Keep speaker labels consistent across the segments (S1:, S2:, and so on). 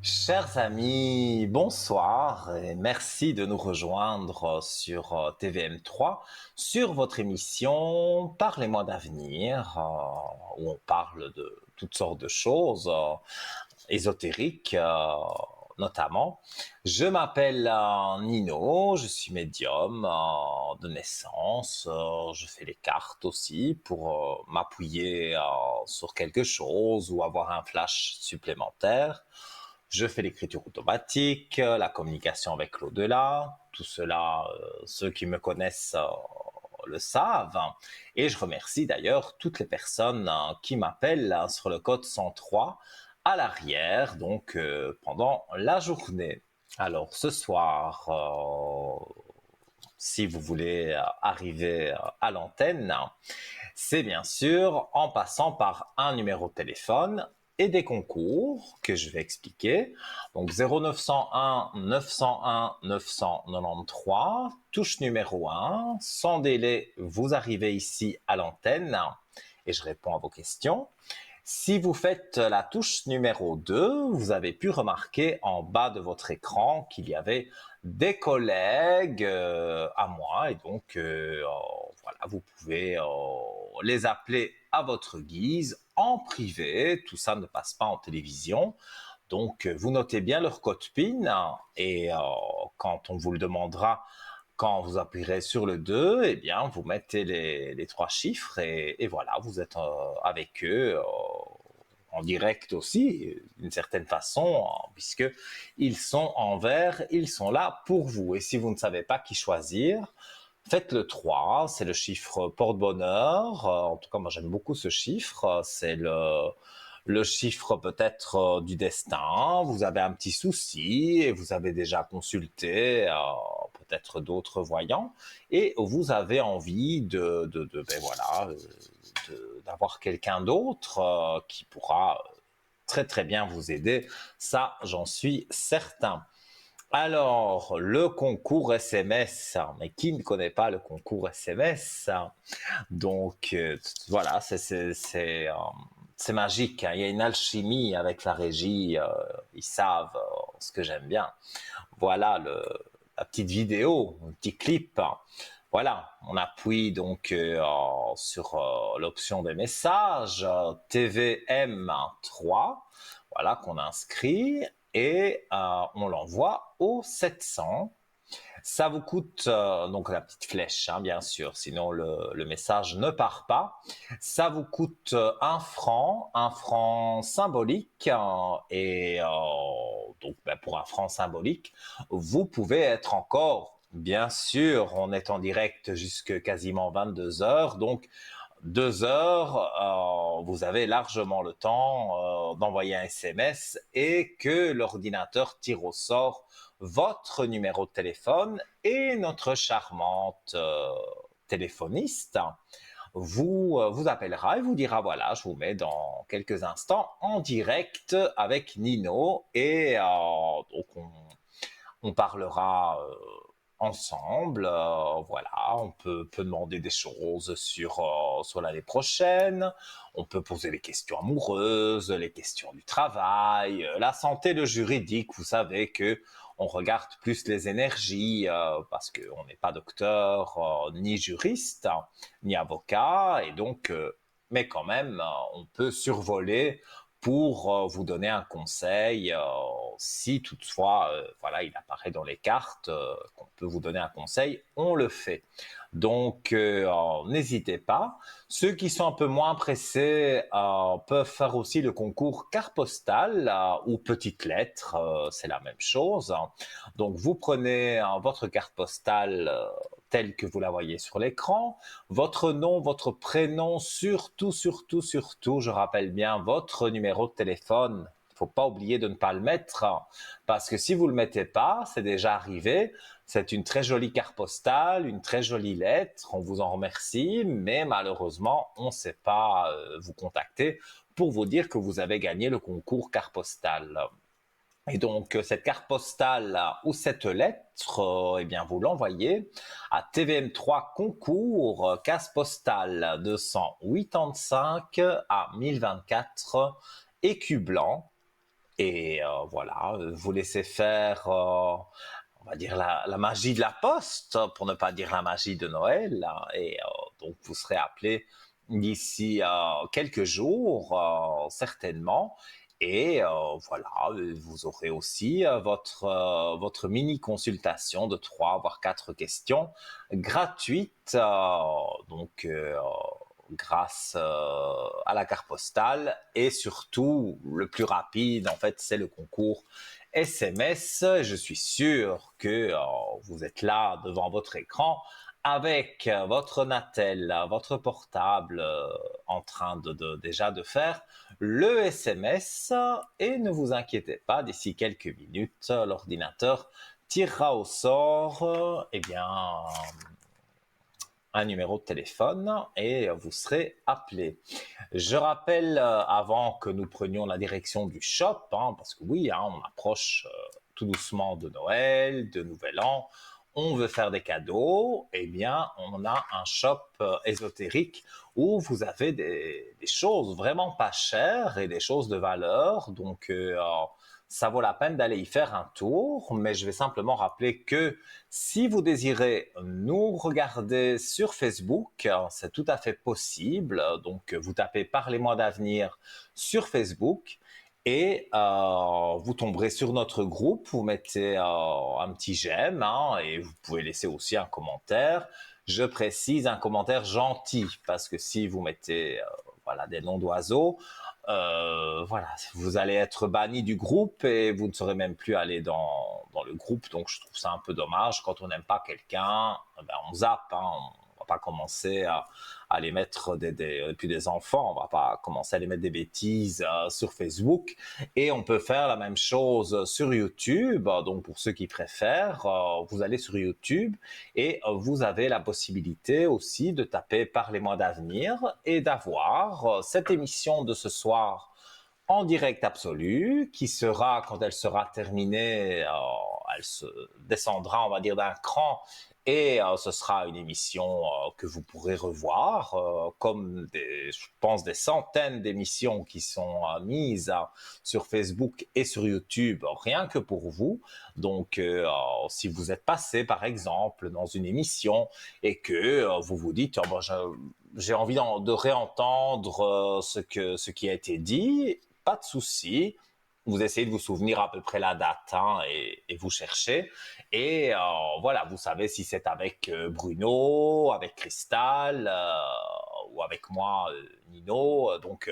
S1: Chers amis, bonsoir et merci de nous rejoindre sur TVM3 sur votre émission Parlez-moi d'avenir où on parle de toutes sortes de choses ésotériques notamment. Je m'appelle Nino, je suis médium de naissance, je fais les cartes aussi pour m'appuyer sur quelque chose ou avoir un flash supplémentaire. Je fais l'écriture automatique, la communication avec l'au-delà, tout cela, ceux qui me connaissent le savent. Et je remercie d'ailleurs toutes les personnes qui m'appellent sur le code 103 à l'arrière, donc pendant la journée. Alors ce soir, si vous voulez arriver à l'antenne, c'est bien sûr en passant par un numéro de téléphone et des concours que je vais expliquer. Donc 0901 901 993, touche numéro 1. Sans délai, vous arrivez ici à l'antenne et je réponds à vos questions. Si vous faites la touche numéro 2, vous avez pu remarquer en bas de votre écran qu'il y avait des collègues à moi et donc voilà, vous pouvez les appeler à votre guise en privé. Tout ça ne passe pas en télévision. Donc vous notez bien leur code PIN et quand on vous le demandera, quand vous appuierez sur le 2, eh bien, vous mettez les trois chiffres et voilà, vous êtes avec eux en direct aussi, d'une certaine façon, puisque ils sont en vert, ils sont là pour vous. Et si vous ne savez pas qui choisir, faites le 3, c'est le chiffre porte-bonheur. En tout cas, moi j'aime beaucoup ce chiffre. C'est le chiffre peut-être du destin. Vous avez un petit souci et vous avez déjà consulté peut-être d'autres voyants et vous avez envie ben voilà, d'avoir quelqu'un d'autre qui pourra très très bien vous aider. Ça, j'en suis certain. Alors, le concours SMS, mais qui ne connaît pas le concours SMS? Donc, voilà, c'est magique, hein. Il y a une alchimie avec la régie, ils savent ce que j'aime bien. Voilà la petite vidéo, un petit clip. Voilà, on appuie donc sur l'option des messages, TVM3, voilà, qu'on inscrit et on l'envoie au 700. Ça vous coûte, donc la petite flèche, hein, bien sûr, sinon le message ne part pas. Ça vous coûte un franc symbolique, et donc ben, pour un franc symbolique, vous pouvez être encore, bien sûr, on est en direct jusque quasiment 22 heures, donc 2 heures, vous avez largement le temps d'envoyer un SMS et que l'ordinateur tire au sort votre numéro de téléphone et notre charmante téléphoniste vous appellera et vous dira voilà, je vous mets dans quelques instants en direct avec Nino et donc on parlera ensemble. Voilà, on peut demander des choses sur l'année prochaine. On peut poser les questions amoureuses, les questions du travail, la santé, le juridique. Vous savez que on regarde plus les énergies parce qu'on n'est pas docteur, ni juriste, ni avocat, et donc, mais quand même, on peut survoler pour vous donner un conseil si toutefois voilà, il apparaît dans les cartes qu'on peut vous donner un conseil, on le fait. Donc n'hésitez pas. Ceux qui sont un peu moins pressés peuvent faire aussi le concours carte postale ou petite lettre, c'est la même chose. Donc vous prenez votre carte postale telle que vous la voyez sur l'écran, votre nom, votre prénom, surtout, je rappelle bien votre numéro de téléphone. Il ne faut pas oublier de ne pas le mettre, parce que si vous ne le mettez pas, c'est déjà arrivé, c'est une très jolie carte postale, une très jolie lettre, on vous en remercie, mais malheureusement, on ne sait pas vous contacter pour vous dire que vous avez gagné le concours carte postale. Et donc, cette carte postale ou cette lettre, eh bien, vous l'envoyez à TVM3 concours, case postale 285 à 1024, écu blanc. et voilà, vous laissez faire, on va dire la magie de la poste, pour ne pas dire la magie de Noël, hein, et donc vous serez appelé d'ici quelques jours, certainement. Et voilà, vous aurez aussi votre mini consultation de 3 voire 4 questions gratuites, donc grâce à la carte postale, et surtout le plus rapide en fait c'est le concours SMS. Je suis sûr que vous êtes là devant votre écran avec votre Natel, votre portable, en train déjà de faire le SMS, et ne vous inquiétez pas, d'ici quelques minutes, l'ordinateur tirera au sort eh bien, un numéro de téléphone et vous serez appelé. Je rappelle, avant que nous prenions la direction du shop, hein, parce que oui, hein, on approche tout doucement de Noël, de Nouvel An, on veut faire des cadeaux, eh bien, on a un shop ésotérique où vous avez des choses vraiment pas chères et des choses de valeur. Donc, ça vaut la peine d'aller y faire un tour. Mais je vais simplement rappeler que si vous désirez nous regarder sur Facebook, c'est tout à fait possible. Donc, vous tapez Parlez-moi d'avenir sur Facebook et vous tomberez sur notre groupe. Vous mettez un petit j'aime, hein, et vous pouvez laisser aussi un commentaire. Je précise un commentaire gentil, parce que si vous mettez voilà, des noms d'oiseaux, voilà, vous allez être banni du groupe et vous ne saurez même plus aller dans le groupe. Donc je trouve ça un peu dommage. Quand on n'aime pas quelqu'un, ben on zappe, hein, on va pas commencer à les mettre puis des enfants, on va pas commencer à les mettre des bêtises sur Facebook. Et on peut faire la même chose sur YouTube. Donc pour ceux qui préfèrent, vous allez sur YouTube et vous avez la possibilité aussi de taper Parlez-moi d'avenir et d'avoir cette émission de ce soir en direct absolu, qui sera, quand elle sera terminée, elle se descendra, on va dire, d'un cran, et ce sera une émission que vous pourrez revoir, comme je pense, des centaines d'émissions qui sont mises sur Facebook et sur YouTube, rien que pour vous. Donc, si vous êtes passé, par exemple, dans une émission et que vous vous dites, oh, bon, j'ai envie de réentendre ce qui a été dit, pas de souci. Vous essayez de vous souvenir à peu près la date, hein, et vous cherchez. Et voilà, vous savez si c'est avec Bruno, avec Cristal ou avec moi, Nino. Donc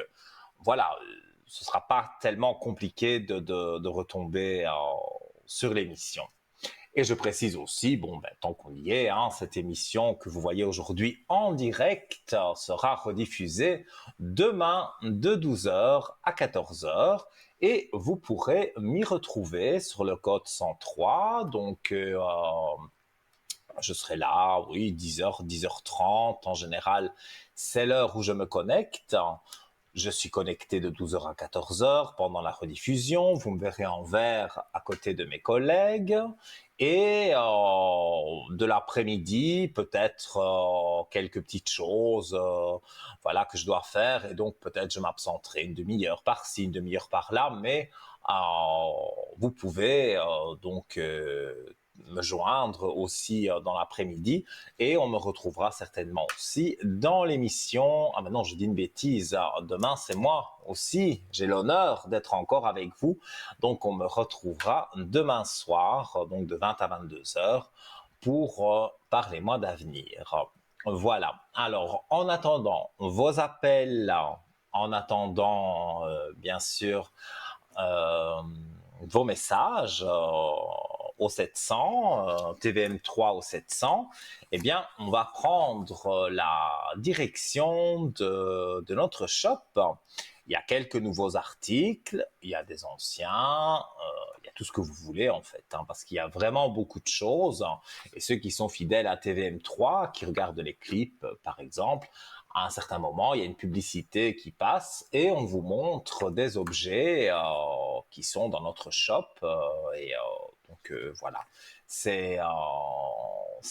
S1: voilà, ce ne sera pas tellement compliqué de retomber sur l'émission. Et je précise aussi, bon, ben, tant qu'on y est, hein, cette émission que vous voyez aujourd'hui en direct sera rediffusée demain de 12 heures à 14 heures, et vous pourrez m'y retrouver sur le code 103. Donc, je serai là, oui, 10 heures, 10h30. En général, c'est l'heure où je me connecte. Je suis connecté de 12 heures à 14 heures pendant la rediffusion. Vous me verrez en vert à côté de mes collègues. Et de l'après-midi, peut-être quelques petites choses voilà, que je dois faire. Et donc, peut-être je m'absenterai une demi-heure par-ci, une demi-heure par-là. Mais vous pouvez donc me joindre aussi dans l'après-midi, et on me retrouvera certainement aussi dans l'émission. Ah, maintenant je dis une bêtise, demain c'est moi aussi, j'ai l'honneur d'être encore avec vous, donc on me retrouvera demain soir, donc de 20 à 22 heures, pour Parlez-moi d'avenir. Voilà, alors en attendant vos appels, en attendant bien sûr euh, vos messages au 700, TVM3 au 700, eh bien, on va prendre la direction de notre shop. Il y a quelques nouveaux articles, il y a des anciens, il y a tout ce que vous voulez en fait, hein, parce qu'il y a vraiment beaucoup de choses. Et ceux qui sont fidèles à TVM3, qui regardent les clips par exemple, à un certain moment, il y a une publicité qui passe et on vous montre des objets qui sont dans notre shop. Donc voilà, c'est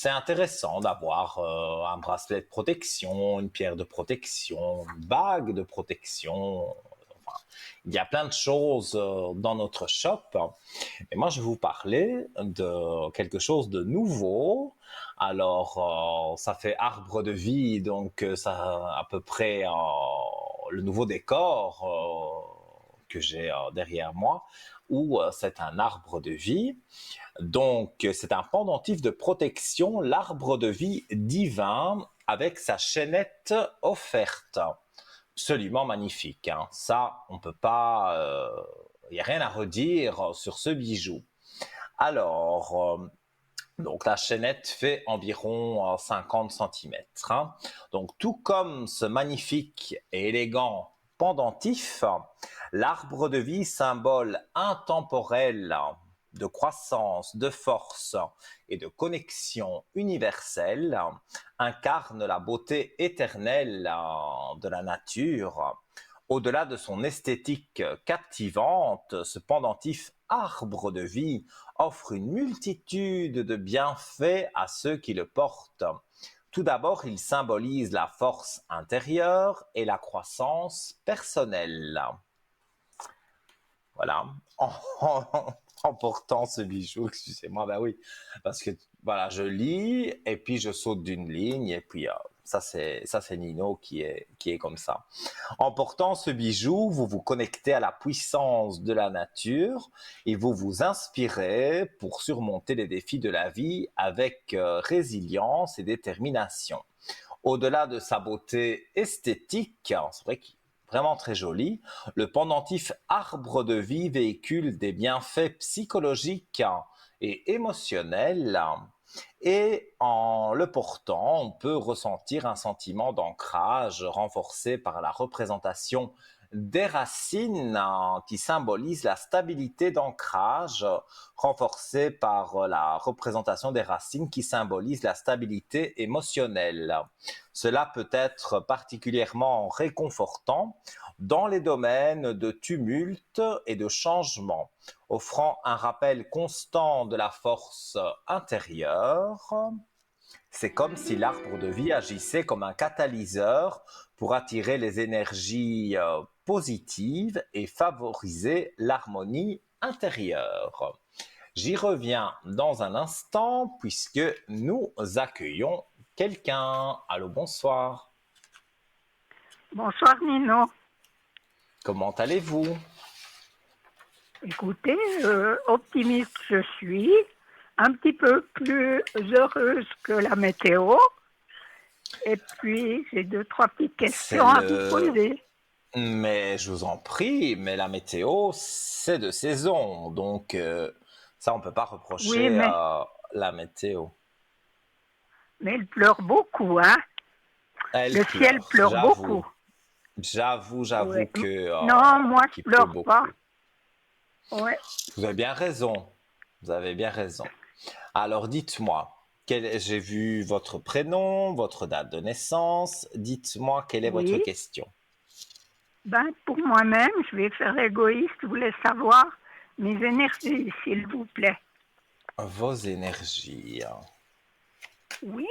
S1: intéressant d'avoir un bracelet de protection, une pierre de protection, une bague de protection. Enfin, Il y a plein de choses dans notre shop. Et moi, je vais vous parler de quelque chose de nouveau. Alors, ça fait arbre de vie, donc ça à peu près le nouveau décor que j'ai derrière moi, où c'est un arbre de vie. Donc, c'est un pendentif de protection, l'arbre de vie divin, avec sa chaînette offerte. Absolument magnifique, hein. Ça, on peut pas, il n'y a rien à redire sur ce bijou. Alors, donc la chaînette fait environ 50 centimètres, hein. Donc, tout comme ce magnifique et élégant pendentif, l'arbre de vie, symbole intemporel de croissance, de force et de connexion universelle, incarne la beauté éternelle de la nature. Au-delà de son esthétique captivante, ce pendentif arbre de vie offre une multitude de bienfaits à ceux qui le portent. Tout d'abord, il symbolise la force intérieure et la croissance personnelle. Voilà, en portant ce bijou, excusez-moi, ben oui, parce que voilà, je lis et puis je saute d'une ligne et puis ça c'est Nino qui est comme ça. En portant ce bijou, vous vous connectez à la puissance de la nature et vous vous inspirez pour surmonter les défis de la vie avec résilience et détermination. Au-delà de sa beauté esthétique, c'est vrai qu'il est vraiment très joli, le pendentif arbre de vie véhicule des bienfaits psychologiques et émotionnels. Et en le portant, on peut ressentir un sentiment d'ancrage renforcé par la représentation des racines qui symbolisent la stabilité d'ancrage, renforcée par la représentation des racines qui symbolisent la stabilité émotionnelle. Cela peut être particulièrement réconfortant dans les domaines de tumulte et de changement, offrant un rappel constant de la force intérieure. C'est comme si l'arbre de vie agissait comme un catalyseur pour attirer les énergies positives et favoriser l'harmonie intérieure. J'y reviens dans un instant puisque nous accueillons quelqu'un. Allô, bonsoir.
S2: Bonsoir Nino.
S1: Comment allez-vous?
S2: Écoutez, optimiste je suis, un petit peu plus heureuse que la météo. Et puis, j'ai 2, 3 petites
S1: C'est
S2: questions à vous
S1: le...
S2: poser.
S1: Mais je vous en prie, mais la météo, c'est de saison. Donc, ça, on peut pas
S2: Oui,
S1: reprocher la météo.
S2: mais il pleure beaucoup, hein.
S1: Elle
S2: Le ciel
S1: pleure,
S2: pleure
S1: j'avoue.
S2: beaucoup.
S1: J'avoue
S2: Ouais.
S1: que
S2: Non, moi, je
S1: qu'il pleut
S2: pleure pas.
S1: beaucoup.
S2: Ouais.
S1: Vous avez bien raison. Vous avez bien raison. Alors, dites-moi, j'ai vu votre prénom, votre date de naissance. Dites-moi, quelle est votre
S2: Oui.
S1: question?
S2: Ben, pour moi-même, je vais faire l'égoïste. Je voulais savoir mes énergies, s'il vous plaît.
S1: Vos énergies.
S2: Oui.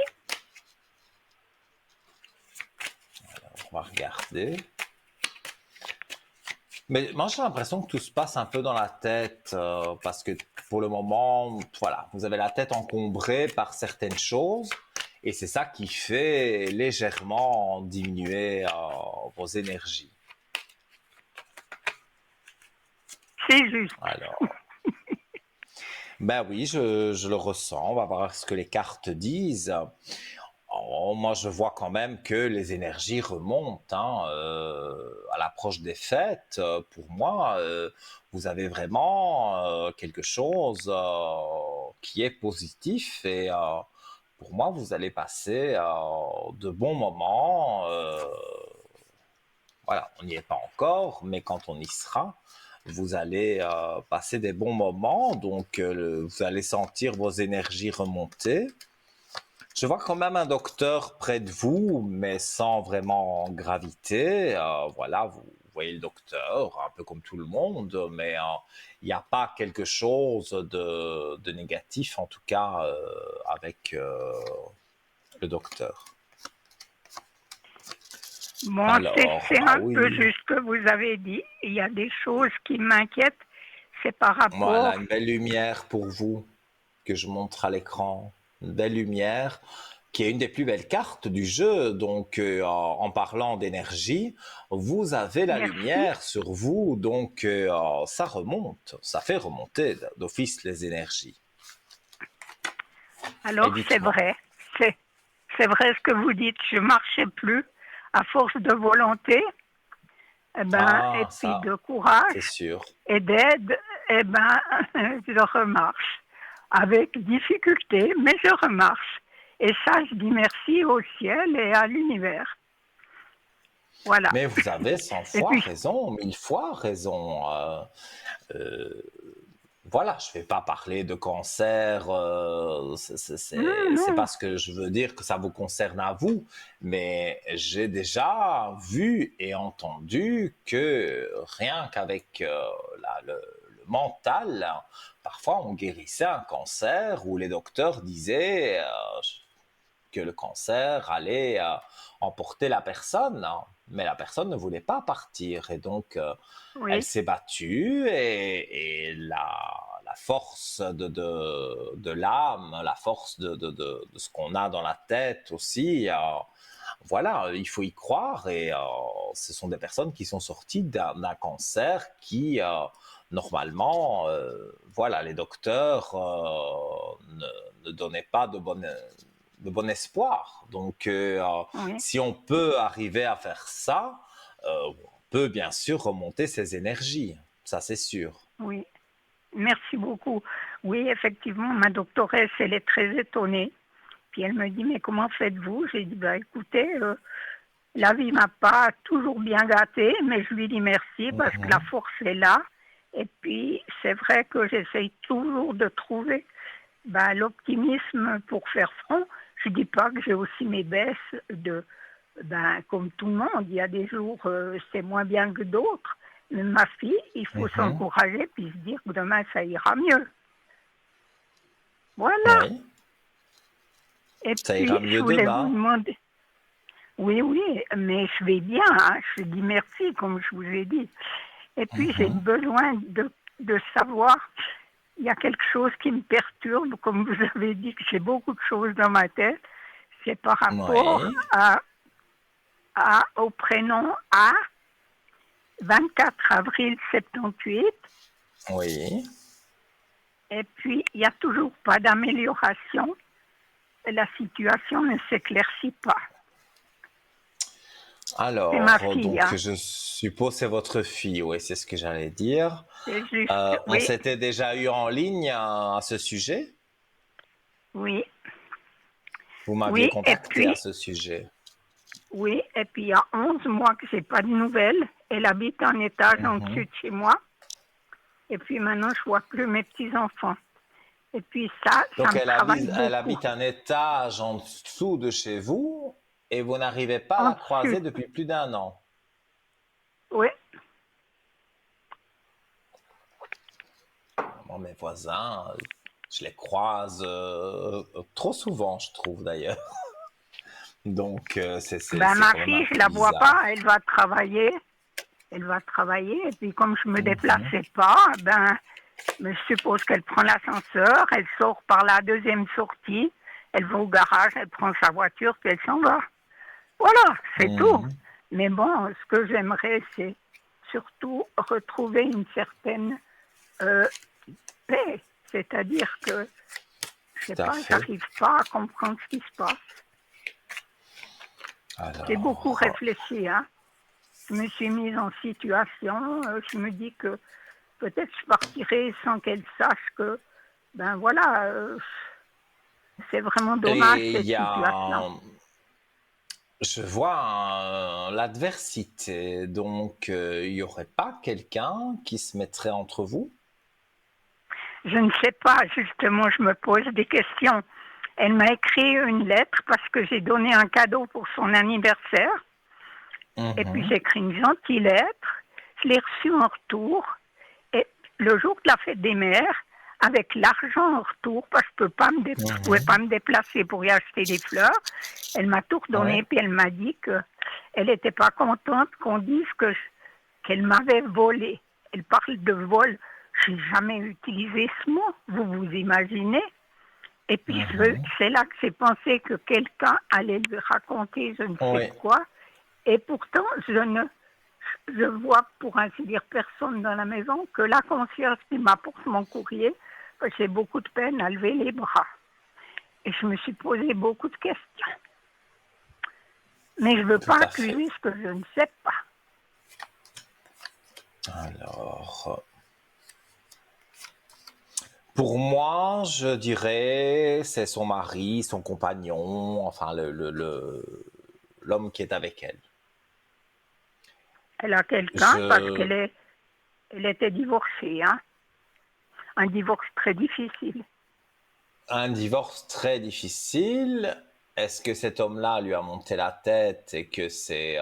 S1: On va regarder. Mais moi, j'ai l'impression que tout se passe un peu dans la tête, parce que pour le moment, voilà, vous avez la tête encombrée par certaines choses, et c'est ça qui fait légèrement diminuer vos énergies.
S2: C'est juste.
S1: Alors, ben oui, je le ressens. On va voir ce que les cartes disent. Oh, moi, je vois quand même que les énergies remontent, hein, à l'approche des fêtes. Pour moi, vous avez vraiment quelque chose qui est positif et pour moi, vous allez passer de bons moments. Voilà, on n'y est pas encore, mais quand on y sera, vous allez passer des bons moments. Donc, vous allez sentir vos énergies remonter. Je vois quand même un docteur près de vous, mais sans vraiment gravité. Voilà, vous voyez le docteur, un peu comme tout le monde, mais il n'y a pas quelque chose de négatif, en tout cas, avec le docteur.
S2: Bon,
S1: Alors,
S2: c'est
S1: ah
S2: un peu
S1: oui,
S2: juste ce que vous avez dit. Il y a des choses qui m'inquiètent, c'est par rapport.
S1: voilà, une belle lumière pour vous que je montre à l'écran. Une belle lumière qui est une des plus belles cartes du jeu. Donc, en parlant d'énergie, vous avez la
S2: Merci.
S1: lumière sur vous. Donc, ça remonte, ça fait remonter d'office les énergies. Et
S2: Alors, c'est
S1: dites-moi.
S2: vrai. C'est, c'est vrai ce que vous dites. Je marchais plus à force de volonté, et
S1: Ah,
S2: puis
S1: ça,
S2: de
S1: c'est
S2: courage
S1: sûr.
S2: et d'aide, je remarche. Avec difficulté, mais je remarche. Et ça, je dis merci au ciel et à l'univers. Voilà.
S1: Mais vous avez 100
S2: Et
S1: fois
S2: puis,
S1: raison, 1000 fois raison. Euh, voilà, je ne vais pas parler de cancer, c'est
S2: non,
S1: pas ce que je veux dire que ça vous concerne à vous, mais j'ai déjà vu et entendu que rien qu'avec le mental, parfois on guérissait un cancer où les docteurs disaient que le cancer allait emporter la personne, hein. Mais la personne ne voulait pas partir et donc elle
S2: oui,
S1: s'est battue et la force de l'âme, la force de ce qu'on a dans la tête aussi, voilà, il faut y croire et ce sont des personnes qui sont sorties d'un cancer qui, normalement, voilà, les docteurs ne donnaient pas de bon espoir. Donc,
S2: oui,
S1: si on peut arriver à faire ça, on peut bien sûr remonter ses énergies. Ça, c'est sûr.
S2: oui. Merci beaucoup. Oui, effectivement, ma doctoresse, elle est très étonnée. Puis elle me dit, mais comment faites-vous? J'ai dit, bah écoutez, la vie m'a pas toujours bien gâtée, mais je lui dis merci parce que la
S1: Mhm.
S2: force est là. Et puis, c'est vrai que j'essaye toujours de trouver l'optimisme pour faire front. Je dis pas que j'ai aussi mes baisses comme tout le monde. Il y a des jours, c'est moins bien que d'autres. Mais ma fille, il faut
S1: Mhm.
S2: s'encourager puis se dire que demain, ça ira mieux. Voilà.
S1: Oui,
S2: Et
S1: ça
S2: puis,
S1: ira
S2: je
S1: mieux
S2: voulais vous
S1: demain.
S2: demander, oui, oui, mais je vais bien, hein. Je dis merci, comme je vous ai dit. Et puis, j'ai
S1: Mhm.
S2: besoin de savoir, il y a quelque chose qui me perturbe, comme vous avez dit que j'ai beaucoup de choses dans ma tête. C'est par rapport
S1: Oui,
S2: au prénom A, 24 avril 78.
S1: oui.
S2: Et puis, il n'y a toujours pas d'amélioration. La situation ne s'éclaircit pas. C'est ma
S1: Alors,
S2: fille,
S1: donc,
S2: hein.
S1: je suppose c'est votre fille, oui, c'est ce que j'allais dire.
S2: C'est juste,
S1: On
S2: oui,
S1: s'était déjà eu en ligne à ce sujet.
S2: oui,
S1: Vous m'aviez
S2: oui. Et
S1: contacté à
S2: puis,
S1: ce sujet.
S2: oui, et puis il y a 11 mois que j'ai pas de nouvelles. Elle habite en étage en dessus
S1: Mhm.
S2: de chez moi. Et puis maintenant, je vois plus mes petits-enfants. Et puis ça
S1: Donc,
S2: me travaille
S1: elle
S2: beaucoup.
S1: habite un étage en dessous de chez vous et vous n'arrivez pas à
S2: En
S1: la
S2: dessus,
S1: croiser depuis plus d'un an.
S2: oui.
S1: Moi, mes voisins, je les croise trop souvent, je trouve d'ailleurs. Donc, c'est
S2: Ma
S1: quand même un
S2: fille, je
S1: peu
S2: la vois pas.
S1: bizarre.
S2: Elle va travailler. Elle va travailler. Et puis comme je me
S1: Mhm.
S2: déplaçais pas, je suppose qu'elle prend l'ascenseur. Elle sort par la deuxième sortie. Elle va au garage. Elle prend sa voiture puis elle s'en va. Voilà, c'est tout.
S1: Mhm.
S2: Mais bon, ce que j'aimerais, c'est surtout retrouver une certaine euh, paix. C'est-à-dire que, je sais
S1: Tout à
S2: pas,
S1: fait.
S2: j'arrive pas à comprendre ce qui se passe. J'ai beaucoup
S1: Alors,
S2: réfléchi, hein. Je me suis mise en situation. Je me dis que peut-être je partirai sans qu'elle sache que, voilà, c'est vraiment dommage
S1: et il
S2: cette
S1: y
S2: situation.
S1: a, je vois l'adversité, donc il n'y aurait pas quelqu'un qui se mettrait entre vous?
S2: Je ne sais pas, justement, je me pose des questions. Elle m'a écrit une lettre parce que j'ai donné un cadeau pour son anniversaire. Et puis
S1: Mhm.
S2: j'ai écrit une gentille lettre. Je l'ai reçue en retour. Et le jour de la fête des mères, avec l'argent en retour, parce que je ne pouvais pas
S1: Mhm.
S2: me déplacer pour y acheter des fleurs, elle m'a tout redonné.
S1: Ouais.
S2: Puis elle m'a dit que elle n'était pas contente qu'on dise qu'elle m'avait volé. Elle parle de vol. Je n'ai jamais utilisé ce mot, vous vous imaginez? Et puis
S1: Mhm.
S2: c'est là que j'ai pensé que quelqu'un allait lui raconter je ne sais
S1: Oui,
S2: quoi. Et pourtant, je vois pour ainsi dire personne dans la maison que la concierge qui m'apporte mon courrier, j'ai beaucoup de peine à lever les bras. Et je me suis posé beaucoup de questions. Mais je ne veux
S1: tout
S2: pas
S1: à fait.
S2: accuser ce que je ne sais pas.
S1: Alors, pour moi, je dirais c'est son mari, son compagnon, enfin l'homme qui est avec elle.
S2: Elle a quelqu'un parce
S1: Je,
S2: elle était divorcée. Hein. Un divorce très difficile.
S1: un divorce très difficile. Est-ce que cet homme-là lui a monté la tête et que c'est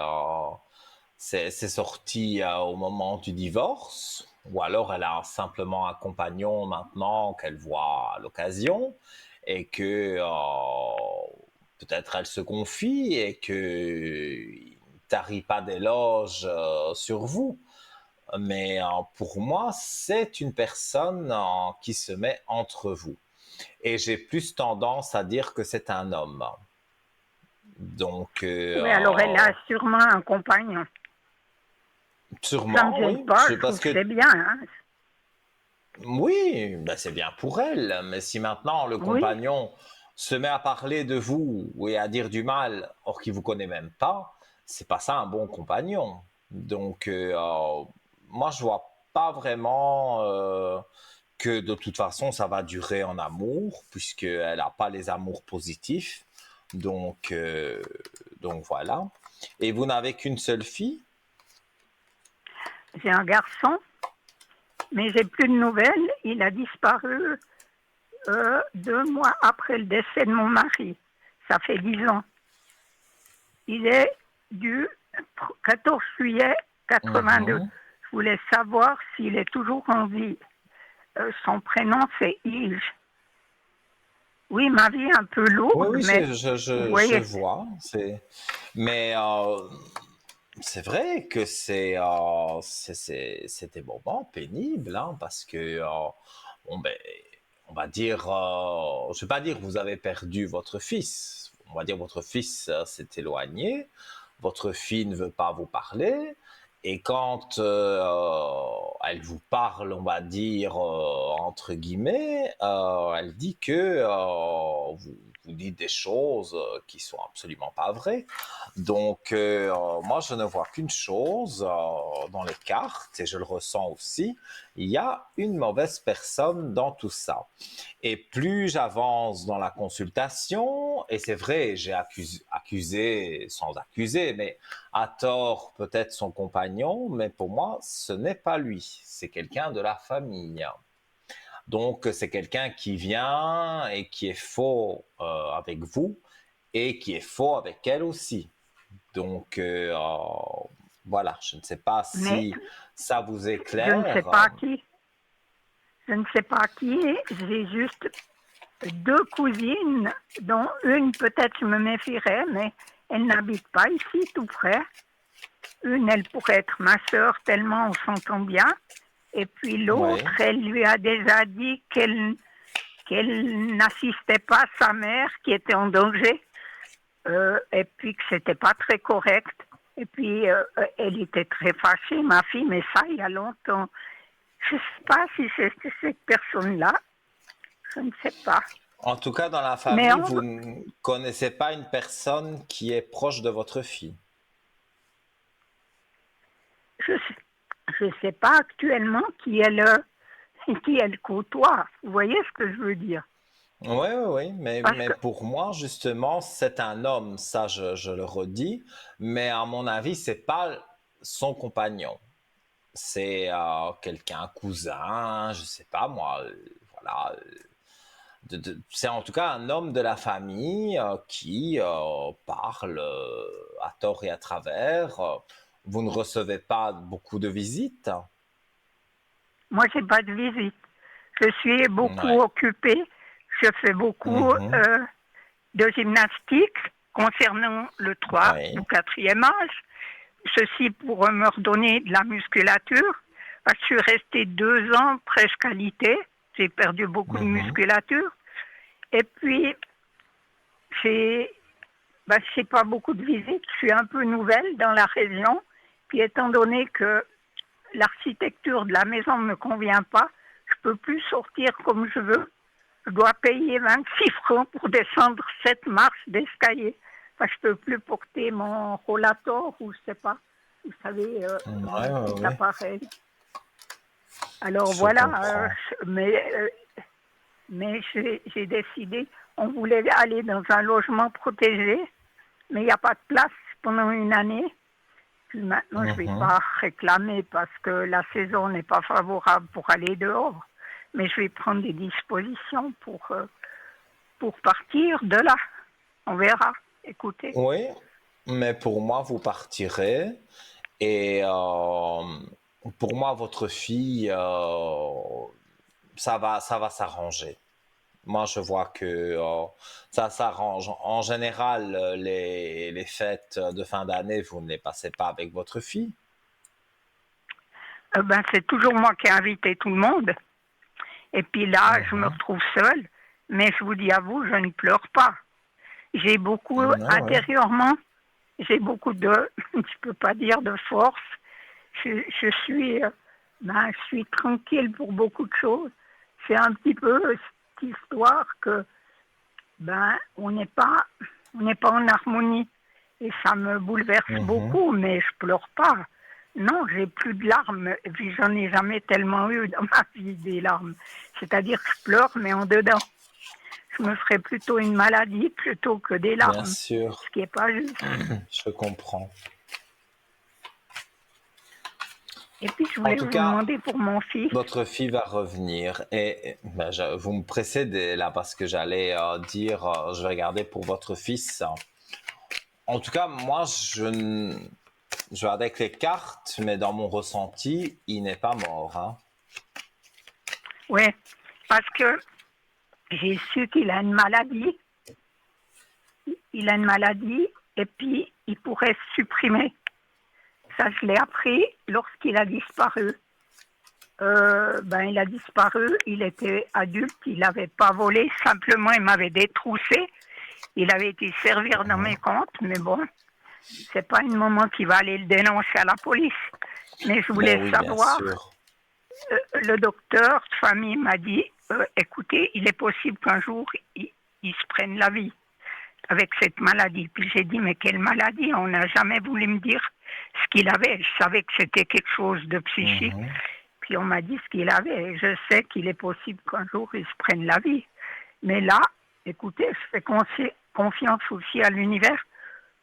S1: sorti au moment du divorce? Ou alors elle a simplement un compagnon maintenant qu'elle voit à l'occasion et que peut-être elle se confie et que il ne tarit pas d'éloges sur vous. Mais pour moi, c'est une personne qui se met entre vous. Et j'ai plus tendance à dire que c'est un homme. Donc,
S2: Oui, alors elle a sûrement un compagnon. Ça ne me
S1: sûrement,
S2: gêne
S1: oui.
S2: pas, je trouve
S1: Parce
S2: que
S1: que
S2: c'est bien. Hein.
S1: oui, ben c'est bien pour elle. Mais si maintenant le
S2: Oui,
S1: compagnon se met à parler de vous et à dire du mal, or qu'il vous connaît même pas, c'est pas ça un bon compagnon. Donc, moi, je vois pas vraiment que de toute façon ça va durer en amour, puisqu'elle n'a pas les amours positifs. Donc, donc voilà. Et vous n'avez qu'une seule fille?
S2: j'ai un garçon, mais j'ai plus de nouvelles. Il a disparu 2 mois après le décès de mon mari. Ça fait 10 ans. Il est du 14 juillet 82.
S1: Mhm.
S2: Je voulais savoir s'il est toujours en vie. Son prénom, c'est Yves. Oui, ma vie est un peu
S1: Oui,
S2: lourde,
S1: oui,
S2: mais vous
S1: je
S2: voyez,
S1: vois. Mais c'est vrai que c'est des moments pénibles, hein, parce que, bon, ben, on va dire, je ne vais pas dire que vous avez perdu votre fils. On va dire votre fils s'est éloigné, votre fille ne veut pas vous parler, et quand elle vous parle, on va dire, entre guillemets, elle dit que vous dites des choses qui sont absolument pas vraies. Donc, moi, je ne vois qu'une chose dans les cartes, et je le ressens aussi, il y a une mauvaise personne dans tout ça. Et plus j'avance dans la consultation, et c'est vrai, j'ai accusé, sans accuser, mais à tort peut-être son compagnon, mais pour moi, ce n'est pas lui, c'est quelqu'un de la famille. Donc, c'est quelqu'un qui vient et qui est faux avec vous et qui est faux avec elle aussi. Donc, voilà, je ne sais pas
S2: mais
S1: si ça vous est
S2: je ne sais
S1: clair.
S2: pas qui. Je ne sais pas qui. J'ai juste 2 cousines, dont une peut-être je me méfierais, mais elle n'habite pas ici tout près. Une, elle pourrait être ma sœur tellement on s'entend bien. Et puis l'autre,
S1: Oui.
S2: elle lui a déjà dit qu'elle n'assistait pas à sa mère qui était en danger. Et puis que c'était pas très correct. Et puis elle était très fâchée, ma fille, mais ça il y a longtemps. Je ne sais pas si c'est cette personne-là, je ne sais pas.
S1: En tout cas, dans la
S2: Mais
S1: famille, vous ne connaissez pas une personne qui est proche de votre fille.
S2: je ne sais pas actuellement qui elle côtoie. Vous voyez ce que je veux dire?
S1: Oui, oui, oui,
S2: Parce
S1: mais
S2: que
S1: pour moi, justement, c'est un homme, ça je le redis, mais à mon avis, c'est pas son compagnon. C'est quelqu'un, un cousin, je sais pas moi, voilà. C'est en tout cas un homme de la famille qui parle à tort et à travers. Vous ne recevez pas beaucoup de visites?
S2: moi, j'ai pas de visite. Je suis beaucoup
S1: Ouais.
S2: occupée. Je fais beaucoup
S1: Mhm.
S2: de gymnastique. concernant le 3
S1: Oui.
S2: ou 4e âge, ceci pour me redonner de la musculature. Parce que je suis restée 2 ans presque alité, j'ai perdu beaucoup de
S1: Mhm.
S2: musculature. Et puis, c'est pas beaucoup de visites, je suis un peu nouvelle dans la région. Puis étant donné que l'architecture de la maison ne me convient pas, je peux plus sortir comme je veux. Je dois payer 26 francs pour descendre 7 marches d'escalier. Enfin, je peux plus porter mon rollator ou je sais pas, vous savez,
S1: Ouais, ouais,
S2: cet
S1: ouais.
S2: appareil. Alors
S1: Je
S2: voilà,
S1: comprends.
S2: mais j'ai décidé, on voulait aller dans un logement protégé, mais il n'y a pas de place pendant une année. Puis maintenant, je ne vais
S1: Mhm.
S2: pas réclamer parce que la saison n'est pas favorable pour aller dehors. Mais je vais prendre des dispositions pour partir de là. On verra. Écoutez.
S1: Oui, mais pour moi, vous partirez. Et pour moi, votre fille, ça va s'arranger. Moi, je vois que ça s'arrange. En général, les fêtes de fin d'année, vous ne les passez pas avec votre fille.
S2: C'est toujours moi qui ai invité tout le monde. Et puis là, je me
S1: Mhm.
S2: retrouve seule. Mais je vous dis à vous, je ne pleure pas. J'ai beaucoup,
S1: Ouais, ouais.
S2: intérieurement, j'ai beaucoup de, je peux pas dire de force. Je suis, je suis tranquille pour beaucoup de choses. C'est un petit peu cette histoire que, on n'est pas en harmonie. Et ça me bouleverse
S1: Mhm.
S2: beaucoup, mais je pleure pas. Non, j'ai plus de larmes. Et puis j'en ai jamais tellement eu dans ma vie des larmes. C'est-à-dire que je pleure, mais en dedans. Je me ferais plutôt une maladie plutôt que des
S1: Bien
S2: larmes, ce
S1: sûr,
S2: qui n'est pas juste.
S1: je comprends.
S2: Et puis je
S1: En
S2: voulais
S1: tout
S2: vous
S1: cas,
S2: demander pour mon fils.
S1: votre fille va revenir et ben, vous me précédez là parce que j'allais dire, je vais regarder pour votre fils. En tout cas, moi, je vais avec les cartes, mais dans mon ressenti, il n'est pas mort. Hein.
S2: Oui, parce que j'ai su qu'il a une maladie. Il a une maladie et puis il pourrait se supprimer. Ça, je l'ai appris lorsqu'il a disparu. Il a disparu, il était adulte, il n'avait pas volé, simplement il m'avait détroussé. Il avait été servir dans mes
S1: Mhm.
S2: comptes, mais bon, c'est pas une maman qui va aller le dénoncer à la police. Mais je
S1: Ben
S2: voulais
S1: oui, bien
S2: savoir,
S1: sûr.
S2: le docteur de famille m'a dit, écoutez, il est possible qu'un jour, il se prenne la vie avec cette maladie. Puis j'ai dit, mais quelle maladie? On n'a jamais voulu me dire ce qu'il avait. Je savais que c'était quelque chose de psychique.
S1: Mhm.
S2: Puis on m'a dit ce qu'il avait. Et je sais qu'il est possible qu'un jour, il se prenne la vie. Mais là, écoutez, je fais confiance aussi à l'univers.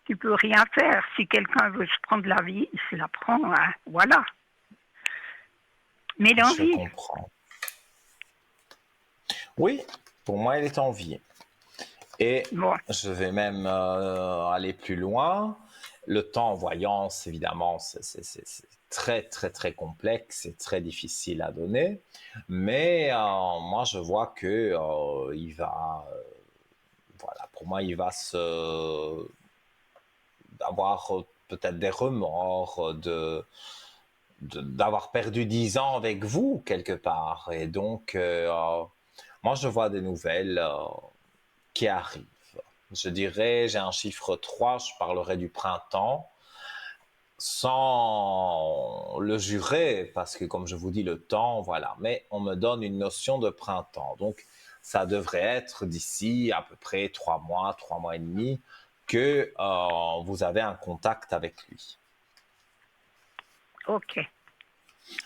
S2: Tu peux rien faire. Si quelqu'un veut se prendre la vie, il se la prend. Hein. Voilà. Mais
S1: Je
S2: l'envie,
S1: comprends. Oui, pour moi, il est en vie. Et
S2: bon,
S1: je vais même aller plus loin. Le temps en voyance, évidemment, c'est très, très, très complexe et très difficile à donner. Mais moi, je vois que il va, voilà, pour moi, il va avoir peut-être des remords d'avoir perdu 10 ans avec vous quelque part. Et donc, moi, je vois des nouvelles qui arrivent. Je dirais, j'ai un chiffre 3, je parlerai du printemps, sans le jurer, parce que comme je vous dis, le temps, voilà, mais on me donne une notion de printemps. Donc, ça devrait être d'ici à peu près 3 mois et demi, que vous avez un contact avec lui.
S2: ok.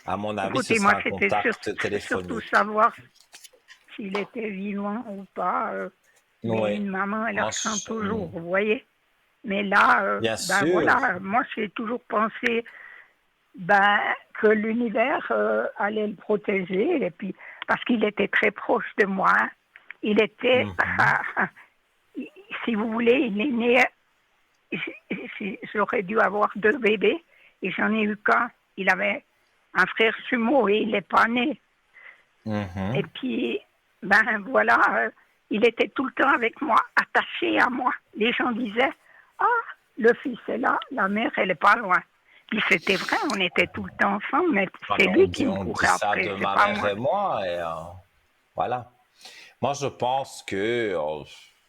S1: À mon avis, ce
S2: Écoutez, moi,
S1: sera un
S2: c'était
S1: contact
S2: surtout
S1: téléphonique.
S2: savoir s'il était vivant ou pas. Mais
S1: Oui,
S2: une maman, elle
S1: moi,
S2: ressent toujours, vous voyez. Mais là,
S1: bien sûr.
S2: voilà, moi, j'ai toujours pensé que l'univers allait le protéger. Et puis, parce qu'il était très proche de moi. Il était,
S1: Mhm.
S2: si vous voulez, il est né. J'aurais dû avoir 2 bébés et j'en ai eu qu'un. Il avait un frère jumeau et il n'est pas né. Et
S1: Mhm.
S2: puis, voilà, il était tout le temps avec moi, attaché à moi. Les gens disaient, ah, le fils est là, la mère, elle est pas loin. Puis c'était vrai, on était tout le temps ensemble, mais
S1: Ah,
S2: c'est
S1: mais
S2: lui qui me
S1: on dit
S2: courait
S1: ça
S2: après,
S1: de
S2: c'est
S1: ma
S2: pas
S1: mère
S2: moi.
S1: et moi, et voilà. Moi, je pense que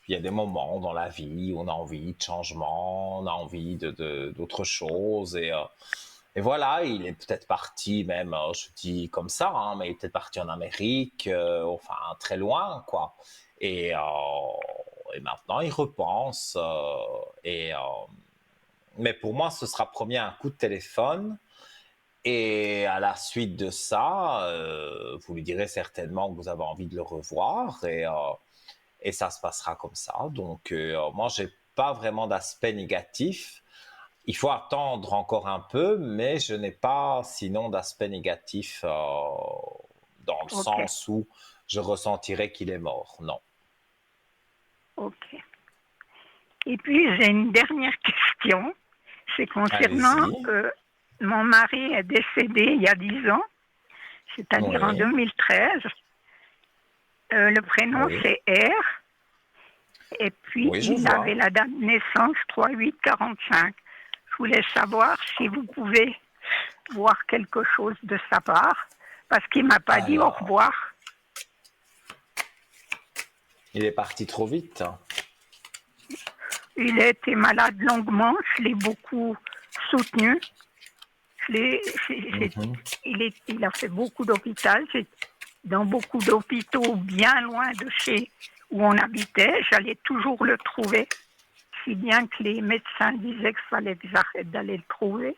S1: il y a des moments dans la vie où on a envie de changement, on a envie d'autre chose, et voilà, il est peut-être parti même, je dis comme ça, hein, mais il est peut-être parti en Amérique, enfin très loin, quoi. Et, euh, et maintenant, il repense, mais pour moi, ce sera premier un coup de téléphone. Et à la suite de ça, vous lui direz certainement que vous avez envie de le revoir et ça se passera comme ça. Donc, moi, j'ai pas vraiment d'aspect négatif. Il faut attendre encore un peu, mais je n'ai pas sinon d'aspect négatif dans le
S2: Ok,
S1: sens où je ressentirais qu'il est mort. Non.
S2: ok. Et puis j'ai une dernière question, c'est concernant
S1: Allez-y.
S2: mon mari est décédé il y a 10 ans, c'est-à-dire en
S1: Oui,
S2: 2013. Le prénom
S1: oui,
S2: c'est R, et puis
S1: oui, je
S2: il avait
S1: vois.
S2: la date de naissance 3/8/45. Je voulais savoir si vous pouvez voir quelque chose de sa part, parce qu'il m'a pas dit au
S1: Alors,
S2: revoir.
S1: il est parti trop vite.
S2: Il a été malade longuement, je l'ai beaucoup soutenu. Je
S1: Mhm.
S2: il a fait beaucoup d'hôpital. Dans beaucoup d'hôpitaux bien loin de chez où on habitait. J'allais toujours le trouver, si bien que les médecins disaient qu'il fallait que j'arrête d'aller le trouver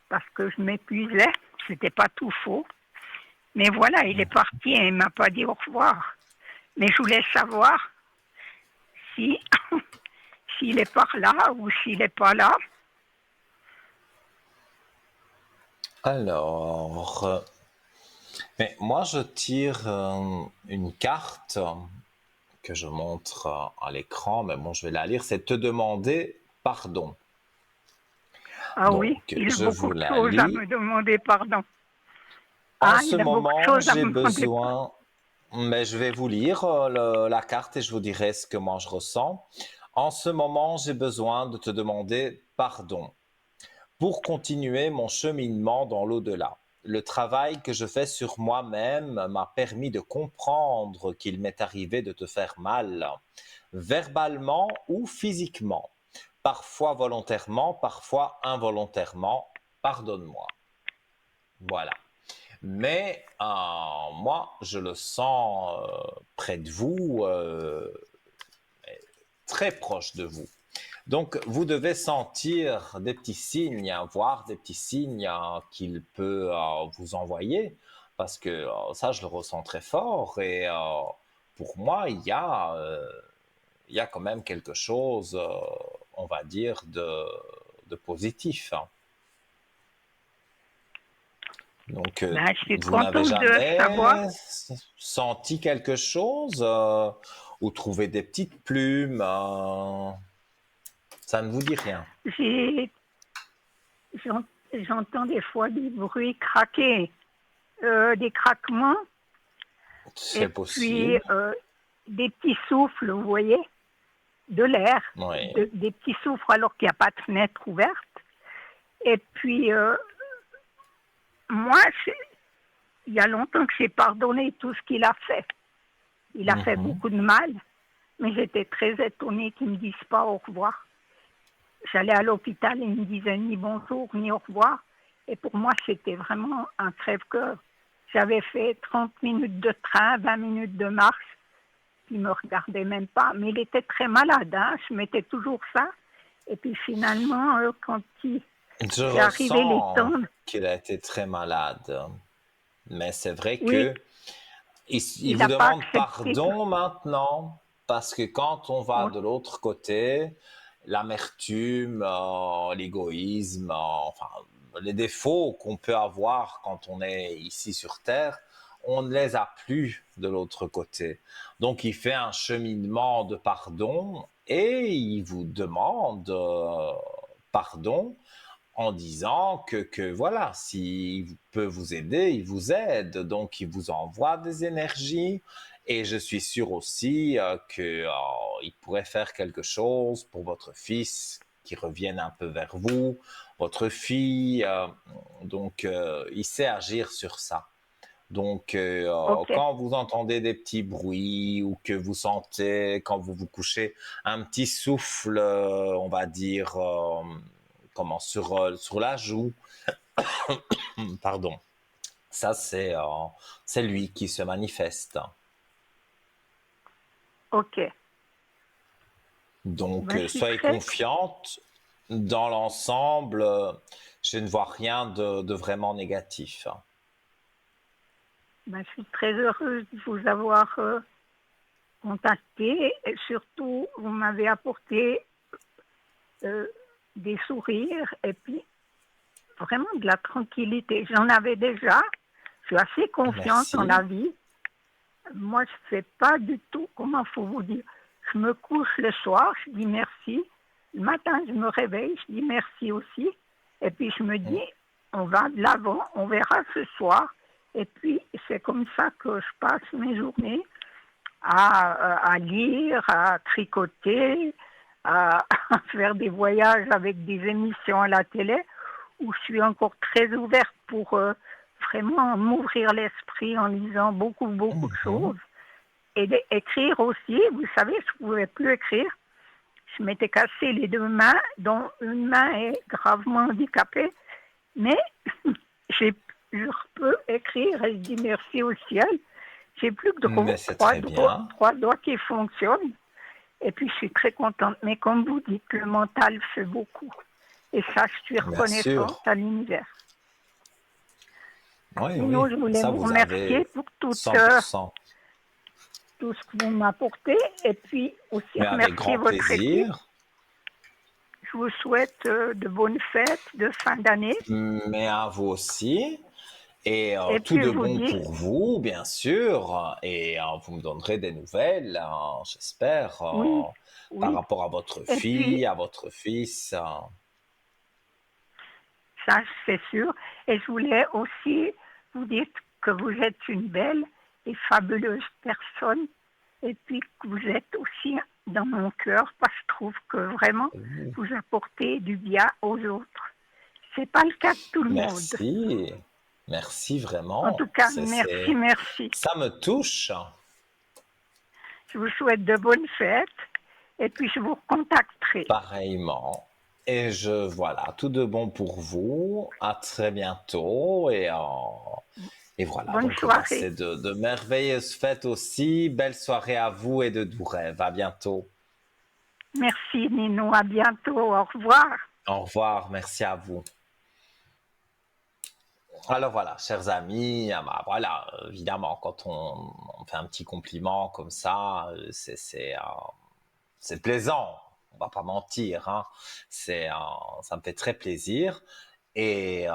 S2: parce que je m'épuisais. C'était pas tout faux. Mais voilà, il est parti et il m'a pas dit au revoir. Mais je voulais savoir si s'il est par là ou s'il est pas là.
S1: Alors, mais moi je tire une carte que je montre à l'écran, mais bon, je vais la lire. C'est te demander pardon.
S2: Ah oui,
S1: Donc,
S2: il a
S1: je
S2: beaucoup
S1: vous
S2: de
S1: la
S2: choses à
S1: lis.
S2: me demander pardon.
S1: En
S2: Ah,
S1: ce
S2: il a beaucoup de
S1: moment,
S2: choses à
S1: j'ai
S2: me demander pardon.
S1: besoin, mais je vais vous lire la carte et je vous dirai ce que moi je ressens. En ce moment, j'ai besoin de te demander pardon pour continuer mon cheminement dans l'au-delà. Le travail que je fais sur moi-même m'a permis de comprendre qu'il m'est arrivé de te faire mal, verbalement ou physiquement, parfois volontairement, parfois involontairement. Pardonne-moi. Voilà. Mais moi, je le sens près de vous, très proche de vous. Donc, vous devez sentir des petits signes, voir des petits signes qu'il peut vous envoyer, parce que ça, je le ressens très fort. Et pour moi, il y a quand même quelque chose, on va dire, de positif, hein. Donc,
S2: Ben, je suis
S1: vous n'avez
S2: contente de savoir.
S1: jamais senti quelque chose ou trouvé des petites plumes, ça ne vous dit rien.
S2: J'ai J'entends des fois des bruits craquer, des craquements, et
S1: C'est
S2: puis
S1: possible.
S2: des petits souffles, vous voyez, de l'air,
S1: Oui.
S2: des petits souffles alors qu'il n'y a pas de fenêtre ouverte. Et puis, moi, il y a longtemps que j'ai pardonné tout ce qu'il a fait. Il a fait
S1: Mhm.
S2: beaucoup de mal, mais j'étais très étonnée qu'il ne me dise pas au revoir. J'allais à l'hôpital et il me disait ni bonjour, ni au revoir. Et pour moi, c'était vraiment un crève-cœur. J'avais fait 30 minutes de train, 20 minutes de marche. Il ne me regardait même pas. Mais il était très malade, hein. Je mettais toujours ça. Et puis finalement, quand
S1: Je
S2: c'est arrivé les
S1: ressens
S2: temps,
S1: qu'il a été très malade, mais c'est vrai
S2: oui,
S1: que il
S2: il
S1: vous
S2: n'a pas
S1: demande
S2: accepté que...
S1: pardon maintenant parce que quand on va
S2: Oui,
S1: de l'autre côté, l'amertume, l'égoïsme, enfin les défauts qu'on peut avoir quand on est ici sur Terre, on ne les a plus de l'autre côté. Donc il fait un cheminement de pardon et il vous demande pardon en disant que voilà, s'il peut vous aider, il vous aide, donc il vous envoie des énergies. Et je suis sûr aussi qu'il pourrait faire quelque chose pour votre fils qui revienne un peu vers vous, votre fille. Donc, il sait agir sur ça. Donc,
S2: Ok,
S1: quand vous entendez des petits bruits ou que vous sentez, quand vous vous couchez, un petit souffle, on va dire, comment, sur la joue, pardon, ça c'est lui qui se manifeste.
S2: ok.
S1: Donc,
S2: Ben, je suis
S1: soyez
S2: très,
S1: confiante. Dans l'ensemble, je ne vois rien de vraiment négatif.
S2: ben, je suis très heureuse de vous avoir contacté. Et surtout, vous m'avez apporté euh, des sourires et puis vraiment de la tranquillité. J'en avais déjà. Je suis assez confiante en
S1: Merci.
S2: la vie. Moi, je ne fais pas du tout, comment faut vous dire, je me couche le soir, je dis merci. Le matin, je me réveille, je dis merci aussi. Et puis, je me dis, on va de l'avant, on verra ce soir. Et puis, c'est comme ça que je passe mes journées à lire, à tricoter, à faire des voyages avec des émissions à la télé, où je suis encore très ouverte pour vraiment m'ouvrir l'esprit en lisant beaucoup, beaucoup de
S1: Mhm.
S2: choses. Et d'écrire aussi, vous savez, je ne pouvais plus écrire. Je m'étais cassé les deux mains, dont une main est gravement handicapée, mais j'ai, je peux écrire et je dis merci au ciel. J'ai plus que
S1: Mais c'est très bien.
S2: trois doigts qui fonctionnent. Et puis, je suis très contente. Mais comme vous dites, le mental fait beaucoup. Et ça, je suis
S1: Bien
S2: reconnaissante
S1: sûr.
S2: à l'univers.
S1: Oui,
S2: Sinon,
S1: oui.
S2: je voulais
S1: Ça,
S2: vous
S1: vous
S2: remercier
S1: avez
S2: pour
S1: 100%.
S2: tout ce que vous m'apportez et puis aussi
S1: Mais avec
S2: remercier
S1: grand
S2: votre équipe.
S1: plaisir.
S2: Je vous souhaite de bonnes fêtes de fin d'année.
S1: Mais à vous aussi. Et
S2: Et
S1: tout
S2: puis,
S1: de
S2: je vous
S1: bon
S2: dis,
S1: pour vous, bien sûr. Et vous me donnerez des nouvelles, j'espère,
S2: oui,
S1: par
S2: oui.
S1: rapport à votre
S2: Et puis,
S1: fille, à votre fils.
S2: ça, c'est sûr. Et je voulais aussi vous dire que vous êtes une belle et fabuleuse personne. Et puis que vous êtes aussi dans mon cœur parce que je trouve que vraiment vous apportez du bien aux autres. C'est pas le cas de tout le monde.
S1: Merci. Merci
S2: En tout
S1: vraiment.
S2: cas, merci, merci.
S1: Ça me touche.
S2: Je vous souhaite de bonnes fêtes et puis je vous contacterai.
S1: Pareillement. Et voilà, tout de bon pour vous. À très bientôt. Et voilà,
S2: Bonne
S1: donc
S2: soirée.
S1: passez de merveilleuses fêtes aussi. Belle soirée à vous et de doux rêves. À bientôt.
S2: Merci Nino, à bientôt, au revoir.
S1: Au revoir. Merci à vous. Alors voilà, chers amis, voilà, évidemment, quand on fait un petit compliment comme ça, c'est plaisant. On va pas mentir, hein. Ça me fait très plaisir. Et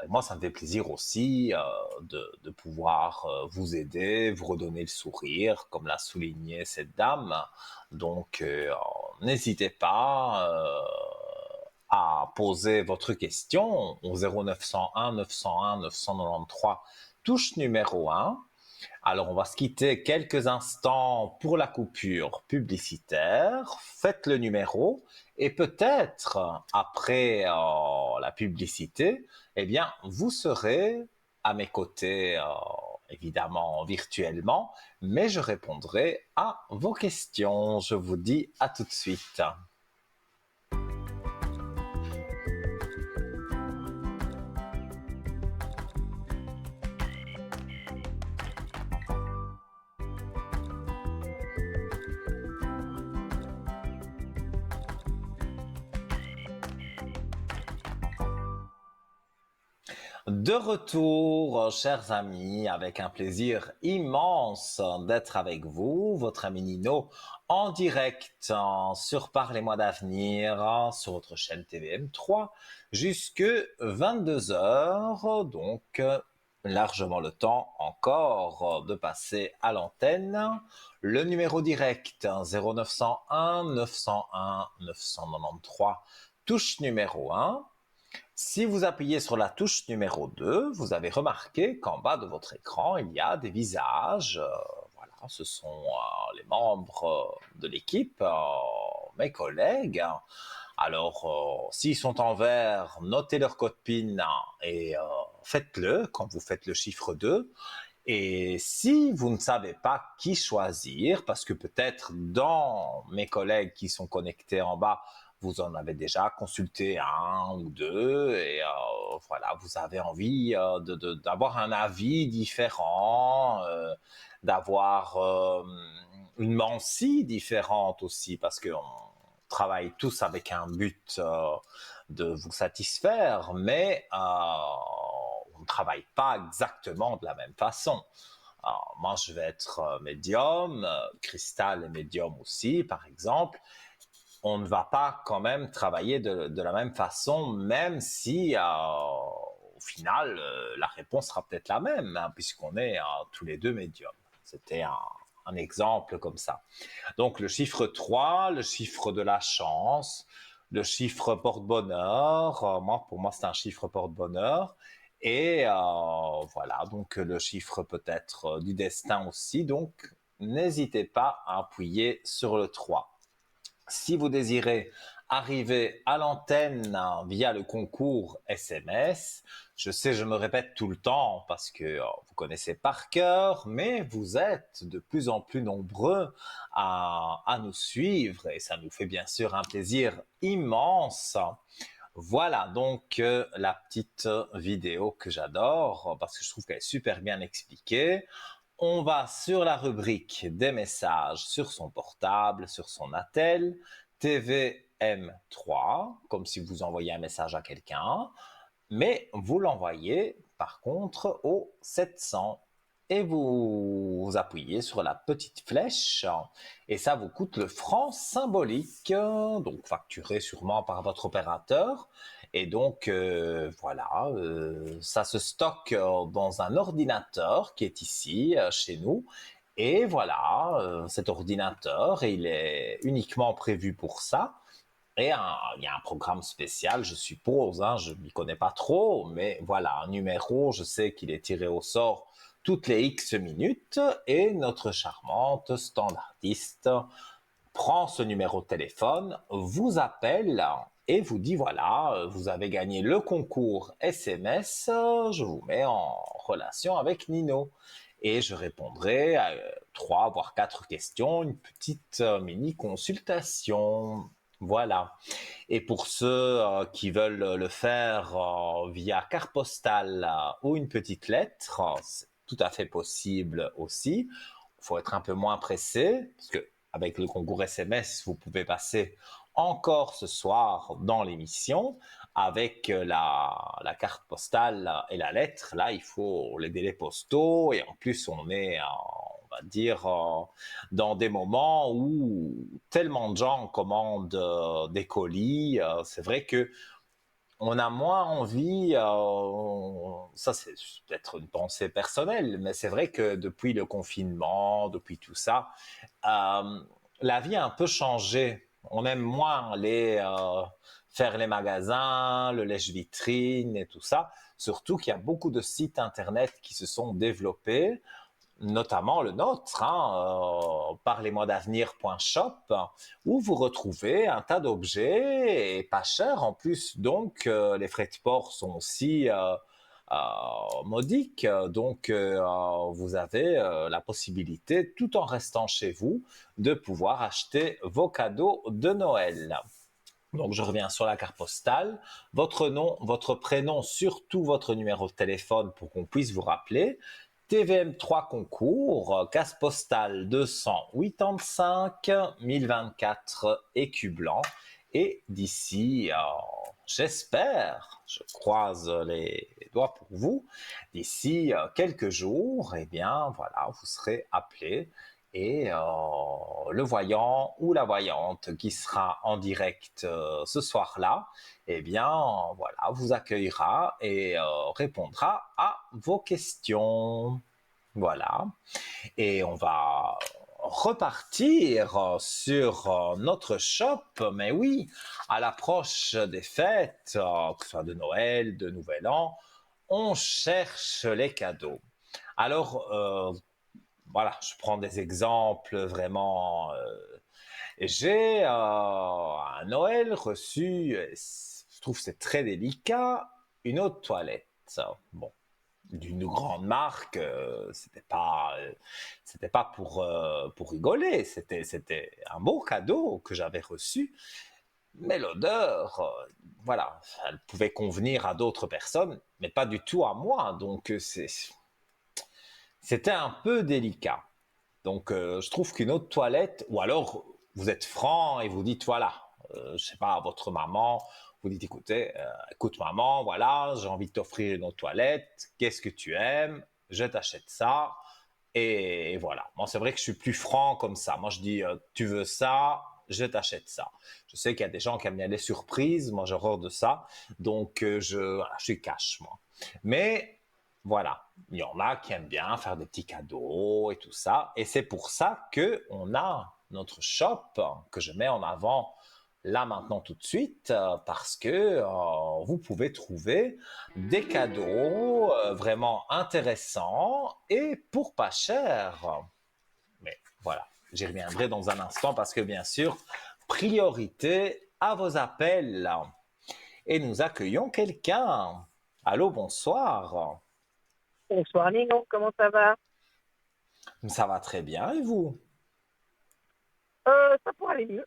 S1: moi, ça me fait plaisir aussi de pouvoir vous aider, vous redonner le sourire, comme l'a souligné cette dame. Donc, n'hésitez pas à poser votre question au 0901 901 993, touche numéro 1. Alors, on va se quitter quelques instants pour la coupure publicitaire. Faites le numéro et peut-être après la publicité, eh bien, vous serez à mes côtés, évidemment virtuellement, mais je répondrai à vos questions. Je vous dis à tout de suite. De retour, chers amis, avec un plaisir immense d'être avec vous, votre ami Nino, en direct sur Parlez-moi d'avenir, sur votre chaîne TVM3, jusque 22 heures, donc largement le temps encore de passer à l'antenne. Le numéro direct 0901 901 993, touche numéro 1. Si vous appuyez sur la touche numéro 2, vous avez remarqué qu'en bas de votre écran, il y a des visages. Voilà, ce sont les membres de l'équipe, mes collègues. Alors, s'ils sont en vert, notez leur code PIN et faites-le quand vous faites le chiffre 2. Et si vous ne savez pas qui choisir, parce que peut-être dans mes collègues qui sont connectés en bas, vous en avez déjà consulté un ou deux, et voilà, vous avez envie d'avoir un avis différent, d'avoir une mensie différente aussi, parce qu'on travaille tous avec un but de vous satisfaire, mais on ne travaille pas exactement de la même façon. Alors, moi, je vais être médium, Cristal est médium aussi, par exemple. On ne va pas quand même travailler de la même façon, même si au final, la réponse sera peut-être la même, hein, puisqu'on est tous les deux médiums. C'était un exemple comme ça. Donc le chiffre 3, le chiffre de la chance, le chiffre porte-bonheur, pour moi c'est un chiffre porte-bonheur, et voilà, donc le chiffre peut-être du destin aussi, donc n'hésitez pas à appuyer sur le 3. Si vous désirez arriver à l'antenne via le concours SMS, je sais, je me répète tout le temps parce que vous connaissez par cœur, mais vous êtes de plus en plus nombreux à nous suivre et ça nous fait bien sûr un plaisir immense. Voilà donc la petite vidéo que j'adore parce que je trouve qu'elle est super bien expliquée. On va sur la rubrique des messages sur son portable, sur son attel, TVM3, comme si vous envoyez un message à quelqu'un, mais vous l'envoyez par contre au 700 et vous appuyez sur la petite flèche et ça vous coûte le franc symbolique, donc facturé sûrement par votre opérateur. Et donc voilà, ça se stocke dans un ordinateur qui est ici chez nous. Et voilà, cet ordinateur, il est uniquement prévu pour ça. Et il y a un programme spécial, je suppose, hein, je ne m'y connais pas trop, mais voilà, un numéro, je sais qu'il est tiré au sort toutes les X minutes, et notre charmante standardiste prend ce numéro de téléphone, vous appelle et vous dit voilà, vous avez gagné le concours SMS, je vous mets en relation avec Nino. Et je répondrai à 3 voire 4 questions, une petite mini consultation. Voilà. Et pour ceux qui veulent le faire via carte postale ou une petite lettre, c'est tout à fait possible aussi. Il faut être un peu moins pressé, parce que avec le concours SMS, vous pouvez passer encore ce soir dans l'émission. Avec la carte postale et la lettre, là, il faut les délais postaux, et en plus, on est on va dire, dans des moments où tellement de gens commandent des colis. C'est vrai que on a moins envie, ça c'est peut-être une pensée personnelle, mais c'est vrai que depuis le confinement, depuis tout ça, la vie a un peu changé. On aime moins aller faire les magasins, le lèche-vitrine et tout ça. Surtout qu'il y a beaucoup de sites internet qui se sont développés, notamment le nôtre, hein, parlez-moi-d'avenir.shop, où vous retrouvez un tas d'objets et pas cher en plus. Donc, les frais de port sont aussi modiques. Donc, vous avez la possibilité, tout en restant chez vous, de pouvoir acheter vos cadeaux de Noël. Donc, je reviens sur la carte postale, votre nom, votre prénom, surtout votre numéro de téléphone pour qu'on puisse vous rappeler. TVM3 concours, case postale 285 1024 écu blanc. Et d'ici, j'espère, je croise les doigts pour vous, d'ici quelques jours, eh bien voilà, vous serez appelé et le voyant ou la voyante qui sera en direct ce soir-là, eh bien voilà, vous accueillera et répondra à vos questions. Voilà. Et on va repartir sur notre shop. Mais oui, à l'approche des fêtes, que ce soit de Noël, de Nouvel An, on cherche les cadeaux. Alors, voilà, je prends des exemples vraiment. J'ai à Noël reçu, je trouve que c'est très délicat, une eau de toilette. Bon, d'une grande marque, c'était pas pour rigoler, c'était un beau cadeau que j'avais reçu, mais l'odeur, voilà, elle pouvait convenir à d'autres personnes, mais pas du tout à moi, donc c'était un peu délicat. Donc, je trouve qu'une eau de toilette, ou alors vous êtes franc et vous dites voilà, je sais pas, à votre maman, vous dites écoutez, écoute maman, voilà, j'ai envie de t'offrir une eau de toilette, qu'est-ce que tu aimes, je t'achète ça, et voilà. Moi, c'est vrai que je suis plus franc comme ça. Moi, je dis tu veux ça, je t'achète ça. Je sais qu'il y a des gens qui aiment bien les surprises, moi j'ai horreur de ça, donc voilà, je suis cash moi. Mais voilà, il y en a qui aiment bien faire des petits cadeaux et tout ça. Et c'est pour ça que on a notre shop que je mets en avant là maintenant tout de suite parce que vous pouvez trouver des cadeaux vraiment intéressants et pour pas cher. Mais voilà, j'y reviendrai dans un instant parce que bien sûr, priorité à vos appels. Et nous accueillons quelqu'un. Allô, bonsoir.
S3: Bonsoir Nino, comment ça va?
S1: Ça va très bien et vous?
S3: Ça pourrait aller mieux.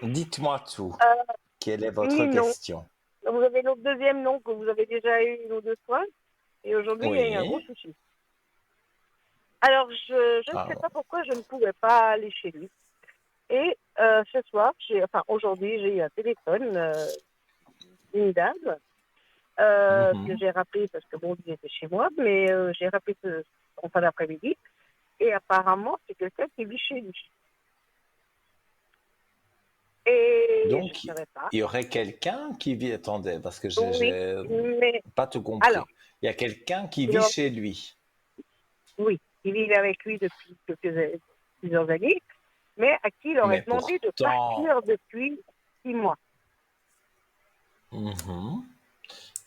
S1: Dites-moi tout.
S3: Euh,
S1: Quelle est votre
S3: Nino,
S1: question?
S3: vous avez notre deuxième nom que vous avez déjà eu une ou deux fois, et aujourd'hui il y a eu un gros
S1: Oui.
S3: souci. Alors je ne sais
S1: Ah,
S3: pas pourquoi je ne pouvais pas aller chez lui. Et ce soir, aujourd'hui, j'ai eu un téléphone d'une dame que
S1: mhm.
S3: j'ai rappelé parce que bon, il était chez moi, mais j'ai rappelé en fin d'après-midi, et apparemment c'est quelqu'un qui vit chez lui. Et je ne
S1: Donc,
S3: savais pas.
S1: il y aurait quelqu'un qui vit. Attendez, parce que
S3: Oui,
S1: j'ai
S3: mais
S1: pas tout
S3: alors,
S1: compris. Il y a quelqu'un qui
S3: il
S1: vit
S3: aurait
S1: chez lui.
S3: oui, il vit avec lui depuis plusieurs années, mais à qui il aurait
S1: Mais
S3: demandé de
S1: pourtant,
S3: partir depuis 6 mois.
S1: mhm.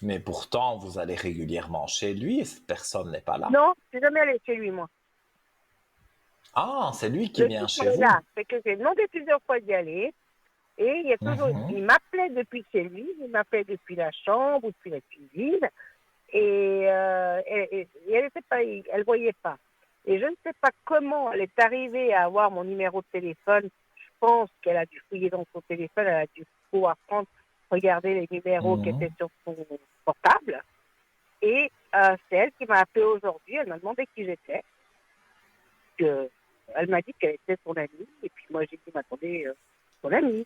S1: Mais pourtant, vous allez régulièrement chez lui et cette personne n'est pas là.
S3: Non, je suis jamais allée chez lui, moi.
S1: Ah, c'est lui qui
S3: Le
S1: vient
S3: souci
S1: chez
S3: est
S1: vous.
S3: là, c'est que j'ai demandé plusieurs fois d'y aller, et
S1: Mhm.
S3: il m'appelait depuis chez lui, il m'appelait depuis la chambre ou depuis la cuisine, et elle était pas, elle voyait pas. Et je ne sais pas comment elle est arrivée à avoir mon numéro de téléphone. Je pense qu'elle a dû fouiller dans son téléphone, elle a dû pouvoir prendre, regarder les numéros qui étaient
S1: Mhm.
S3: sur son portable. Et c'est elle qui m'a appelé aujourd'hui. Elle m'a demandé qui j'étais. Elle m'a dit qu'elle était son amie. Et puis moi, j'ai dit, mais attendez, son amie.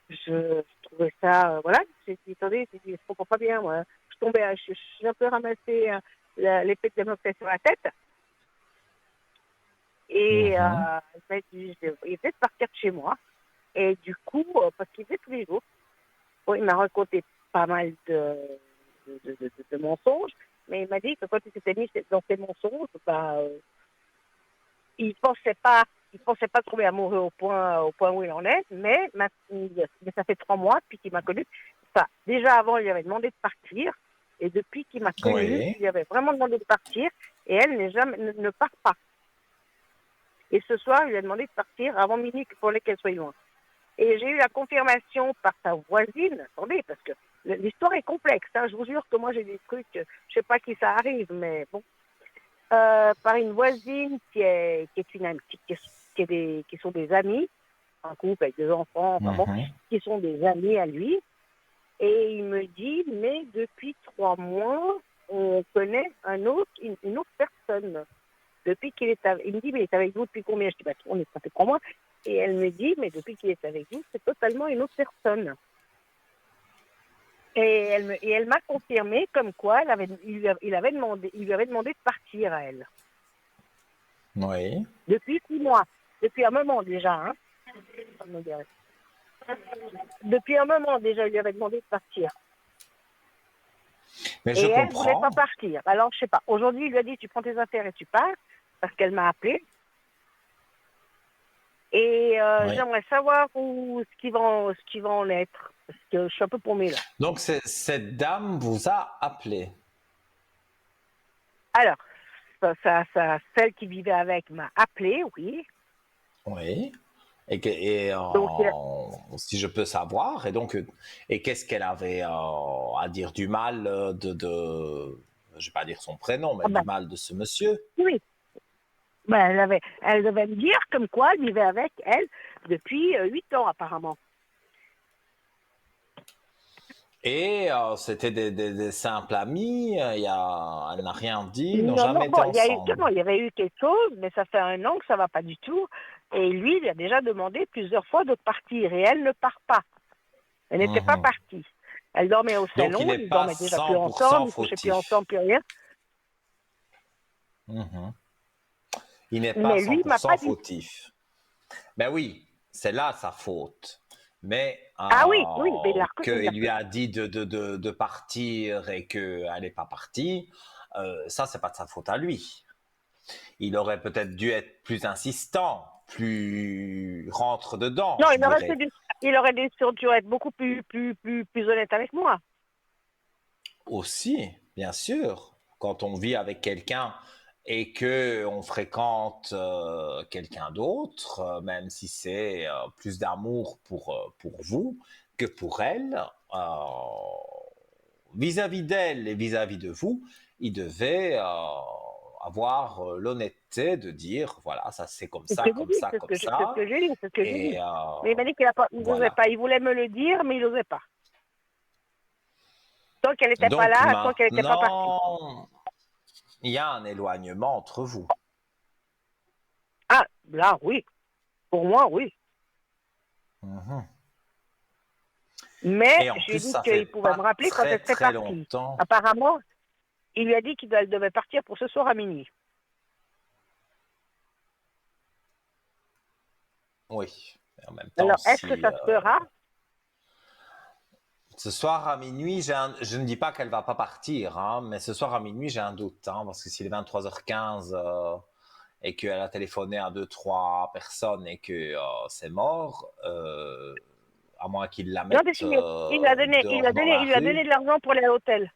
S3: Je trouvais ça, voilà. J'ai dit, attendez, je comprends pas bien, moi. Je suis un peu ramassée l'épée de Damoclès sur la tête. Et
S1: Mhm.
S3: elle m'a dit, il était de partir de chez moi. Et du coup, parce qu'il faisait tous les jours, bon, il m'a raconté pas mal de mensonges, mais il m'a dit que quand il s'était mis dans ses mensonges, bah, il pensait pas trouver amoureux au point où il en est, mais ça fait 3 mois depuis qu'il m'a connu. Enfin, déjà avant, il lui avait demandé de partir, et depuis qu'il m'a connu,
S1: Oui.
S3: il lui avait vraiment demandé de partir, et elle ne part pas. Et ce soir, il lui a demandé de partir avant minuit pour qu'elle soit loin. Et j'ai eu la confirmation par sa voisine. Attendez, parce que l'histoire est complexe. Hein, je vous jure que moi, j'ai des trucs, je sais pas qui ça arrive, mais bon. Par une voisine qui est une amie, qui sont des amis, un couple avec des enfants, enfin bon,
S1: Mhm.
S3: qui sont des amis à lui. Et il me dit, mais depuis 3 mois, on connaît une autre personne. Depuis qu'il est avec, il me dit, mais il est avec vous depuis combien? Je dis, bah, ça fait 3 mois. Et elle me dit, mais depuis qu'il est avec vous, c'est totalement une autre personne. Et elle m'a confirmé comme quoi il lui avait demandé de partir à elle.
S1: Oui.
S3: Depuis 6 mois. Depuis un moment déjà, hein. Depuis un moment déjà, il lui avait demandé de partir.
S1: Mais
S3: Et
S1: je
S3: elle ne voulait pas
S1: comprends.
S3: partir. Alors, je sais pas. Aujourd'hui, il lui a dit, tu prends tes affaires et tu pars. parce qu'elle m'a appelé. Et
S1: Oui.
S3: j'aimerais savoir ce qui va en être. Parce que je suis un peu paumée là.
S1: Donc, cette dame vous a appelé.
S3: Alors, celle qui vivait avec m'a appelé, oui.
S1: Oui.
S3: Donc,
S1: Si je peux savoir, et qu'est-ce qu'elle avait à dire du mal je vais pas dire son prénom, mais
S3: ah ben,
S1: du mal de ce monsieur.
S3: oui. Ben, elle devait me dire comme quoi elle vivait avec elle depuis 8 ans apparemment.
S1: Et c'était des simples amis, elle n'a rien dit, ils n'ont
S3: Non, non,
S1: jamais été
S3: bon,
S1: ensemble.
S3: il y avait eu quelque chose, mais ça fait 1 an que ça va pas du tout. Et lui, il a déjà demandé plusieurs fois de partir et elle ne part pas. Elle n'était pas
S1: Mhm.
S3: partie. Elle dormait au
S1: Donc il
S3: salon,
S1: n'est
S3: ils
S1: pas
S3: dormaient déjà plus
S1: 100%
S3: ensemble, ils couchaient plus
S1: fautif.
S3: ensemble, plus rien.
S1: Mhm. Il n'est pas
S3: Mais lui, il m'a
S1: 100%
S3: pas dit.
S1: fautif. Ben oui, c'est là sa faute. Mais
S3: Ah oui, oui, mais
S1: qu'il lui a dit de partir et qu'elle n'est pas partie, ça, c'est pas de sa faute à lui. Il aurait peut-être dû être plus insistant, plus rentre dedans,
S3: non,
S1: je dirais.
S3: il aurait dû être beaucoup plus honnête avec moi.
S1: Aussi, bien sûr, quand on vit avec quelqu'un et que on fréquente quelqu'un d'autre, même si c'est plus d'amour pour vous que pour elle, vis-à-vis d'elle et vis-à-vis de vous, il devait avoir l'honnêteté de dire, voilà, ça c'est comme
S3: C'est ce
S1: ça,
S3: que j'ai
S1: comme
S3: dit,
S1: ça, comme
S3: c'est ce
S1: ça,
S3: que j'ai dit, c'est ce que j'ai
S1: et
S3: dit. Mais il m'a dit qu'il n'osait
S1: voilà.
S3: pas. Il voulait me le dire, mais il n'osait pas. Tant qu'elle n'était pas
S1: Donc
S3: là, tant qu'elle n'était pas partie.
S1: maintenant, il y a un éloignement entre vous.
S3: Ah, là, oui. Pour moi, oui.
S1: Mhm.
S3: Mais
S1: Et en
S3: j'ai
S1: plus,
S3: dit
S1: ça
S3: qu'il
S1: fait
S3: pouvait me
S1: pas
S3: rappeler quand
S1: très
S3: elle serait
S1: très
S3: partie.
S1: longtemps.
S3: Apparemment, il lui a dit qu'elle devait partir pour ce soir à minuit.
S1: Oui. Et en même temps,
S3: Alors, est-ce que
S1: si
S3: ça se fera?
S1: ce soir à minuit, je ne dis pas qu'elle va pas partir, hein, mais ce soir à minuit, j'ai un doute, hein, parce que s'il est 23h15 et qu'elle a téléphoné à deux, trois personnes et que c'est mort, à moins qu'il la
S3: Non,
S1: mette
S3: il
S1: dehors dans la
S3: lui a donné
S1: rue,
S3: de l'argent pour aller à l'hôtel.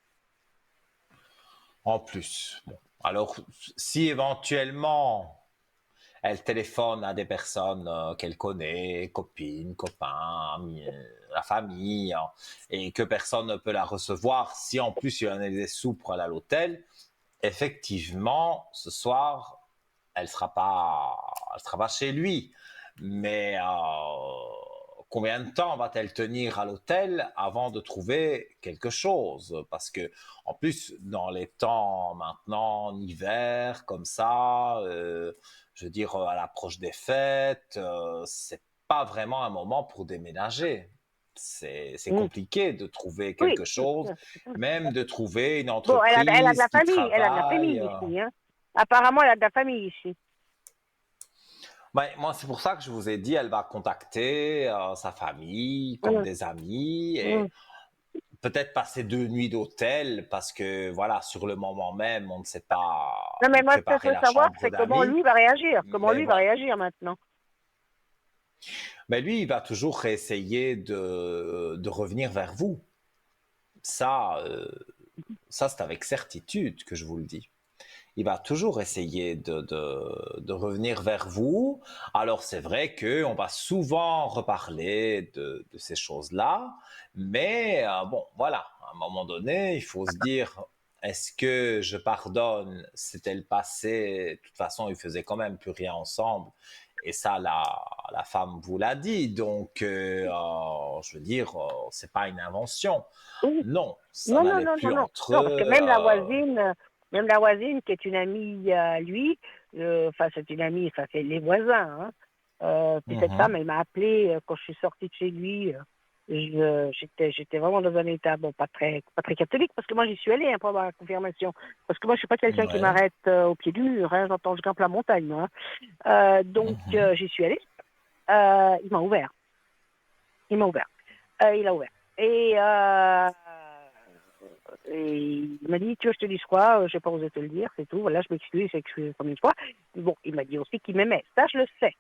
S1: en plus. Bon. Alors, si éventuellement elle téléphone à des personnes qu'elle connaît, copines, copains, amis, la famille, hein, et que personne ne peut la recevoir, si en plus il y en a des sous pour aller à l'hôtel, effectivement, ce soir, elle sera pas chez lui. Mais combien de temps va-t-elle tenir à l'hôtel avant de trouver quelque chose? Parce que, en plus, dans les temps maintenant, en hiver, comme ça, je veux dire, à l'approche des fêtes, c'est pas vraiment un moment pour déménager. C'est
S3: Mm.
S1: compliqué de trouver
S3: Oui.
S1: quelque chose, même de trouver une
S3: Bon, elle a de
S1: entreprise
S3: la
S1: qui
S3: famille. Elle a de la
S1: travaille.
S3: famille ici. Hein. Apparemment, elle a de la famille ici.
S1: Ouais, moi, c'est pour ça que je vous ai dit, elle va contacter sa famille comme
S3: Mm.
S1: des amis
S3: Mm.
S1: et peut-être passer 2 nuits d'hôtel parce que, voilà, sur le moment même, on ne sait pas
S3: Non, mais moi, ce que je
S1: préparer
S3: veux
S1: la
S3: savoir,
S1: chambre
S3: c'est comment
S1: d'amis.
S3: lui va réagir. Comment
S1: Mais
S3: lui va
S1: voilà.
S3: réagir maintenant.
S1: Mais lui, il va toujours essayer de revenir vers vous. Ça, ça c'est avec certitude que je vous le dis. Il va toujours essayer de revenir vers vous. Alors c'est vrai qu'on va souvent reparler de ces choses-là, mais bon, voilà, à un moment donné, il faut se dire, est-ce que je pardonne? C'était le passé, de toute façon, ils faisaient quand même plus rien ensemble. Et ça, la femme vous l'a dit. Donc, je veux dire, c'est pas une invention.
S3: Oui.
S1: Non, ça
S3: Non, non,
S1: n'allait
S3: non, non,
S1: plus
S3: non.
S1: entre
S3: Non, parce que
S1: eux.
S3: même la voisine qui est une amie à lui, enfin, c'est une amie, enfin, c'est les voisins. Hein. Puis cette
S1: Mhm.
S3: femme, elle m'a appelé quand je suis sortie de chez lui. J'étais vraiment dans un état, bon, pas très catholique, parce que moi, j'y suis allée hein, pour avoir la confirmation. Parce que moi, je suis pas quelqu'un qui
S1: Ouais.
S3: m'arrête au pied du mur. Hein, j'entends, je grimpe la montagne. Moi, hein. Donc,
S1: Mhm.
S3: j'y suis allée. Il m'a ouvert. Il m'a ouvert. Il a ouvert. Et et il m'a dit, tu veux que je te dise quoi? Je n'ai pas osé te le dire, c'est tout. Voilà, je m'excuse, il s'est excusé combien de fois. Bon, il m'a dit aussi qu'il m'aimait. Ça, je le sais.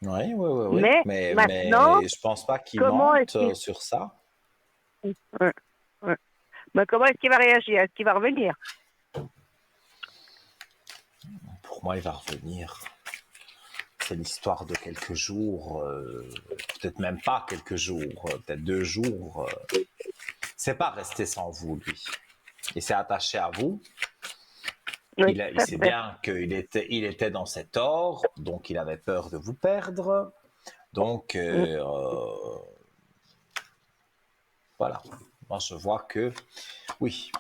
S1: Oui, oui, oui, oui.
S3: Mais maintenant,
S1: Mais je pense pas qu'il
S3: comment est-ce
S1: mente
S3: qu'il...
S1: sur ça.
S3: Ouais, ouais. Mais comment est-ce qu'il va réagir? Est-ce qu'il va revenir?
S1: Pour moi, il va revenir. C'est l'histoire de quelques jours, peut-être même pas quelques jours, peut-être 2 jours. C'est pas resté sans vous, lui. Il s'est attaché à vous.
S3: Oui,
S1: Il
S3: ça
S1: sait
S3: fait.
S1: bien qu'il était dans cet or, donc il avait peur de vous perdre. Donc, voilà. Moi, je vois que, oui,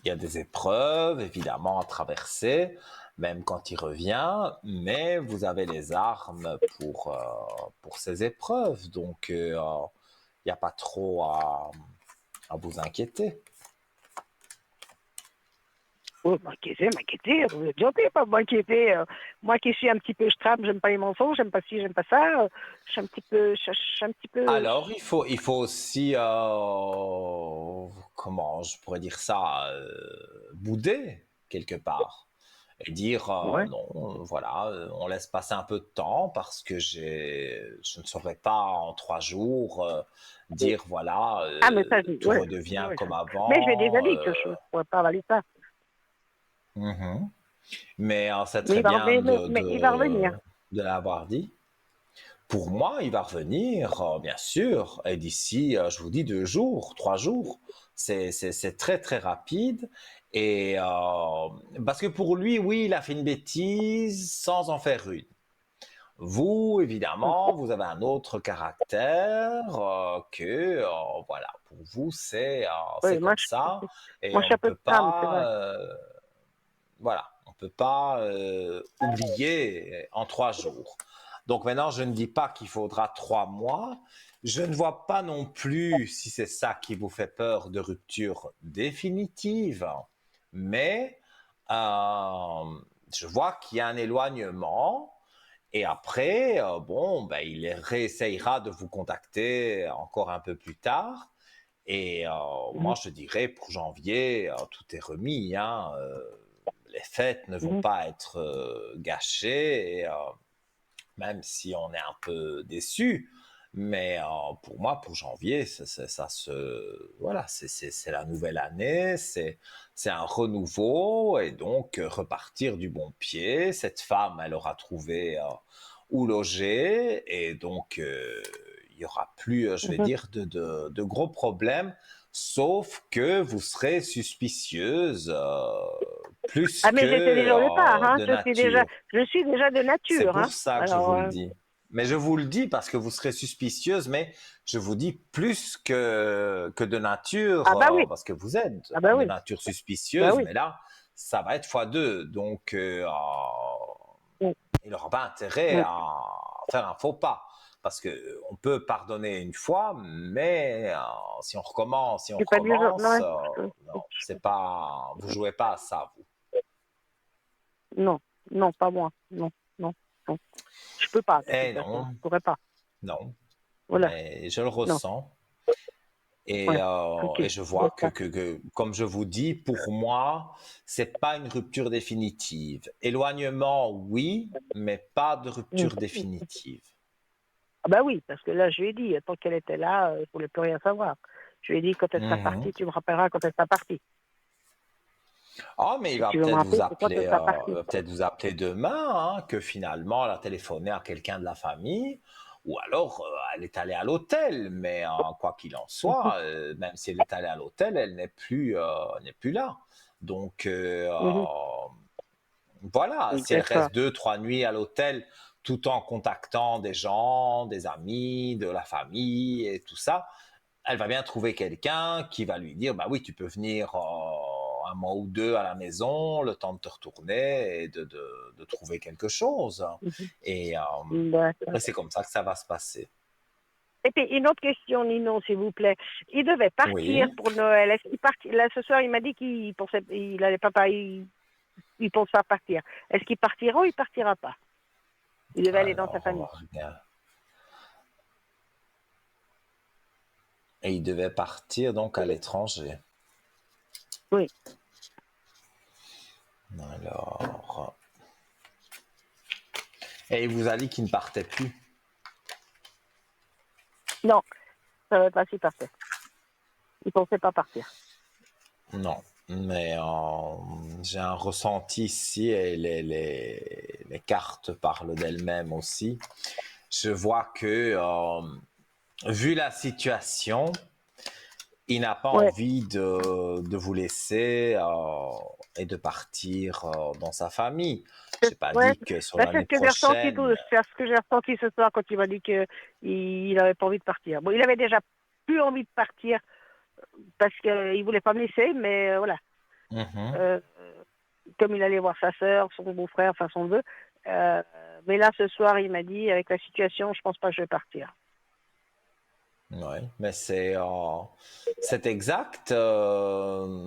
S1: il y a des épreuves, évidemment, à traverser, même quand il revient, mais vous avez les armes pour ces épreuves. Donc, il n'y a pas trop à vous inquiéter.
S3: Oh, m'inquiéter, vous êtes gentil, pas m'inquiéter. Moi qui suis un petit peu strame, j'aime pas les mensonges, j'aime pas ci, j'aime pas ça. Je suis un petit peu, je suis un petit peu.
S1: Alors, il faut aussi, comment je pourrais dire ça, bouder quelque part et dire
S3: Ouais.
S1: non, voilà, on laisse passer un peu de temps parce que je ne saurais pas en 3 jours dire voilà,
S3: Ah, mais ça,
S1: tout
S3: ouais.
S1: redevient
S3: Ouais,
S1: comme
S3: mais je lui ai déjà
S1: avant.
S3: dit que je ne pourrais pas avaler ça.
S1: Mhm. Mais c'est
S3: Mais
S1: très
S3: il va
S1: bien
S3: revenir, mais il va revenir.
S1: de l'avoir dit. Pour moi, il va revenir, bien sûr, et d'ici, je vous dis 2 jours, 3 jours. C'est très très rapide. Et parce que pour lui, oui, il a fait une bêtise sans en faire une. Vous,
S3: Hum.
S1: évidemment, vous avez un autre caractère que, voilà, pour vous, c'est
S3: Oui,
S1: comme ça. Et
S3: moi, je
S1: on
S3: suis
S1: ne
S3: un peu
S1: peut
S3: strame, c'est
S1: pas,
S3: vrai.
S1: voilà, on peut pas oublier en 3 jours. Donc maintenant, je ne dis pas qu'il faudra 3 mois. Je ne vois pas non plus, si c'est ça qui vous fait peur, de rupture définitive. Mais je vois qu'il y a un éloignement. Et après, bon, ben, il réessayera de vous contacter encore un peu plus tard. Et moi,
S3: Mhm,
S1: je dirais pour janvier, tout est remis. Hein, les fêtes ne vont
S3: mhm.
S1: pas être gâchées, et, même si on est un peu déçu. Mais pour moi, pour janvier, ça se, voilà, c'est la nouvelle année, c'est un renouveau et donc repartir du bon pied. Cette femme, elle aura trouvé où loger et donc il y aura plus, je vais
S3: Mhm.
S1: dire, de gros problèmes, sauf que vous serez suspicieuse plus
S3: Ah, mais j'étais
S1: que
S3: déjà au départ, hein.
S1: de nature.
S3: Je suis déjà de
S1: C'est
S3: nature,
S1: pour
S3: hein.
S1: ça que je
S3: Alors,
S1: vous le dis. Mais je vous le dis parce que vous serez suspicieuse, mais je vous dis plus que de nature,
S3: ah bah oui,
S1: parce que vous êtes
S3: ah bah
S1: de
S3: oui,
S1: nature
S3: bah
S1: suspicieuse,
S3: oui.
S1: mais là, ça va être x2. Donc,
S3: Mm,
S1: il n'aura pas intérêt
S3: mm.
S1: à faire un faux pas. Parce que on peut pardonner une fois, mais si on
S3: J'ai pas dit,
S1: recommence,
S3: non,
S1: non, c'est pas, vous jouez pas à ça, vous.
S3: non, non, pas moi, non, non, non. Je peux pas, de toute
S1: Eh
S3: façon,
S1: non,
S3: je pourrais pas.
S1: non,
S3: Voilà,
S1: mais je le
S3: non,
S1: ressens. Et,
S3: ouais, ok.
S1: et je vois comme je vous dis, pour moi, c'est pas une rupture définitive. Éloignement, oui, mais pas de
S3: Mm.
S1: rupture définitive.
S3: Ah bah oui, parce que là, je lui ai dit, tant qu'elle était là, je voulais plus rien savoir. Je lui ai dit, quand elle sera
S1: Mhm.
S3: partie, tu me rappelleras quand elle sera partie.
S1: Ah, mais
S3: Si tu veux me rappeler, c'est quand elle sera
S1: il
S3: partie.
S1: va peut-être vous appeler demain, hein, que finalement, elle a téléphoné à quelqu'un de la famille, ou alors elle est allée à l'hôtel. Mais quoi qu'il en
S3: Mhm,
S1: soit, même si elle est allée à l'hôtel, elle n'est plus là. Donc,
S3: mhm.
S1: voilà, si elle
S3: D'accord.
S1: reste 2, 3 nuits à l'hôtel, tout en contactant des gens, des amis, de la famille et tout ça, elle va bien trouver quelqu'un qui va lui dire, bah oui, tu peux venir 1 mois ou 2 à la maison, le temps de te retourner et de trouver quelque chose.
S3: Mhm.
S1: Et,
S3: D'accord.
S1: et c'est comme ça que ça va se passer.
S3: Et puis, une autre question, Ninon, s'il vous plaît. Il devait partir
S1: Oui.
S3: pour Noël. Est-ce qu'il part... Là, ce soir, il m'a dit qu'il pensait, il allait pas, il pense pas partir. Est-ce qu'il partira ou il partira pas? Il devait aller dans sa
S1: Alors, on va
S3: famille.
S1: regarder. Et il devait partir donc à l'étranger.
S3: Oui.
S1: Alors, et il vous a dit qu'il ne partait plus.
S3: Non, ça va pas s'y partir. Il pensait pas partir.
S1: Non, mais j'ai un ressenti ici et les cartes parlent d'elles-mêmes aussi. Je vois que, vu la situation, il n'a pas
S3: Ouais.
S1: envie de vous laisser et de partir dans sa famille. Je n'ai pas
S3: Ouais.
S1: dit que sur
S3: Bah, c'est
S1: l'année
S3: ce que j'ai ressenti
S1: prochaine.
S3: c'est ce que j'ai ressenti ce soir quand il m'a dit que il avait pas envie de partir. Bon, il avait déjà plus envie de partir parce qu'il voulait pas me laisser, mais voilà.
S1: Mhm.
S3: Euh, comme il allait voir sa sœur, son beau-frère, enfin son neveu. Euh, mais là, ce soir, il m'a dit, avec la situation, je pense pas que je vais partir.
S1: Oui, mais c'est exact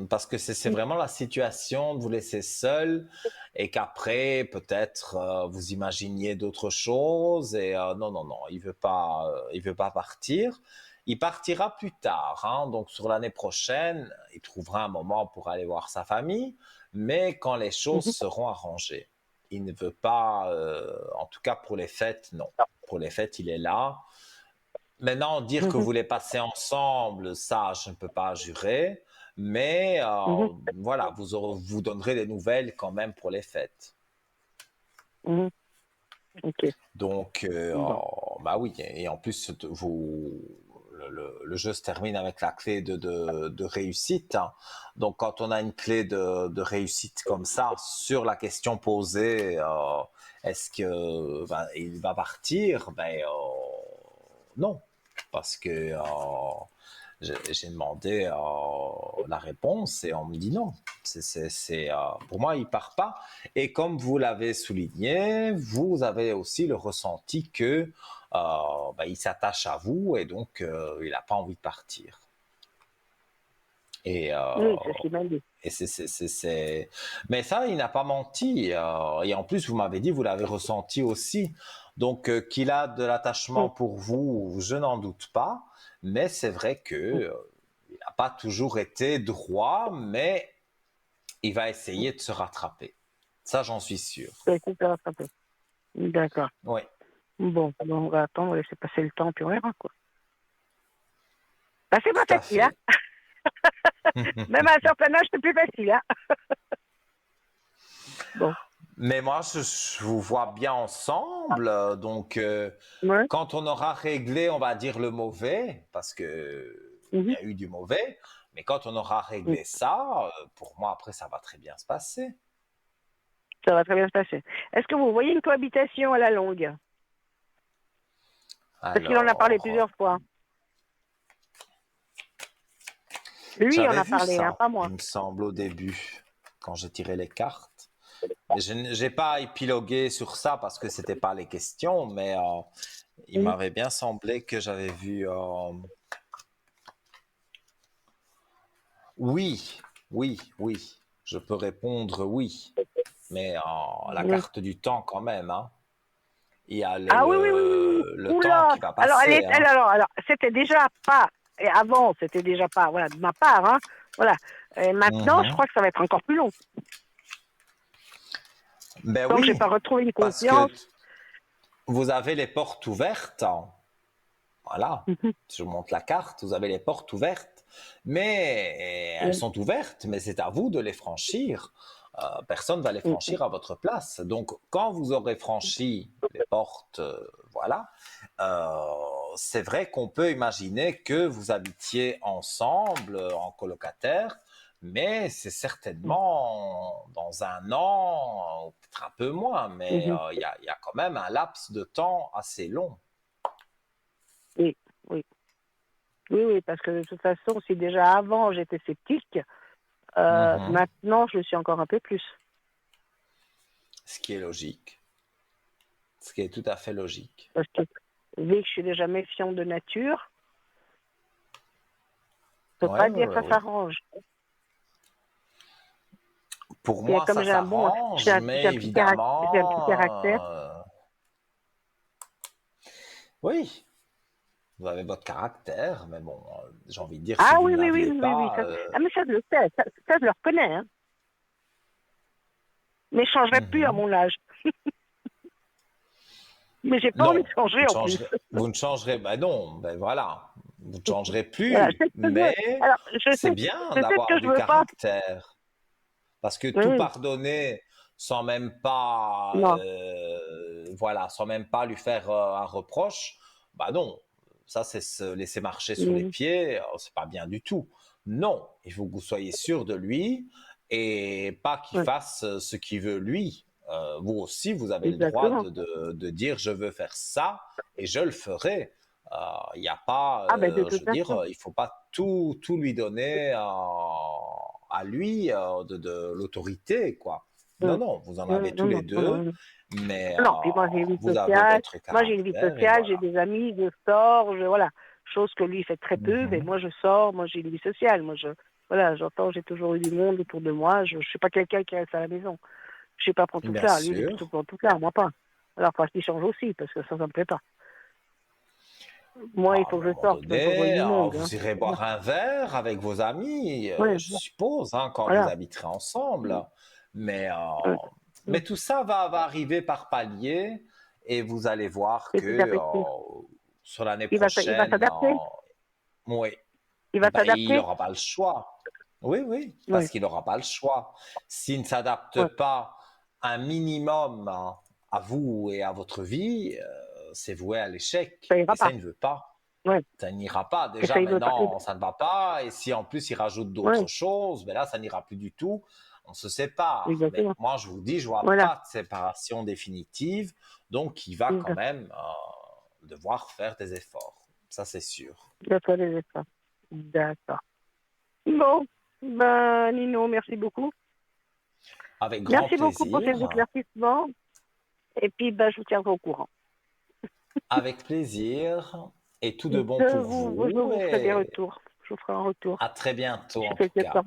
S1: parce que c'est vraiment la situation de vous laisser seul et qu'après peut-être vous imaginiez d'autres choses et non non non il veut pas partir. Il partira plus tard, hein, donc sur l'année prochaine il trouvera un moment pour aller voir sa famille, mais quand les choses
S3: Mhm.
S1: seront arrangées. Il ne veut pas, en tout cas pour les fêtes, non. Pour les fêtes il est là. Maintenant, dire que
S3: Mhm.
S1: vous les passez ensemble, ça, je ne peux pas jurer. Mais
S3: Mhm.
S1: voilà, vous donnerez des nouvelles quand même pour les fêtes.
S3: Mhm. Ok.
S1: Donc,
S3: Bon.
S1: bah oui, et en plus, le jeu se termine avec la clé de réussite, hein. Donc, quand on a une clé de réussite comme ça, sur la question posée, est-ce que il va partir? Non, parce que j'ai demandé la réponse et on me dit non. Pour moi, il part pas. Et comme vous l'avez souligné, vous avez aussi le ressenti que il s'attache à vous et donc il n'a pas envie de partir. Et,
S3: Oui, c'est ce qu'il m'a dit.
S1: Mais ça, il n'a pas menti. Et en plus, vous m'avez dit, vous l'avez ressenti aussi. Donc, qu'il a de l'attachement
S3: Mhm.
S1: pour vous, je n'en doute pas. Mais c'est vrai que il n'a pas toujours été droit, mais il va essayer de se rattraper. Ça, j'en suis sûr.
S3: Ouais, c'est ça, ça peut. D'accord.
S1: Oui,
S3: Bon, on va attendre, on va laisser passer le temps, puis on verra, quoi. Bah, c'est pas
S1: tout à
S3: facile, hein.
S1: fait.
S3: Même à un certain âge, c'est plus facile, hein. Bon.
S1: Mais moi, je vous vois bien ensemble. Donc,
S3: Ouais.
S1: quand on aura réglé, on va dire le mauvais, parce que il y
S3: Mhm.
S1: a eu du mauvais, mais quand on aura
S3: Mhm.
S1: réglé ça, pour moi, après, ça va très bien se passer.
S3: Ça va très bien se passer. Est-ce que vous voyez une cohabitation à la longue? Parce qu'il en a parlé
S1: Alors,
S3: plusieurs fois. Lui, il en
S1: j'avais
S3: a
S1: vu
S3: parlé, hein,
S1: ça,
S3: pas moi.
S1: il me semble, au début, quand j'ai tiré les cartes. Mais je n'ai pas épilogué sur ça parce que c'était pas les questions, mais il
S3: Mhm.
S1: m'avait bien semblé que j'avais vu. Oui, oui, oui. Je peux répondre oui, mais la
S3: Oui.
S1: carte du temps quand même, hein. Il y a
S3: Ah oui, oui, oui, oui, oui.
S1: le temps
S3: Oula.
S1: qui va
S3: Alors,
S1: passer, hein.
S3: alors, c'était déjà pas, et avant, c'était déjà pas, voilà, de ma part, hein. Voilà. Et maintenant, je
S1: Mhm.
S3: crois que ça va être encore plus long.
S1: Ben
S3: Tant que j'ai
S1: oui,
S3: pas retrouvé une
S1: parce que
S3: confiance.
S1: vous avez les portes ouvertes, hein. Voilà.
S3: Mhm.
S1: Je vous montre la carte, vous avez les portes ouvertes, mais elles
S3: Oui.
S1: sont ouvertes, mais c'est à vous de les franchir. Personne ne va les
S3: Mhm.
S1: franchir à votre place. Donc, quand vous aurez franchi les portes, voilà, c'est vrai qu'on peut imaginer que vous habitiez ensemble en colocataire, mais c'est certainement dans un an, peut-être un peu moins, mais
S3: Mhm.
S1: il y a quand même un laps de temps assez long.
S3: Oui, oui. Oui, oui, parce que de toute façon, si déjà avant j'étais sceptique,
S1: Mhm.
S3: maintenant je le suis encore un peu plus.
S1: Ce qui est logique. Ce qui est tout à fait logique.
S3: Parce que vu que je suis déjà méfiante de nature, je peux
S1: Oui,
S3: pas
S1: oui,
S3: dire que
S1: oui,
S3: ça
S1: oui.
S3: s'arrange.
S1: Pour
S3: Et
S1: moi,
S3: comme
S1: ça
S3: j'ai un bon,
S1: s'arrange, mais
S3: j'ai un petit
S1: évidemment,
S3: caractère.
S1: oui, vous avez votre caractère, mais bon, j'ai envie de dire, si
S3: Ah
S1: vous
S3: oui,
S1: ne
S3: oui, oui,
S1: l'aviez
S3: oui, oui.
S1: pas,
S3: Ah, mais ça, je le sais. Ça, je le reconnais. Hein. Mais je ne changerai plus à
S1: mhm.
S3: mon âge. Mais j'ai pas envie de
S1: Non,
S3: changer en plus.
S1: vous ne changerez, ben non, ben voilà, vous ne changerez
S3: Voilà, je
S1: plus,
S3: sais ce que je veux.
S1: mais
S3: Alors,
S1: c'est bien
S3: je sais ce que
S1: d'avoir
S3: je
S1: du
S3: veux pas.
S1: caractère, parce que tout
S3: Oui,
S1: pardonner sans même pas,
S3: non,
S1: voilà, sans même pas lui faire un reproche, bah non, ça c'est se laisser marcher sous les
S3: mm,
S1: pieds, c'est pas bien du tout. Non, il faut que vous soyez sûr de lui et pas qu'il
S3: ouais,
S1: fasse ce qu'il veut lui. Vous aussi, vous avez le droit
S3: exactement.
S1: de dire je veux faire ça et je le ferai. Il n'y a pas,
S3: Ah ben de
S1: je
S3: toute
S1: veux dire,
S3: façon.
S1: il faut pas tout lui donner à lui de l'autorité, quoi. Non,
S3: Mm,
S1: non, vous en avez tous
S3: non,
S1: les
S3: non, non,
S1: deux,
S3: non.
S1: mais
S3: Non, puis moi j'ai une vie
S1: vous avez
S3: sociale.
S1: votre
S3: Moi j'ai une vie
S1: caractère et
S3: sociale, j'ai
S1: voilà.
S3: des amis, je sors, voilà. Chose que lui fait très peu, mais
S1: Mhm.
S3: moi je sors, moi j'ai une vie sociale. Moi voilà, j'entends, j'ai toujours eu du monde autour de moi. Je suis pas quelqu'un qui reste à la maison. Je sais pas prendre tout
S1: Bien
S3: ça. Lui, il est plutôt
S1: sûr.
S3: pour tout ça, moi pas. Alors parce qu'il change aussi, parce que ça me plaît pas. Moi, il
S1: À un
S3: faut que je
S1: moment
S3: sorte, il faut que je voie
S1: donné,
S3: du monde. Hein.
S1: vous irez boire un verre avec vos amis,
S3: Ouais,
S1: je suppose, hein, quand vous
S3: voilà.
S1: habiterez ensemble. Mais,
S3: Ouais. Ouais.
S1: tout ça va arriver par palier et vous allez voir
S3: Petit à
S1: que
S3: petit.
S1: sur l'année
S3: Il va
S1: prochaine,
S3: s'adapter.
S1: oui,
S3: Il va
S1: ben, il
S3: s'adapter.
S1: n'aura pas le choix. Oui, oui,
S3: Oui,
S1: parce qu'il n'aura pas le choix. S'il ne s'adapte
S3: ouais.
S1: pas un minimum à vous et à votre vie, c'est voué à l'échec.
S3: Ça ira
S1: Et ça,
S3: pas.
S1: il ne veut pas.
S3: Ouais.
S1: Ça n'ira pas.
S3: Et
S1: Déjà,
S3: ça, il veut pas.
S1: maintenant, ça ne va pas. Et si en plus il rajoute d'autres
S3: Ouais,
S1: choses, ben là, ça n'ira plus du tout. On se sépare. Mais
S3: exactement.
S1: moi, je vous dis, je vois
S3: Voilà.
S1: pas de séparation définitive. Donc, il va
S3: C'est
S1: quand
S3: ça.
S1: même devoir faire des efforts. Ça, c'est sûr.
S3: Il va falloir les efforts. D'accord. Bon. Ben, Nino, merci beaucoup.
S1: Avec grand
S3: Merci beaucoup pour ces
S1: plaisir.
S3: éclaircissements. Et puis, ben, je vous tiendrai au courant.
S1: Avec plaisir. Et tout de bon
S3: Je
S1: pour
S3: je
S1: vous.
S3: vous ferai des
S1: Et
S3: retours. Je vous ferai un retour.
S1: à très bientôt,
S3: D'ici
S1: en tout
S3: quelques
S1: cas.
S3: temps.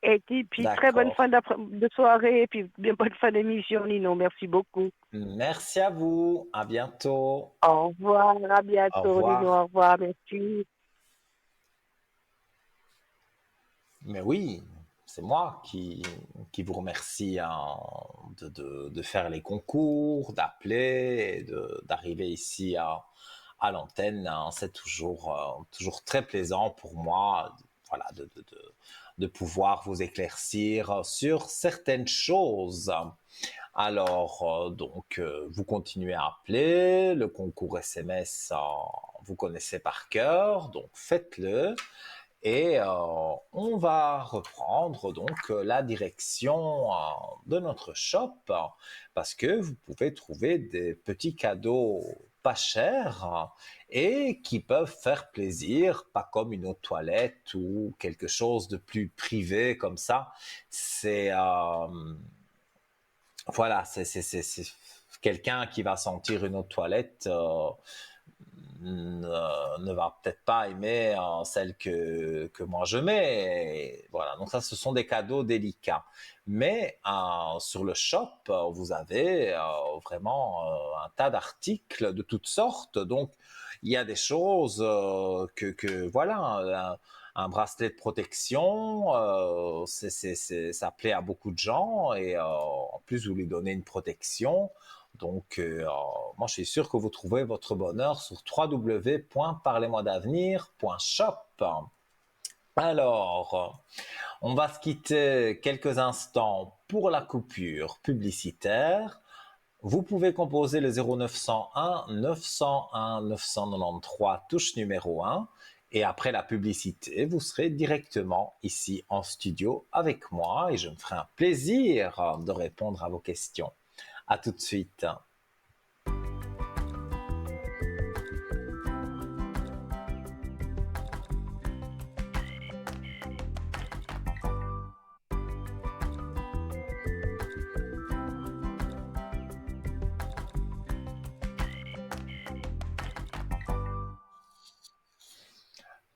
S3: Et puis, très bonne fin
S1: D'accord.
S3: de soirée. Et puis, bien bonne fin d'émission, Nino. Merci beaucoup.
S1: Merci à vous. À bientôt.
S3: Au revoir. À
S1: Au
S3: bientôt, Nino. Au
S1: revoir.
S3: revoir. Merci.
S1: Mais oui, c'est moi qui vous remercie hein, de faire les concours, d'appeler, d'arriver ici à l'antenne. Hein. C'est toujours très plaisant pour moi voilà, de pouvoir vous éclaircir sur certaines choses. Alors, vous continuez à appeler, le concours SMS, vous connaissez par cœur, donc faites-le. Et on va reprendre donc la direction de notre shop parce que vous pouvez trouver des petits cadeaux pas chers et qui peuvent faire plaisir, pas comme une eau de toilette ou quelque chose de plus privé comme ça. C'est voilà, c'est quelqu'un qui va sentir une eau de toilette. Ne va peut-être pas aimer celle que moi je mets. Et voilà, donc ça, ce sont des cadeaux délicats. Mais sur le shop, vous avez vraiment un tas d'articles de toutes sortes. Donc, il y a des choses voilà, un bracelet de protection, ça plaît à beaucoup de gens et en plus, vous lui donnez une protection. Donc, moi, je suis sûr que vous trouverez votre bonheur sur www.parlez-moi-d'avenir.shop. Alors, on va se quitter quelques instants pour la coupure publicitaire. Vous pouvez composer le 0901 901 993 touche numéro 1 et après la publicité, vous serez directement ici en studio avec moi et je me ferai un plaisir de répondre à vos questions. À tout de suite.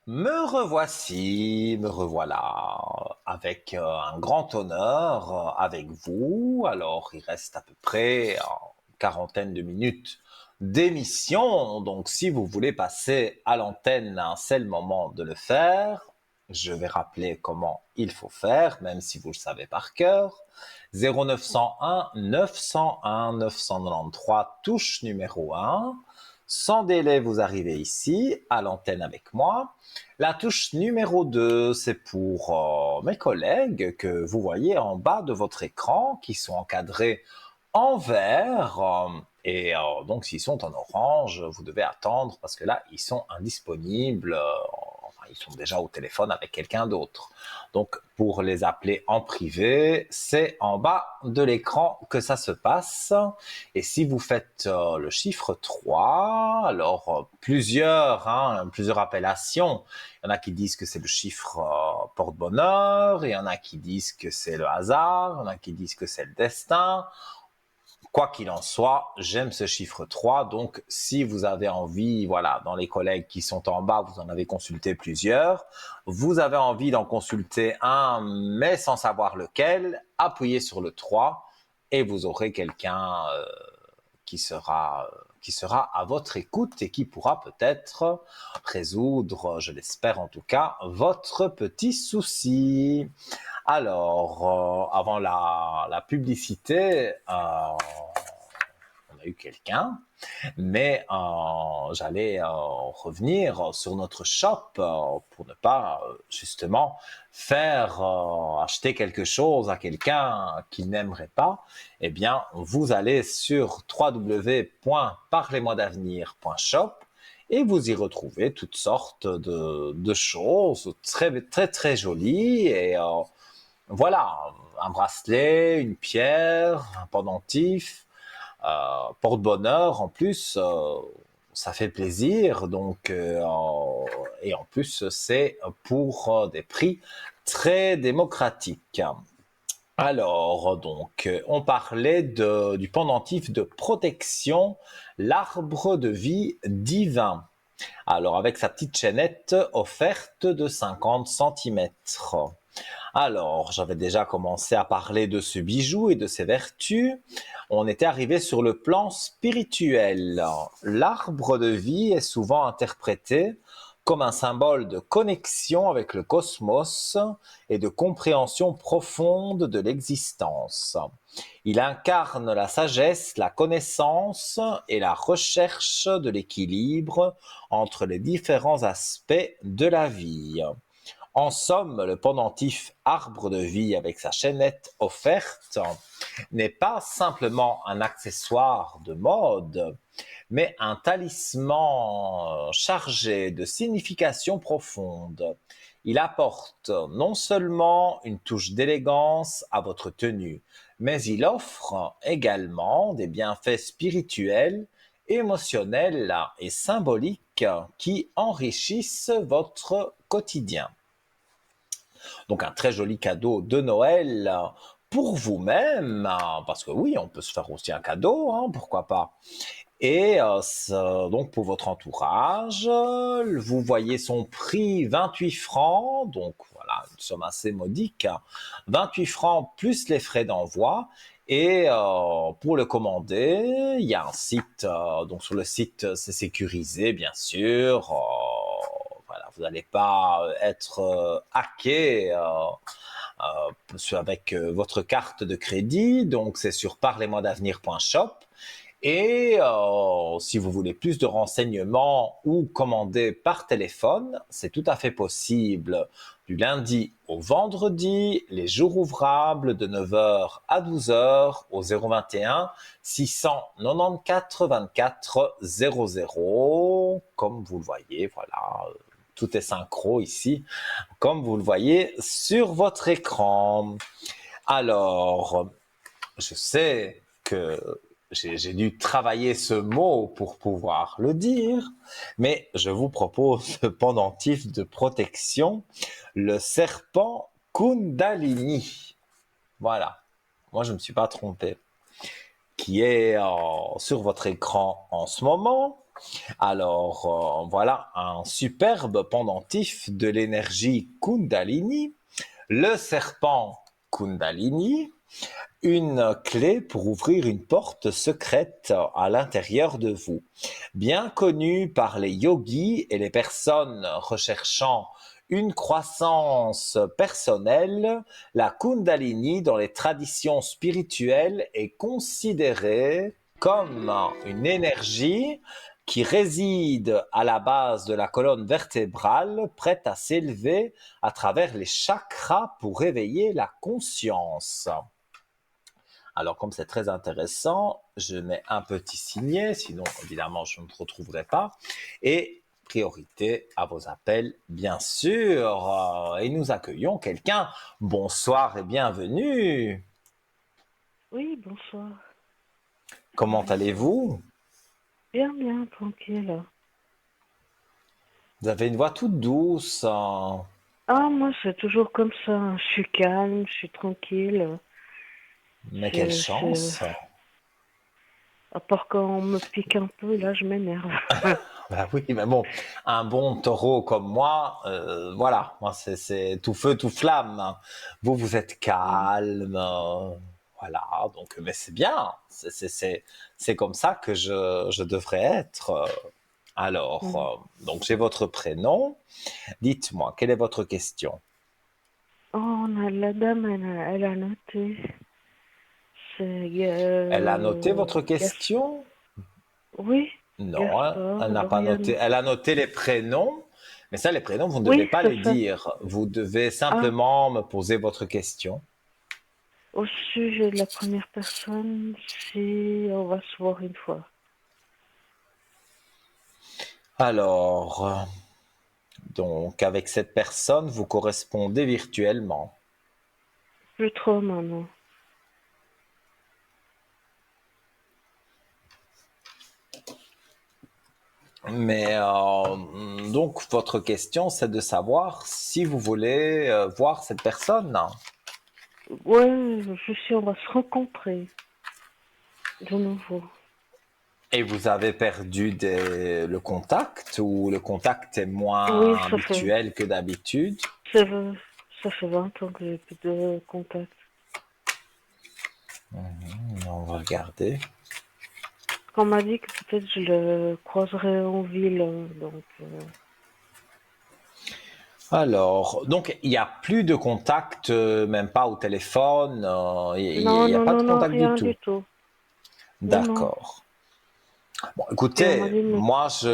S1: Me revoilà avec un grand honneur avec vous. Alors, il reste à peu près une quarantaine de minutes d'émission. Donc, si vous voulez passer à l'antenne, c'est le moment de le faire. Je vais rappeler comment il faut faire, même si vous le savez par cœur. 0901 901 993, touche numéro 1. Sans délai, vous arrivez ici, à l'antenne avec moi. La touche numéro 2, c'est pour mes collègues que vous voyez en bas de votre écran, qui sont encadrés en vert. Donc, s'ils sont en orange, vous devez attendre parce que là, ils sont indisponibles. Enfin, ils sont déjà au téléphone avec quelqu'un d'autre. Donc, pour les appeler en privé, c'est en bas de l'écran que ça se passe. Et si vous faites le chiffre 3, alors plusieurs appellations. Il y en a qui disent que c'est le chiffre porte-bonheur, il y en a qui disent que c'est le hasard, il y en a qui disent que c'est le destin. Quoi qu'il en soit, j'aime ce chiffre 3. Donc, si vous avez envie, voilà, dans les collègues qui sont en bas, vous en avez consulté plusieurs. Vous avez envie d'en consulter un, mais sans savoir lequel, appuyez sur le 3 et vous aurez quelqu'un qui sera à votre écoute et qui pourra peut-être résoudre, je l'espère en tout cas, votre petit souci. Alors, avant la publicité, on a eu quelqu'un, mais j'allais revenir sur notre shop pour ne pas justement faire acheter quelque chose à quelqu'un qui n'aimerait pas. Eh bien, vous allez sur www.parlez-moi-d'avenir.shop et vous y retrouvez toutes sortes de choses très, très, très jolies et voilà, un bracelet, une pierre, un pendentif, porte-bonheur en plus, ça fait plaisir. Donc, et en plus, c'est pour des prix très démocratiques. Alors, donc, on parlait du pendentif de protection, l'arbre de vie divin. Alors, avec sa petite chaînette offerte de 50 centimètres. Alors, j'avais déjà commencé à parler de ce bijou et de ses vertus. On était arrivé sur le plan spirituel. L'arbre de vie est souvent interprété comme un symbole de connexion avec le cosmos et de compréhension profonde de l'existence. Il incarne la sagesse, la connaissance et la recherche de l'équilibre entre les différents aspects de la vie. En somme, le pendentif arbre de vie avec sa chaînette offerte n'est pas simplement un accessoire de mode, mais un talisman chargé de signification profonde. Il apporte non seulement une touche d'élégance à votre tenue, mais il offre également des bienfaits spirituels, émotionnels et symboliques qui enrichissent votre quotidien. Donc un très joli cadeau de Noël pour vous-même, parce que oui, on peut se faire aussi un cadeau, hein, pourquoi pas. Et donc pour votre entourage, vous voyez son prix 28 francs, donc voilà, une somme assez modique, 28 francs plus les frais d'envoi. Et pour le commander, il y a un site, donc sur le site c'est sécurisé bien sûr, voilà, vous n'allez pas être hacké avec votre carte de crédit, donc c'est sur parlez-moi-d'avenir.shop. Et si vous voulez plus de renseignements ou commander par téléphone, c'est tout à fait possible du lundi au vendredi, les jours ouvrables de 9h à 12h au 021 694 24 00. Comme vous le voyez, voilà, tout est synchro ici, comme vous le voyez sur votre écran. Alors, je sais que j'ai dû travailler ce mot pour pouvoir le dire, mais je vous propose le pendentif de protection, le serpent Kundalini. Voilà, moi je ne me suis pas trompé, qui est sur votre écran en ce moment. Alors voilà un superbe pendentif de l'énergie Kundalini, le serpent Kundalini. Une clé pour ouvrir une porte secrète à l'intérieur de vous. Bien connue par les yogis et les personnes recherchant une croissance personnelle, la Kundalini dans les traditions spirituelles est considérée comme une énergie qui réside à la base de la colonne vertébrale, prête à s'élever à travers les chakras pour réveiller la conscience. Alors, comme c'est très intéressant, je mets un petit signet, sinon, évidemment, je ne me retrouverai pas. Et priorité à vos appels, bien sûr. Et nous accueillons quelqu'un. Bonsoir et bienvenue.
S4: Oui, bonsoir.
S1: Comment allez-vous?
S4: Bien, bien, tranquille.
S1: Vous avez une voix toute douce.
S4: Ah, moi, c'est toujours comme ça. Je suis calme, je suis tranquille.
S1: Mais quelle
S4: C'est...
S1: chance.
S4: À part quand on me pique un peu, là, je m'énerve.
S1: Ben oui, mais bon, un bon taureau comme moi, voilà, moi c'est tout feu, tout flamme. Vous, vous êtes calme, voilà, donc, mais c'est bien, c'est comme ça que je devrais être. Alors, donc j'ai votre prénom. Dites-moi, quelle est votre question?
S4: Oh, la dame, elle a noté. C'est
S1: Elle a noté votre
S4: Gas...
S1: question?
S4: Oui,
S1: Non, hein,
S4: Gaspard,
S1: elle n'a pas noté.
S4: Lauriane.
S1: Elle a noté les prénoms, mais ça, les prénoms, vous ne devez
S4: Oui,
S1: pas
S4: c'est
S1: les
S4: ça.
S1: dire. Vous devez
S4: Ah,
S1: simplement me poser votre question.
S4: au sujet de la première personne, si on va se voir une fois.
S1: Alors, donc, avec cette personne, vous correspondez virtuellement.
S4: Plus trop maintenant.
S1: Mais donc, votre question, c'est de savoir si vous voulez voir cette personne.
S4: Ouais, je suis, on va se rencontrer de nouveau.
S1: Et vous avez perdu le contact ou le contact est
S4: Oui,
S1: moins habituel que d'habitude?
S4: ça fait, ça fait 20 ans que j'ai plus de contact.
S1: On va regarder.
S4: On m'a dit que peut-être je le croiserais en ville, donc
S1: Alors, donc il n'y a plus de contact, même pas au téléphone, il
S4: non,
S1: n'y a
S4: non,
S1: pas de
S4: non, non,
S1: contact du
S4: rien
S1: tout.
S4: du tout. Non, non.
S1: D'accord. Bon,
S4: Et on m'a
S1: écoutez,
S4: dit, mais
S1: moi, je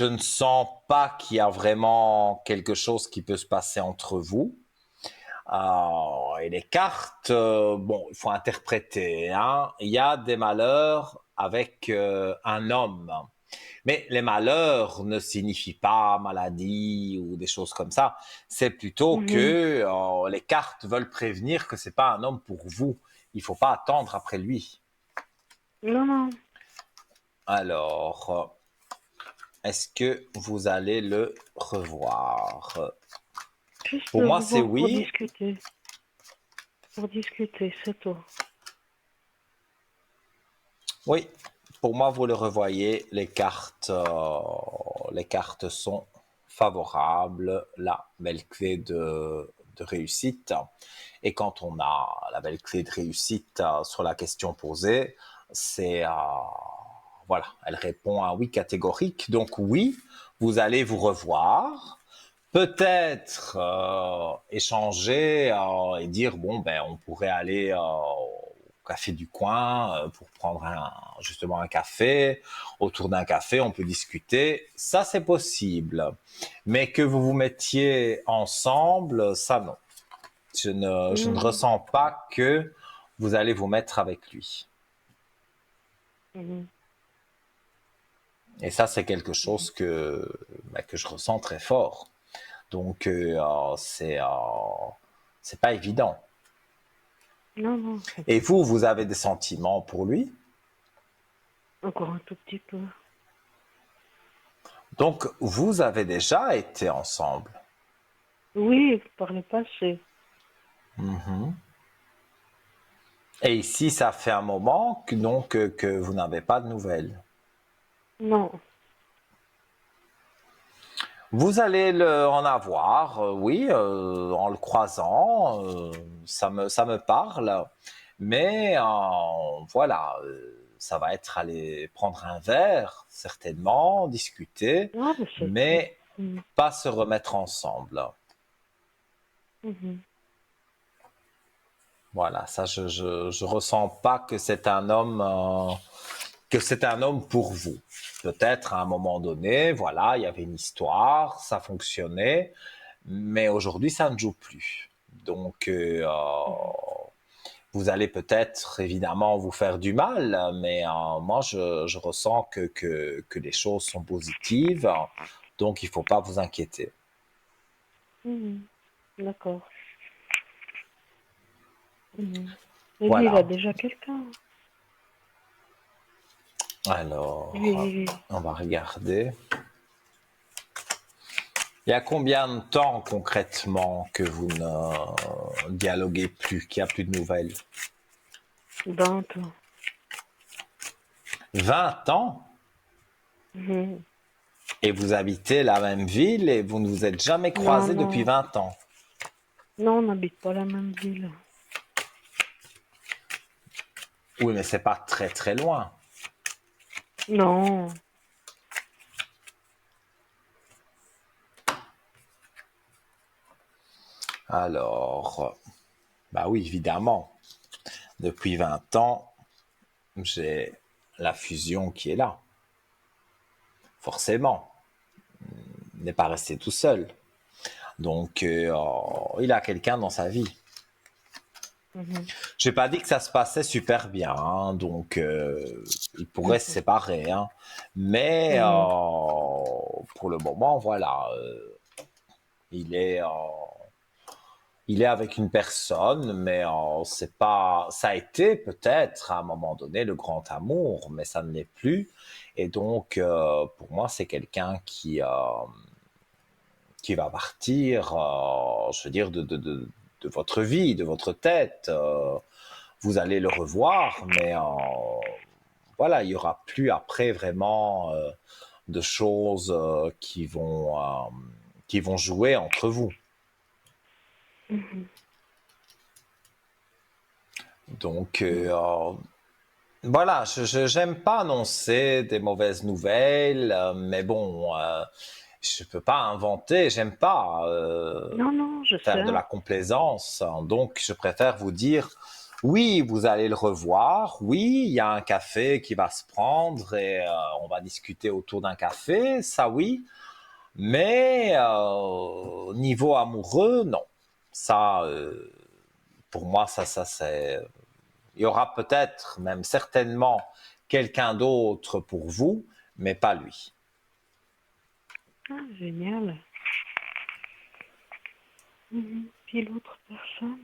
S1: ne sens pas qu'il y a vraiment quelque chose qui peut se passer entre vous. Et les cartes, bon, il faut interpréter, hein. Il y a des malheurs avec un homme. Mais les malheurs ne signifient pas maladie ou des choses comme ça. C'est plutôt
S4: mhm.
S1: que les cartes veulent prévenir que c'est pas un homme pour vous. Il faut pas attendre après lui.
S4: Non, non.
S1: Alors, est-ce que vous allez le revoir?
S4: Juste
S1: Pour
S4: le
S1: moi, c'est
S4: revoir pour
S1: oui.
S4: discuter. Pour discuter, c'est tout.
S1: Oui, pour moi, vous le revoyez. Les cartes sont favorables. La belle clé de réussite. Et quand on a la belle clé de réussite sur la question posée, c'est voilà, elle répond à oui catégorique. Donc oui, vous allez vous revoir. Peut-être échanger et dire bon ben on pourrait aller au café du coin pour prendre justement un café. Autour d'un café, on peut discuter. Ça c'est possible, mais que vous vous mettiez ensemble, ça non. Je ne
S4: Non.
S1: ressens pas que vous allez vous mettre avec lui.
S4: Mhm.
S1: Et ça c'est quelque chose que je ressens très fort. Donc c'est pas évident.
S4: Non, non.
S1: Et vous, vous avez des sentiments pour lui.
S4: Encore un tout petit peu.
S1: Donc, vous avez déjà été ensemble.
S4: Oui, par le passé.
S1: Mhm. Et ici, ça fait un moment que vous n'avez pas de nouvelles.
S4: Non.
S1: Vous allez en avoir, oui, en le croisant, ça me parle, mais voilà, ça va être aller prendre un verre, certainement, discuter,
S4: Ah, mais c'est très...
S1: mais
S4: Mhm.
S1: pas se remettre ensemble.
S4: Mhm.
S1: Voilà, ça, je ressens pas que c'est un homme pour vous. Peut-être à un moment donné, voilà, il y avait une histoire, ça fonctionnait, mais aujourd'hui, ça ne joue plus. Donc, vous allez peut-être évidemment vous faire du mal, mais moi, je ressens que les choses sont positives, donc il ne faut pas vous inquiéter.
S4: Mhm. D'accord. Mhm. Et lui, il a
S1: Voilà.
S4: déjà quelqu'un.
S1: Alors,
S4: Lui,
S1: on va regarder. Il y a combien de temps concrètement que vous ne dialoguez plus, qu'il n'y a plus de nouvelles?
S4: 20 ans.
S1: 20 ans?
S4: Mhm.
S1: Et vous habitez la même ville et vous ne vous êtes jamais
S4: Non,
S1: croisés depuis
S4: non.
S1: 20 ans?
S4: Non, on n'habite pas la même ville.
S1: Oui, mais c'est pas très très loin.
S4: Non.
S1: Alors, bah oui, évidemment, depuis 20 ans, j'ai la fusion qui est là. Forcément, il n'est pas resté tout seul. Donc, il a quelqu'un dans sa vie.
S4: Mhm.
S1: J'ai pas dit que ça se passait super bien, hein, donc ils pourraient se
S4: Mhm.
S1: séparer, hein. Mais
S4: Mhm.
S1: pour le moment, voilà, il est, euh, il est avec une personne, mais c'est pas, ça a été peut-être à un moment donné le grand amour, mais ça ne l'est plus. Et donc, pour moi, c'est quelqu'un qui va partir, je veux dire, de votre vie, de votre tête. Vous allez le revoir, mais voilà, il y aura plus après vraiment de choses qui vont jouer entre vous.
S4: Mhm.
S1: Donc
S4: Mhm.
S1: voilà, je j'aime pas annoncer des mauvaises nouvelles, mais bon, je peux pas inventer, j'aime pas
S4: Non, non, je
S1: faire de
S4: sais.
S1: la complaisance. Donc, je préfère vous dire, oui, vous allez le revoir. Oui, il y a un café qui va se prendre et on va discuter autour d'un café. Ça, oui. Mais niveau amoureux, non. Ça, pour moi, ça, c'est. Il y aura peut-être, même certainement, quelqu'un d'autre pour vous, mais pas lui.
S4: Ah, génial. Mhm. Puis l'autre personne?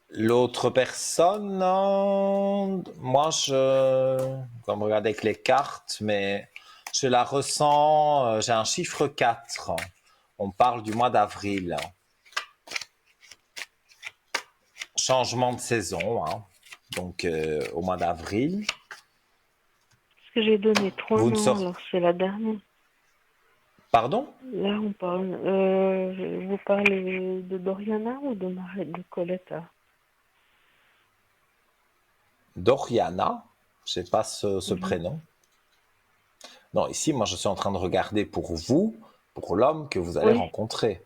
S1: L'autre personne, moi, comme regarder avec les cartes, mais je la ressens, j'ai un chiffre 4. On parle du mois d'avril. Changement de saison, hein. Donc, au mois d'avril.
S4: Parce que j'ai donné trois
S1: Vous ne
S4: noms,
S1: sortez.
S4: alors c'est la dernière.
S1: Pardon?
S4: Là, on parle. Vous parlez de Doriana ou de de Coletta?
S1: Doriana. Je sais pas ce
S4: Mhm.
S1: prénom. Non, ici, moi, je suis en train de regarder pour vous, pour l'homme que vous allez
S4: Oui.
S1: rencontrer.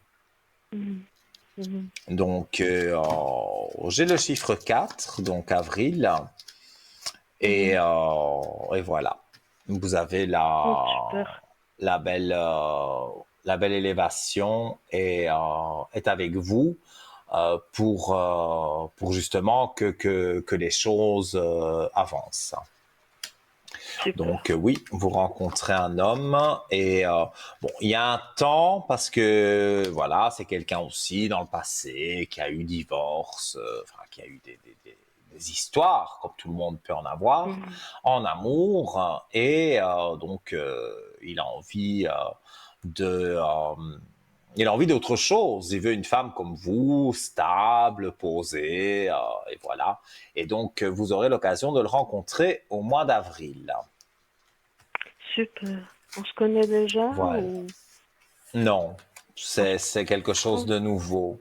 S4: Mhm. Mhm.
S1: Donc, j'ai le chiffre 4, donc avril. Et,
S4: Mhm.
S1: et voilà. Vous avez
S4: Oh, super.
S1: la belle, la belle élévation et est avec vous pour justement que les choses avancent.
S4: Super.
S1: Donc oui, vous rencontrez un homme et bon, il y a un temps parce que voilà, c'est quelqu'un aussi dans le passé qui a eu divorce, enfin qui a eu des histoires comme tout le monde peut en avoir
S4: Mhm.
S1: en amour et donc il a envie de il a envie d'autre chose. Il veut une femme comme vous, stable, posée, et voilà. Et donc, vous aurez l'occasion de le rencontrer au mois d'avril.
S4: Super. On se connaît déjà
S1: Voilà.
S4: ou...
S1: Non, c'est quelque chose
S4: Oh,
S1: de nouveau.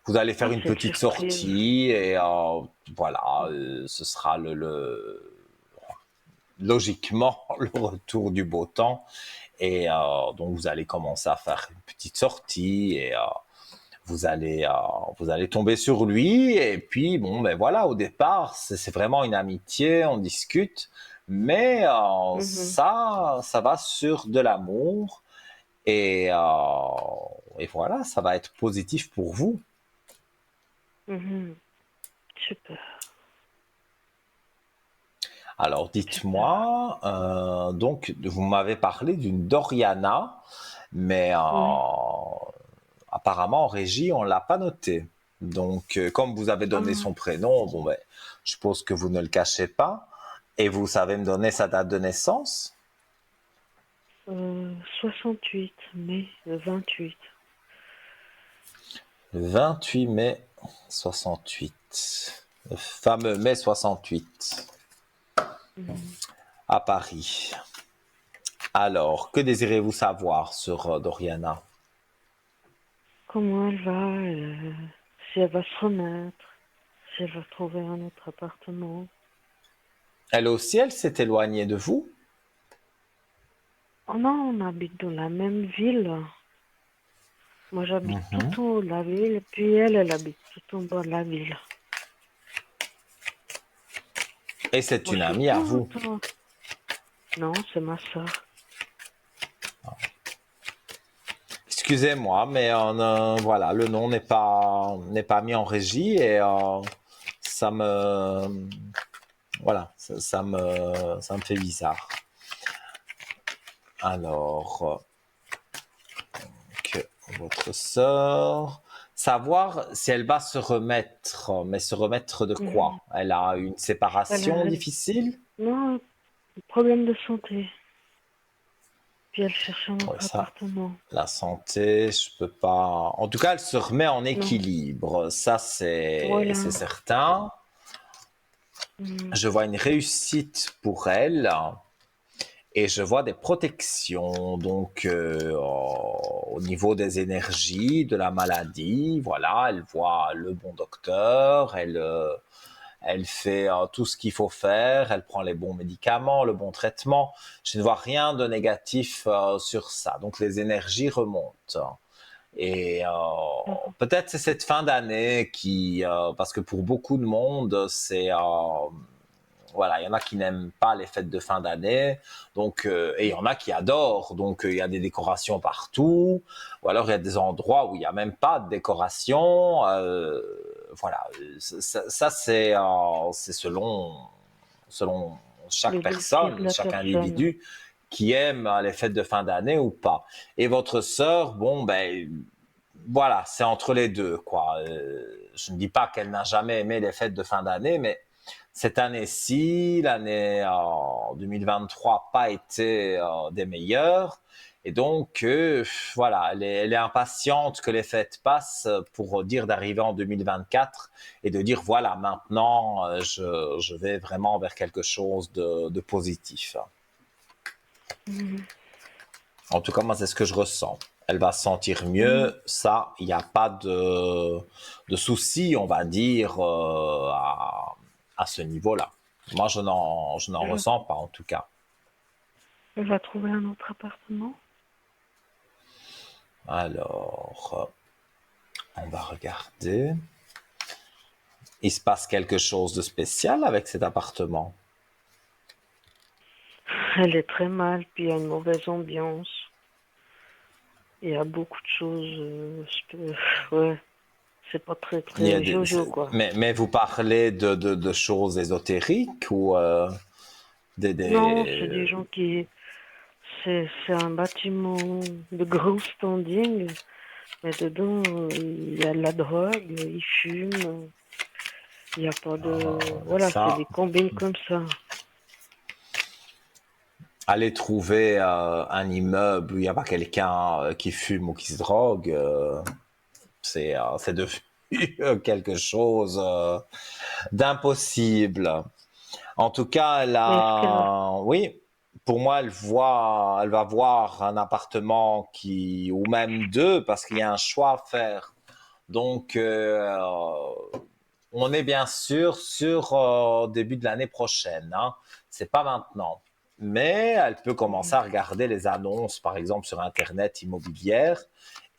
S1: Vous allez faire une
S4: c'est une
S1: petite
S4: surprise.
S1: sortie et voilà, ce sera logiquement le retour du beau temps. Et donc vous allez commencer à faire une petite sortie et vous allez, euh, vous allez tomber sur lui. Et puis bon, ben voilà, au départ, c'est vraiment une amitié, on discute, mais
S4: Mhm,
S1: ça va sur de l'amour et voilà, ça va être positif pour vous.
S4: mhm. Super,
S1: Alors,
S4: super.
S1: dites-moi, donc, vous m'avez parlé d'une Doriana, mais
S4: Oui.
S1: apparemment en régie, on l'a pas noté. Donc, comme vous avez donné
S4: Ah,
S1: son prénom, bon, ben, je suppose que vous ne le cachez pas. Et vous savez me donner sa date de naissance?
S4: 68 mai 28.
S1: Le 28 mai 68. Le fameux mai 68
S4: Mhm.
S1: à Paris. Alors, que désirez-vous savoir sur Doriana?
S4: Comment elle va? Si elle va se remettre? Si elle va trouver un autre appartement?
S1: Elle aussi, elle s'est éloignée de vous?
S4: Oh non, on habite dans la même ville. Moi, j'habite
S1: Mhm.
S4: tout en haut de la ville, et puis elle habite tout en bas de la ville.
S1: Et c'est
S4: Moi,
S1: une
S4: je suis
S1: amie à
S4: tout
S1: vous.
S4: en... Non, c'est ma soeur.
S1: Excusez-moi, mais voilà, le nom n'est pas mis en régie et ça me ça me fait bizarre. Alors que votre sœur, savoir si elle va se remettre, mais se remettre de
S4: Mhm.
S1: quoi? Elle a une
S4: Elle
S1: séparation
S4: a...
S1: difficile?
S4: Non, problème de santé. Puis elle cherche un
S1: Oui,
S4: autre
S1: ça.
S4: appartement.
S1: La santé, je peux pas. En tout cas, elle se remet en
S4: Non,
S1: équilibre. Ça, c'est
S4: voilà.
S1: certain.
S4: Mhm.
S1: Je vois une réussite pour elle et je vois des protections. Donc, au niveau des énergies, de la maladie, voilà, elle voit le bon docteur, elle fait tout ce qu'il faut faire, elle prend les bons médicaments, le bon traitement. Je ne vois rien de négatif sur ça. Donc, les énergies remontent. Et
S4: Mhm.
S1: peut-être c'est cette fin d'année qui, parce que pour beaucoup de monde, voilà, il y en a qui n'aiment pas les fêtes de fin d'année, donc et il y en a qui adorent. Donc il y a des décorations partout, ou alors il y a des endroits où il n'y a même pas de décoration. Voilà, ça c'est selon chaque
S4: Le désir de
S1: personne,
S4: la
S1: chaque
S4: personne.
S1: individu qui aime les fêtes de fin d'année ou pas. Et votre sœur, bon ben voilà, c'est entre les deux, quoi. Je ne dis pas qu'elle n'a jamais aimé les fêtes de fin d'année, mais cette année-ci, l'année 2023, pas été des meilleures. Et donc, voilà, elle est impatiente que les fêtes passent pour dire d'arriver en 2024 et de dire, voilà, maintenant, je vais vraiment vers quelque chose de positif.
S4: Mhm.
S1: En tout cas, moi, c'est ce que je ressens. Elle va se sentir
S4: Mhm.
S1: mieux. Ça, il n'y a pas de souci, on va dire, à ce niveau-là. Moi, je n'en
S4: Elle va,
S1: ressens pas, en tout cas.
S4: elle va trouver un autre appartement.
S1: Alors, on va regarder. Il se passe quelque chose de spécial avec cet appartement.
S4: Elle est très mal, puis il y a une mauvaise ambiance. Il y a beaucoup de choses. Ouais, c'est pas très
S1: Il y a
S4: très jojo quoi.
S1: mais vous parlez de choses ésotériques ou
S4: Non, c'est des
S1: des...
S4: gens qui. C'est un bâtiment de gros standing, mais dedans il y a de la drogue, ils fument. Il n'y a pas de. Voilà, c'est
S1: Ça,
S4: des combines comme ça.
S1: aller trouver un immeuble où il n'y a pas quelqu'un qui fume ou qui se drogue, c'est devenu quelque chose d'impossible. En tout cas,
S4: Mais est-ce qu'elle
S1: oui, pour moi, elle va voir un appartement ou même deux, parce qu'il y a un choix à faire. Donc, on est bien sûr sur début de l'année prochaine, hein. C'est pas maintenant. Mais elle peut commencer à regarder les annonces, par exemple sur Internet immobilière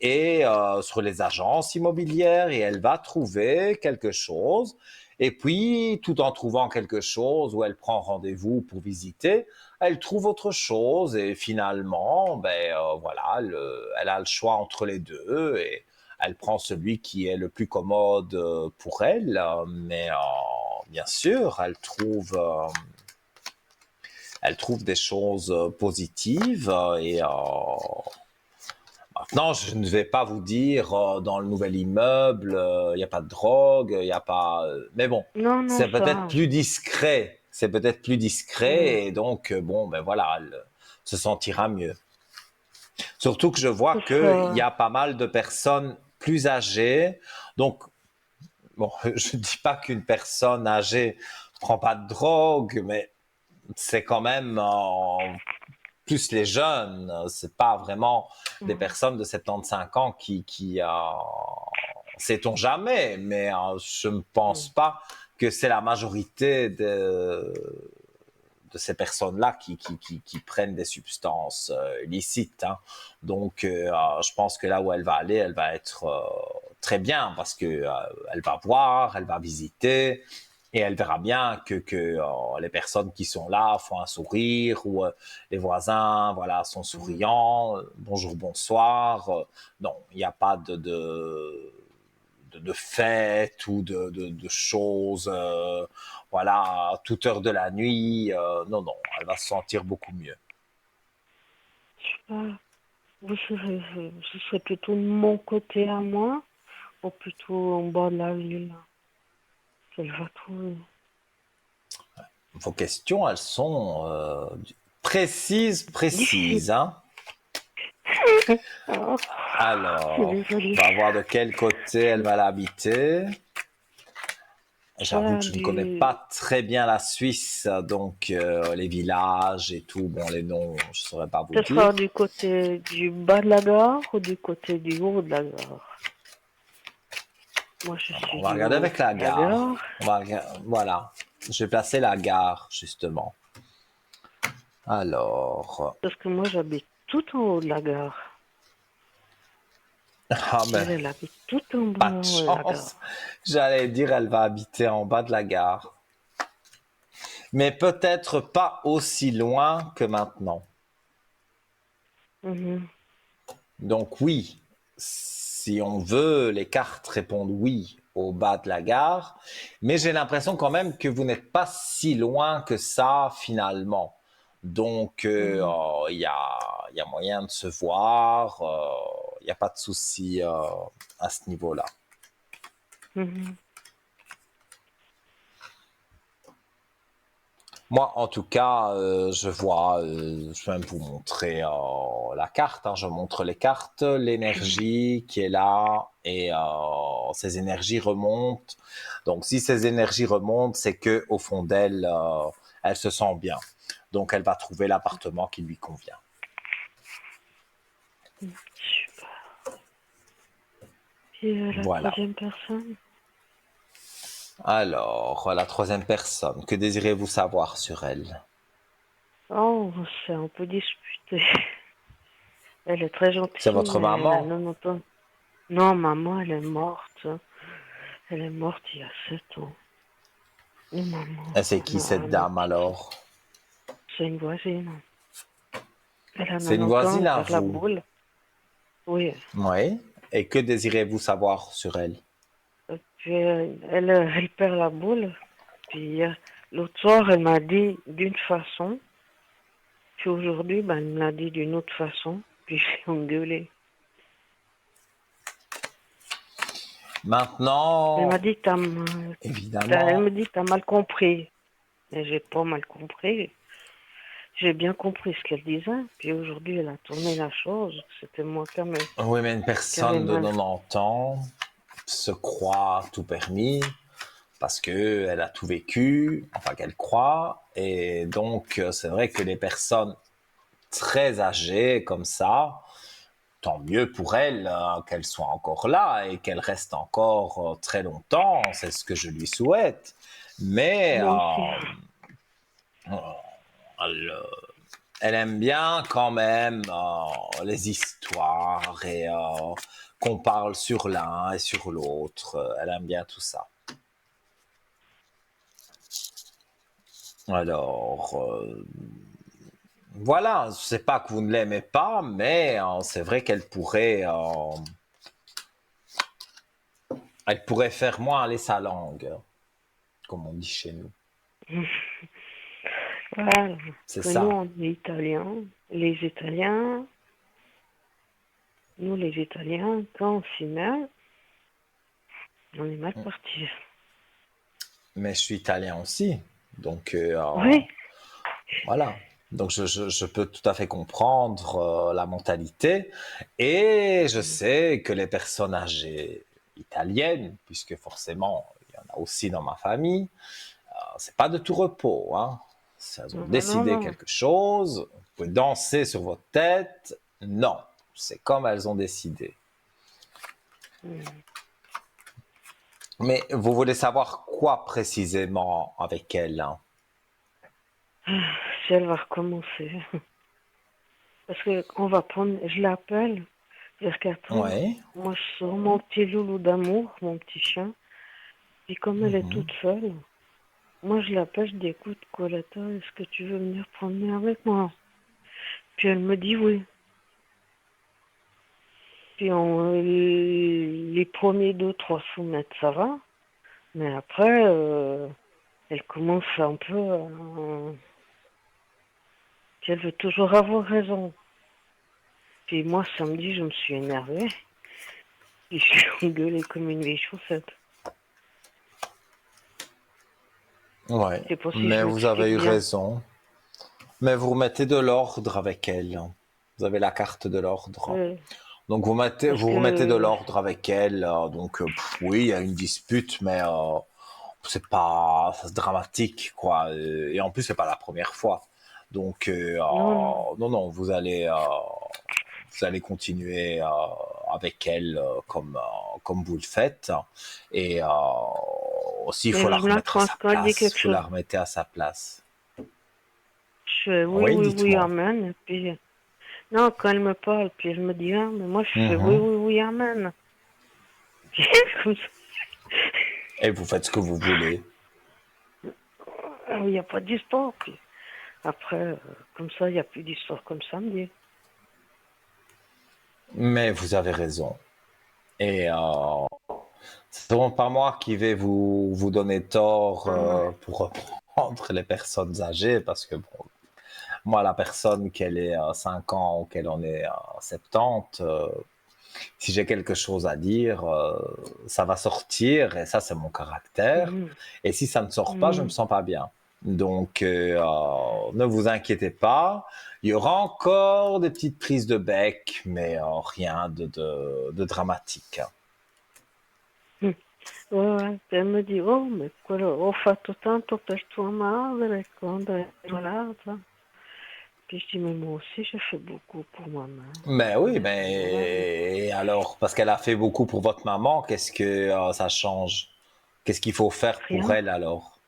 S1: et sur les agences immobilières, et elle va trouver quelque chose. Et puis, tout en trouvant quelque chose où elle prend rendez-vous pour visiter, elle trouve autre chose et finalement, ben voilà, elle a le choix entre les deux et elle prend celui qui est le plus commode pour elle. Mais bien sûr, elle trouve des choses positives et maintenant, je ne vais pas vous dire dans le nouvel immeuble, il n'y a pas de drogue, il n'y a pas. Mais bon,
S4: Non, non,
S1: c'est
S4: ça.
S1: peut-être plus discret. C'est peut-être plus
S4: Oui.
S1: discret et donc bon, ben voilà, elle se sentira mieux. Surtout que je vois
S4: C'est
S1: qu'il y
S4: ça.
S1: a pas mal de personnes plus âgées. Donc, bon, je ne dis pas qu'une personne âgée ne prend pas de drogue, mais c'est quand même plus les jeunes. C'est pas vraiment des
S4: Mhm.
S1: personnes de 75 ans qui sait-on jamais, mais je ne pense
S4: Mhm.
S1: pas que c'est la majorité de ces personnes-là qui prennent des substances illicites, hein. Donc, je pense que là où elle va aller, elle va être très bien parce que elle va voir, elle va visiter et elle verra bien que les personnes qui sont là font un sourire ou les voisins, voilà, sont
S4: Mhm.
S1: souriants, bonjour, bonsoir. Non, il n'y a pas de fêtes ou de choses, voilà, à toute heure de la nuit. Non, non, elle va se sentir beaucoup mieux.
S4: Ah, ce serait plutôt de mon côté à moi, ou plutôt en bas de la ville qu'elle va trouver.
S1: Vos questions, elles sont précises,
S4: Difficile.
S1: précises, hein.
S4: Oh, je suis
S1: Alors,
S4: désolée.
S1: on va voir de quel côté elle va l'habiter. J'avoue
S4: Soit
S1: que je ne connais pas très bien la Suisse, donc les villages et tout, bon, les noms, je ne saurais pas vous
S4: ce sera
S1: dire.
S4: du côté du bas de la gare ou du côté du haut de la gare. Moi, je
S1: Alors,
S4: suis
S1: on va
S4: du
S1: regarder
S4: haut
S1: avec la
S4: de la
S1: gare.
S4: gare,
S1: Voilà, je vais placer la gare, justement. Alors,
S4: parce que moi, j'habite tout en haut de la gare.
S1: ah ben,
S4: Elle habite tout en
S1: pas de
S4: bas de la
S1: chance.
S4: gare.
S1: J'allais dire, elle va habiter en bas de la gare. Mais peut-être pas aussi loin que maintenant.
S4: Mhm.
S1: Donc oui, si on veut, les cartes répondent oui au bas de la gare. Mais j'ai l'impression quand même que vous n'êtes pas si loin que ça finalement. Donc
S4: Mhm.
S1: il y a moyen de se voir. Il n'y a pas de souci à ce niveau-là.
S4: Mhm.
S1: Moi, en tout cas, je vois, je vais même vous montrer la carte, hein. Je montre les cartes, l'énergie qui est là et ces énergies remontent. Donc, si ces énergies remontent, c'est que au fond d'elle, elle se sent bien. Donc, elle va trouver l'appartement qui lui convient.
S4: Super. Et la
S1: Voilà.
S4: troisième personne?
S1: Alors, la troisième personne, que désirez-vous savoir sur elle?
S4: Oh, c'est un peu disputé. Elle est très
S1: C'est
S4: gentille,
S1: votre
S4: mais elle a
S1: maman?
S4: 90 ans. Non, maman, elle est morte. Elle est morte il y a 7 ans. Et maman,
S1: Et c'est qui cette
S4: ma
S1: dame
S4: petite sœur,
S1: alors?
S4: c'est une voisine. Elle a
S1: C'est une
S4: 90 ans,
S1: voisine
S4: elle
S1: à
S4: perd la
S1: vous?
S4: boule. Oui.
S1: Oui. Et que désirez-vous savoir sur elle?
S4: Et puis, elle perd la boule. Puis, l'autre soir, elle m'a dit d'une façon. Puis aujourd'hui, ben, elle me l'a dit d'une autre façon. Puis j'ai engueulé. Elle m'a
S1: Maintenant,
S4: dit, elle me
S1: évidemment,
S4: dit, t'as mal compris. Mais j'ai pas mal compris. J'ai bien compris ce qu'elle disait. Puis aujourd'hui, elle a tourné la chose. C'était moi
S1: oui, mais une
S4: qui avait
S1: personne de
S4: mal.
S1: 90 ans se croit tout permis, parce que elle a tout vécu, enfin qu'elle croit, et donc c'est vrai que les personnes très âgées comme ça, tant mieux pour elles qu'elles soient encore là et qu'elles restent encore très longtemps, c'est ce que je lui souhaite. Mais
S4: Moi aussi.
S1: elle, elle aime bien quand même les histoires et qu'on parle sur l'un et sur l'autre. Elle aime bien tout ça. Alors, voilà, je sais pas que vous ne l'aimez pas, mais c'est vrai elle pourrait faire moins aller sa langue, comme on dit chez nous.
S4: Voilà.
S1: C'est
S4: Que nous,
S1: ça.
S4: on est Italiens. Nous, les Italiens, quand on s'y met, on est mal partis.
S1: Mais je suis italien aussi, donc
S4: Oui.
S1: voilà. Donc je peux tout à fait comprendre la mentalité et je sais que les personnes âgées italiennes, puisque forcément il y en a aussi dans ma famille, c'est pas de tout repos, hein. Si elles ont
S4: Non,
S1: décidé
S4: non.
S1: quelque chose, vous pouvez danser sur votre tête. Non, c'est comme elles ont décidé. Mais vous voulez savoir quoi précisément avec elles, hein?
S4: Si elle va recommencer. Parce que on va prendre, je l'appelle, parce qu'attends,
S1: Ouais.
S4: moi je sors mon petit loulou d'amour, mon petit chien, et comme elle est toute seule, moi je l'appelle, je dis écoute Coletta, est-ce que tu veux venir promener avec moi? Puis elle me dit oui. Puis les premiers 200-300 mètres ça va, mais après elle commence un peu puis elle veut toujours avoir raison. Puis moi samedi je me suis énervée, et je suis engueulée comme une vieille chaussette.
S1: Ouais,
S4: Je sais pas si
S1: mais
S4: je
S1: vous avez
S4: m'explique
S1: eu
S4: bien.
S1: raison. Mais vous mettez de l'ordre avec elle. Vous avez la carte de l'ordre.
S4: Euh,
S1: Donc
S4: Parce
S1: vous remettez de
S4: que
S1: l'ordre avec elle. Donc oui, il y a une dispute, mais c'est pas c'est dramatique, quoi. Et en plus, c'est pas la première fois. Donc
S4: non, non.
S1: non, non, vous allez continuer avec elle comme vous le faites. Et aussi, il
S4: Mais
S1: faut la
S4: là,
S1: remettre à sa
S4: quand elle dit
S1: place.
S4: quelque
S1: Vous la
S4: chose,
S1: remettez à sa place.
S4: je fais oui,
S1: Oui,
S4: oui, oui,
S1: dites-moi.
S4: amen. Et puis, non, quand elle me parle, puis elle me dit, ah, mais moi, je fais oui,
S1: Mhm.
S4: oui, oui, amen. Puis, comme ça,
S1: Et vous faites ce que vous voulez.
S4: il n'y a pas d'histoire. Puis après, comme ça, il n'y a plus d'histoire comme samedi.
S1: Mais vous avez raison. Et c'est vraiment pas moi qui vais vous donner tort
S4: Ah,
S1: pour reprendre les personnes âgées, parce que bon, moi, la personne qu'elle ait 5 ans ou qu'elle en ait 70, si j'ai quelque chose à dire, ça va sortir, et ça, c'est mon caractère.
S4: mhm,
S1: Et si ça ne sort pas, je me
S4: mhm.
S1: sens pas bien. Donc, ne vous inquiétez pas. Il y aura encore des petites prises de bec, mais rien de dramatique.
S4: Ouais, ouais. Puis elle me dit, oh, mais quello, ho fatto tanto per tua madre, quando ero malata. Puis je dis, mais moi aussi, j'ai fait beaucoup pour ma mère
S1: Mais
S4: quand
S1: oui,
S4: elle était malade.
S1: mais alors, parce qu'elle a fait beaucoup pour votre maman, qu'est-ce que ça change? Qu'est-ce qu'il faut faire pour
S4: Rien.
S1: elle alors?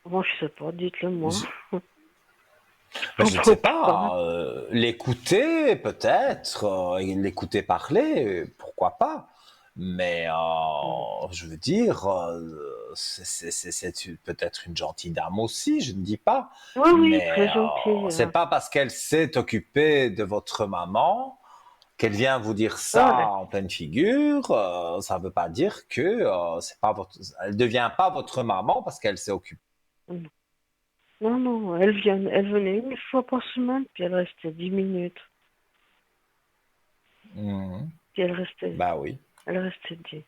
S4: Moi, je sais pas, dites-le moi.
S1: Ben,
S4: On
S1: je ne sais
S4: peut pas.
S1: pas. L'écouter, peut-être. Et l'écouter parler, pourquoi pas. Mais je veux dire, peut-être une gentille dame aussi, je ne dis pas.
S4: Oui, oui,
S1: Mais
S4: très gentil.
S1: c'est pas parce qu'elle s'est occupée de votre maman qu'elle vient vous dire
S4: Ah,
S1: ça en pleine figure. Ça ne veut pas dire que c'est pas votre, elle devient pas votre maman parce qu'elle s'est occupée.
S4: non, non, elle venait une fois par semaine, puis elle restait 10 minutes.
S1: Mhm.
S4: Puis
S1: Bah oui.
S4: elle restait 10.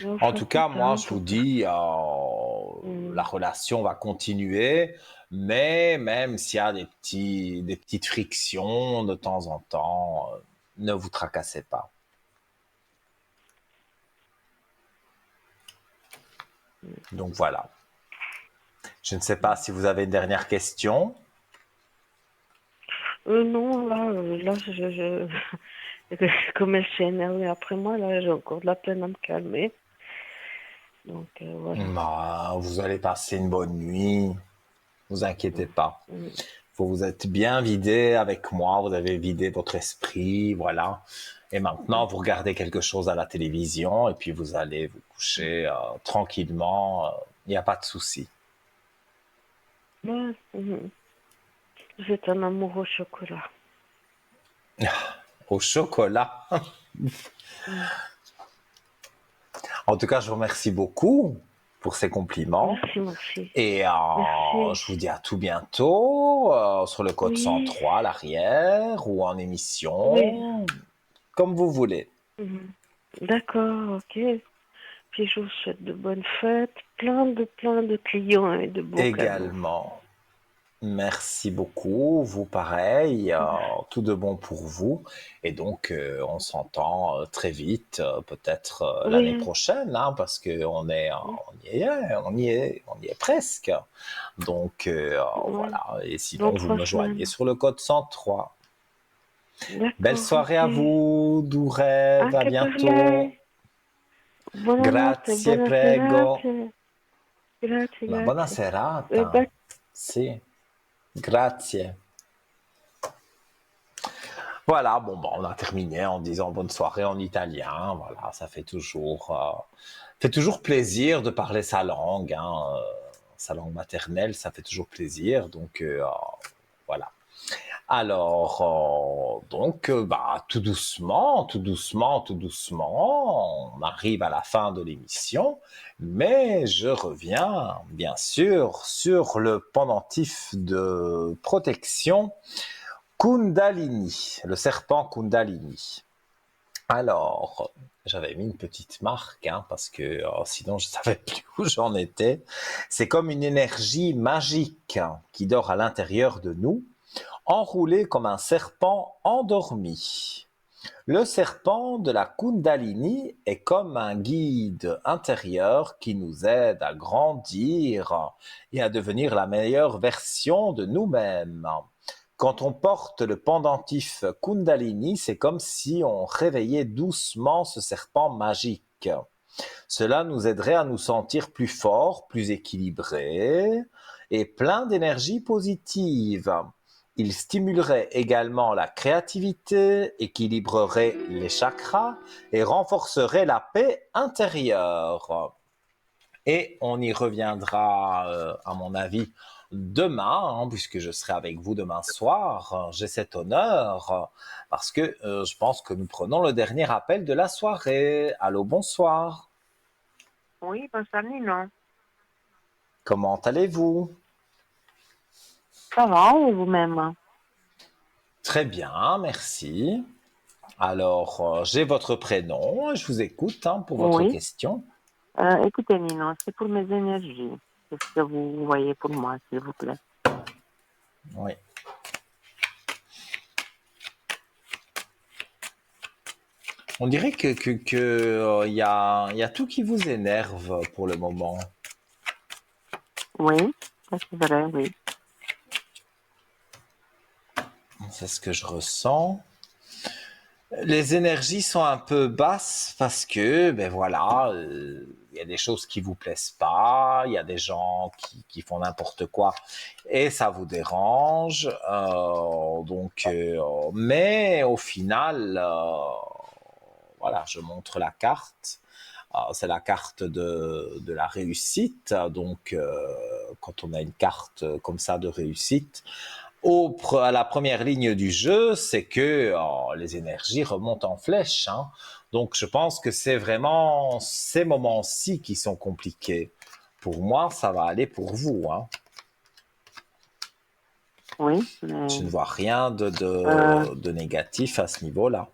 S1: En
S4: Enfin,
S1: tout
S4: tout
S1: cas, moi,
S4: un,
S1: je vous
S4: tout
S1: dis, la
S4: un.
S1: relation va continuer, mais même s'il y a des petites frictions de temps en temps, ne vous tracassez pas. Donc voilà. Je ne sais pas si vous avez une dernière question.
S4: Non, là, comme elle s'est énervée après moi, là, j'ai encore de la peine à me calmer. Donc, voilà.
S1: Bah, vous allez passer une bonne nuit. Vous inquiétez pas.
S4: Mm.
S1: Vous êtes bien vidé avec moi. Vous avez vidé votre esprit. Voilà. Et maintenant, vous regardez quelque chose à la télévision et puis vous allez vous coucher tranquillement. Il n'y a pas de souci.
S4: Ouais, vous êtes un amour au chocolat.
S1: Au chocolat.
S4: Mm.
S1: En tout cas, je vous remercie beaucoup pour ces compliments.
S4: Merci.
S1: Et
S4: Merci.
S1: je vous dis à tout bientôt sur le code
S4: Oui,
S1: 103 à l'arrière ou en
S4: oui.
S1: émission, comme vous voulez.
S4: Mhm. D'accord, ok. Puis je vous souhaite de bonnes fêtes, plein de clients et de beaux cadeaux.
S1: Également, merci beaucoup. Vous pareil, tout de bon pour vous. Et donc, on s'entend très vite, peut-être l'année
S4: Oui,
S1: prochaine, hein, parce que on y est presque. Donc,
S4: oui.
S1: voilà. Et
S4: Dans
S1: sinon, vous
S4: trois
S1: me joignez
S4: semaines.
S1: sur le code 103. Belle
S4: D'accord,
S1: soirée à
S4: ok.
S1: vous, doux rêves, à
S4: Anche per
S1: bientôt.
S4: lei. Buonanotte,
S1: Grazie,
S4: buona
S1: prego.
S4: serata. Grazie,
S1: Una buona
S4: grazie.
S1: serata.
S4: Baci.
S1: Sì, grazie. Voilà, bon, on a terminé en disant bonne soirée en italien. Voilà, ça fait toujours plaisir de parler sa langue, hein, sa langue maternelle, ça fait toujours plaisir. Donc, voilà. Alors, bah, tout doucement, tout doucement, tout doucement, on arrive à la fin de l'émission, mais je reviens, bien sûr, sur le pendentif de protection Kundalini, le serpent Kundalini. Alors, j'avais mis une petite marque, hein, parce que sinon je ne savais plus où j'en étais. C'est comme une énergie magique qui dort à l'intérieur de nous, enroulé comme un serpent endormi. Le serpent de la Kundalini est comme un guide intérieur qui nous aide à grandir et à devenir la meilleure version de nous-mêmes. Quand on porte le pendentif Kundalini, c'est comme si on réveillait doucement ce serpent magique. Cela nous aiderait à nous sentir plus forts, plus équilibrés et plein d'énergie positive. Il stimulerait également la créativité, équilibrerait les chakras et renforcerait la paix intérieure. Et on y reviendra, à mon avis, demain, hein, puisque je serai avec vous demain soir. J'ai cet honneur parce que je pense que nous prenons le dernier appel de la soirée. Allô, bonsoir.
S3: Oui, bonsoir Nino.
S1: Comment allez-vous?
S3: Ça va, et vous-même?
S1: Très bien, merci. Alors, j'ai votre prénom, je vous écoute hein, pour votre
S3: Oui.
S1: question.
S3: Écoutez Nino, c'est pour mes énergies. Qu'est-ce que vous voyez pour moi, s'il vous plaît?
S1: Oui. On dirait y a tout qui vous énerve pour le moment.
S3: Oui, ça c'est vrai, oui.
S1: C'est ce que je ressens. Les énergies sont un peu basses parce que, ben voilà, il y a des choses qui vous plaisent pas, il y a des gens qui font n'importe quoi et ça vous dérange. Mais au final, voilà, je montre la carte. C'est la carte de la réussite. Donc, quand on a une carte comme ça de réussite, à la première ligne du jeu, c'est que les énergies remontent en flèche. Hein. Donc, je pense que c'est vraiment ces moments-ci qui sont compliqués. Pour moi, ça va aller pour vous. Hein.
S3: Oui,
S1: Je ne vois rien de négatif à ce niveau-là.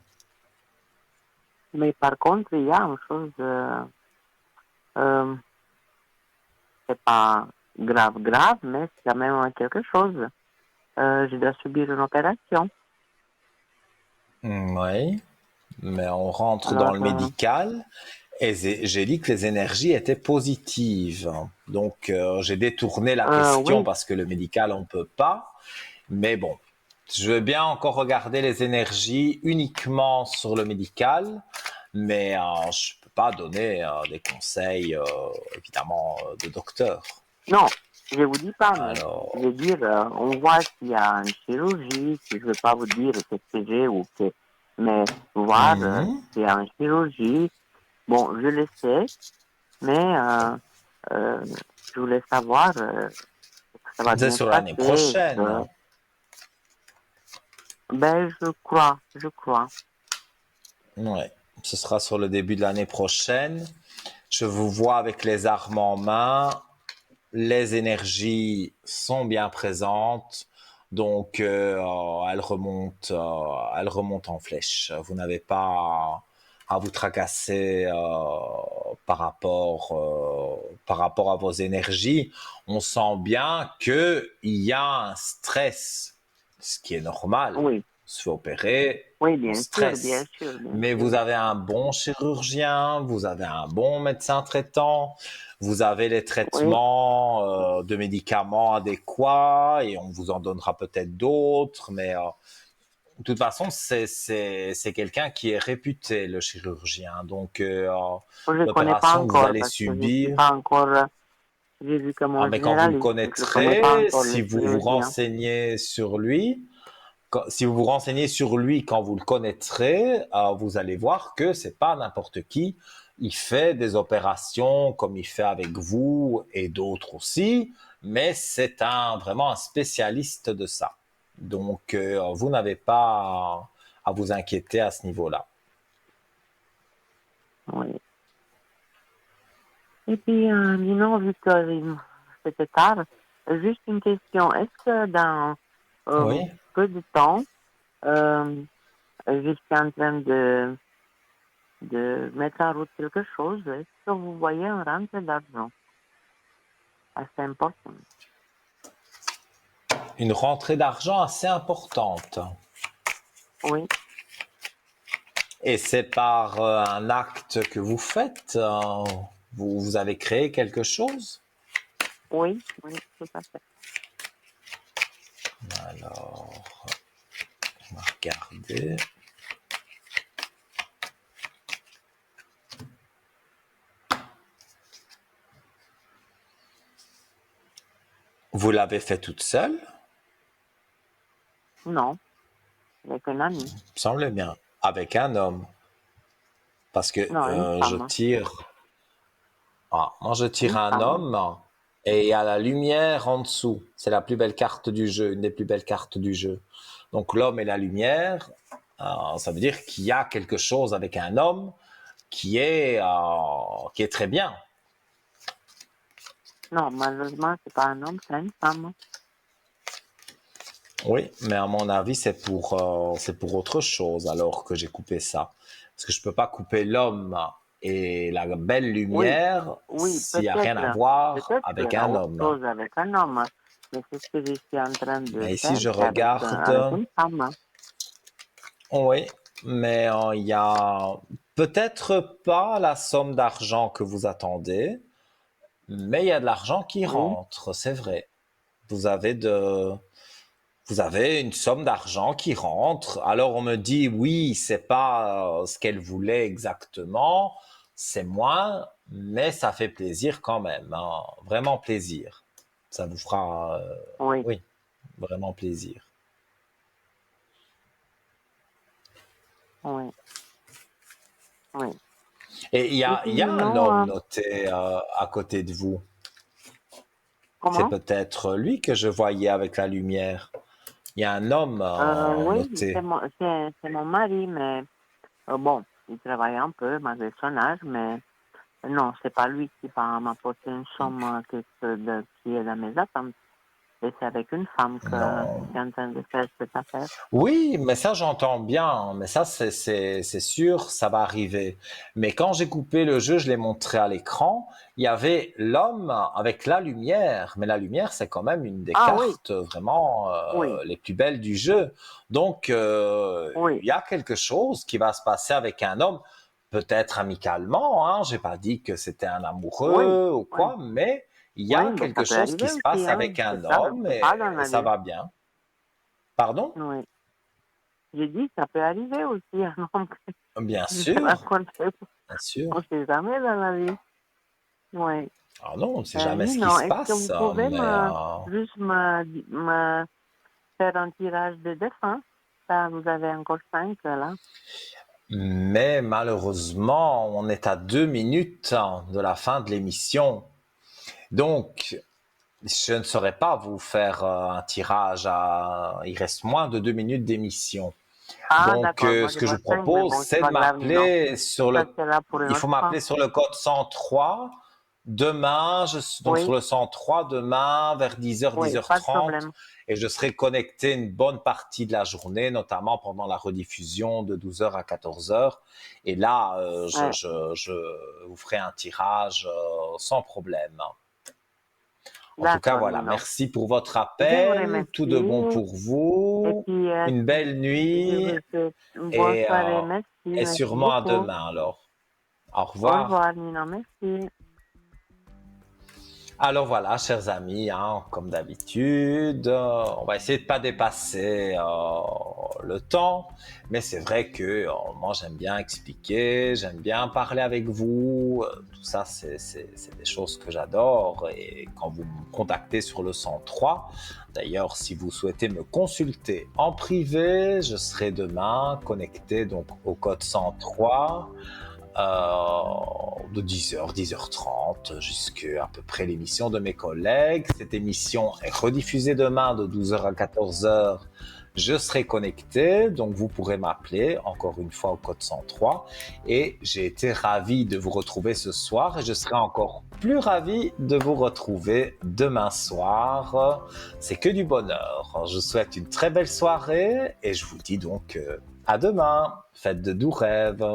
S3: mais par contre, il y a une chose, euh, c'est pas grave, grave, mais c'est quand même quelque chose. Je dois subir une opération.
S1: Oui, mais on rentre dans
S3: Alors,
S1: le médical Et j'ai dit que les énergies étaient positives. Donc, j'ai détourné la question
S3: Oui,
S1: parce que le médical, on ne peut pas. Mais bon, je veux bien encore regarder les énergies uniquement sur le médical, mais je ne peux pas donner des conseils, évidemment, de docteur.
S3: non, je vous dis pas, mais je
S1: Alors,
S3: veux dire, on voit s'il y a une chirurgie, si je veux pas vous dire ce que j'ai ou que, mais voir
S1: mhm.
S3: s'il y a une chirurgie, bon, je le sais, mais euh, je voulais savoir que ça va
S1: C'est
S3: bien
S1: sur
S3: se
S1: l'année
S3: passer.
S1: prochaine.
S3: Ben, je crois.
S1: Ouais, ce sera sur le début de l'année prochaine. Je vous vois avec les armes en main. Les énergies sont bien présentes, donc elles remontent en flèche. Vous n'avez pas à vous tracasser par rapport à vos énergies. On sent bien qu'il y a un stress, ce qui est normal.
S3: Oui,
S1: On se fait opérer,
S3: oui,
S1: on
S3: bien sûr, bien
S1: stresse.
S3: sûr, bien
S1: Mais
S3: sûr.
S1: vous avez un bon chirurgien, vous avez un bon médecin traitant, vous avez les
S3: Oui,
S1: traitements de médicaments adéquats et on vous en donnera peut-être d'autres, mais de toute façon, c'est quelqu'un qui est réputé, le chirurgien. Donc,
S3: je ne connais pas
S1: l'opération que vous
S3: encore
S1: allez
S3: parce que je suis
S1: subir,
S3: pas encore, j'ai vu que
S1: ah,
S3: mon
S1: mais quand vous le
S3: généraliste, je ne connais pas
S1: connaîtrez,
S3: encore le
S1: si vous vous
S3: chirurgien.
S1: renseignez sur lui, si vous vous renseignez sur lui quand vous le connaîtrez, vous allez voir que c'est pas n'importe qui. Il fait des opérations comme il fait avec vous et d'autres aussi, mais c'est vraiment un spécialiste de ça. Donc, vous n'avez pas à vous inquiéter à ce niveau-là.
S3: Oui. Et puis, dis-donc, vu que c'était tard, juste une question. Est-ce que dans
S1: Oui.
S3: peu de temps, euh, je suis en train de mettre en route quelque chose, est-ce que vous voyez un rentrée d'argent assez important?
S1: Une rentrée d'argent assez importante.
S3: Oui,
S1: Et c'est par un acte que vous faites. Vous avez créé quelque chose.
S3: oui, oui, tout à fait.
S1: Alors, on va regarder. Vous l'avez fait toute seule?
S3: Non, avec un ami.
S1: Il me semble bien. Avec un homme. Parce que
S3: Non, une
S1: je
S3: femme.
S1: tire. Ah, moi, je tire
S3: Une
S1: un
S3: femme.
S1: homme et il y a la lumière en dessous. C'est la plus belle carte du jeu, une des plus belles cartes du jeu. Donc, l'homme et la lumière, ça veut dire qu'il y a quelque chose avec un homme qui est très bien.
S3: Non, malheureusement, c'est pas un homme, c'est une femme.
S1: Oui, mais à mon avis, c'est pour autre chose alors que j'ai coupé ça. Parce que je peux pas couper l'homme et la belle
S3: Oui,
S1: lumière
S3: oui,
S1: s'il n'y a rien à
S3: peut-être.
S1: voir
S3: Peut-être qu'il y
S1: avec
S3: aura
S1: un
S3: autre
S1: homme.
S3: chose avec un homme. Mais c'est ce que je suis en train de
S1: Mais ici,
S3: faire,
S1: je
S3: c'est avec, avec
S1: regarde.
S3: une femme.
S1: Oui, mais il y a peut-être pas la somme d'argent que vous attendez, mais il y a de l'argent qui
S3: Oui,
S1: rentre, c'est vrai. Vous avez de, Vous avez une somme d'argent qui rentre. Alors on me dit oui, c'est pas ce qu'elle voulait exactement, c'est moins, mais ça fait plaisir quand même, hein. Vraiment plaisir. Ça vous fera,
S3: oui,
S1: oui, vraiment plaisir.
S3: oui, oui.
S1: Et
S3: Et puis,
S1: il y a un
S3: non,
S1: homme noté à côté de vous. C'est
S3: comment?
S1: peut-être lui que je voyais avec la lumière. Il y a un homme
S3: Oui,
S1: noté.
S3: c'est mon mari, mais bon, il travaille un peu malgré son âge, mais non, c'est pas lui qui va m'apporter une somme qui est dans mes attentes. Et c'est avec une femme que je
S1: Non.
S3: suis en train de faire cette affaire.
S1: Oui, mais ça j'entends bien, mais ça c'est sûr, ça va arriver. Mais quand j'ai coupé le jeu, je l'ai montré à l'écran, il y avait l'homme avec la lumière, mais la lumière c'est quand même une des
S3: Ah oui,
S1: cartes vraiment
S3: oui,
S1: les plus belles du jeu. Donc
S3: oui,
S1: il y a quelque chose qui va se passer avec un homme. peut-être amicalement, hein, j'ai pas dit que c'était un amoureux ou
S3: oui.
S1: quoi, mais il y a
S3: Oui,
S1: quelque
S3: ça peut
S1: chose qui
S3: arriver
S1: se
S3: aussi,
S1: passe
S3: hein.
S1: avec un
S3: C'est ça,
S1: homme
S3: c'est ça dans
S1: et
S3: la
S1: ça
S3: vie.
S1: va bien. Pardon?
S3: Oui. J'ai dit, ça peut arriver aussi, un homme que
S1: Bien
S3: j'ai
S1: sûr,
S3: rencontré.
S1: bien sûr.
S3: On sait jamais dans la vie. Oui.
S1: Ah non, on ne sait jamais ce qui
S3: Nino,
S1: se
S3: est-ce que
S1: passe,
S3: vous pouvez
S1: mais
S3: juste me faire un tirage de dessin? Ça, vous avez encore 5 là.
S1: malheureusement, on est à 2 minutes de la fin de l'émission. Donc, je ne saurais pas vous faire un tirage il reste moins de 2 minutes d'émission.
S3: Ah,
S1: Donc,
S3: d'accord, moi
S1: ce
S3: je
S1: que je
S3: vois
S1: vous
S3: 5, mais
S1: propose,
S3: bon, c'est
S1: c'est de
S3: pas grave, Nino.
S1: m'appeler sur
S3: Ça,
S1: le...
S3: c'est là pour une
S1: Il
S3: autre
S1: faut
S3: fois.
S1: m'appeler sur le code 103. Demain, donc sur
S3: Oui,
S1: le 103, demain vers 10h,
S3: oui, pas de
S1: 10h30,
S3: problème.
S1: et je serai connecté une bonne partie de la journée, notamment pendant la rediffusion de 12h à 14h. Et là,
S3: Ouais,
S1: je vous ferai un tirage sans problème. En tout cas,
S3: d'accord,
S1: voilà,
S3: Nino.
S1: merci pour votre
S3: Je vous
S1: appel, tout de bon
S3: remercie.
S1: pour
S3: Et
S1: vous,
S3: puis,
S1: une belle
S3: je
S1: nuit
S3: vous souhaite une bonne
S1: et,
S3: soirée. Merci,
S1: et
S3: merci
S1: sûrement à
S3: beaucoup.
S1: demain alors. Au
S3: Au
S1: revoir.
S3: revoir, Nino, merci.
S1: Alors voilà, chers amis, hein, comme d'habitude, on va essayer de pas dépasser le temps, mais c'est vrai que moi j'aime bien expliquer, j'aime bien parler avec vous, tout ça c'est des choses que j'adore et quand vous me contactez sur le 103, d'ailleurs si vous souhaitez me consulter en privé, je serai demain connecté donc au code 103 de 10h, 10h30 jusqu'à à peu près l'émission de mes collègues. Cette émission est rediffusée demain de 12h à 14h. Je serai connecté, donc vous pourrez m'appeler encore une fois au code 103. Et j'ai été ravi de vous retrouver ce soir et je serai encore plus ravi de vous retrouver demain soir. C'est que du bonheur. Je vous souhaite une très belle soirée et je vous dis donc à demain. Faites de doux rêves.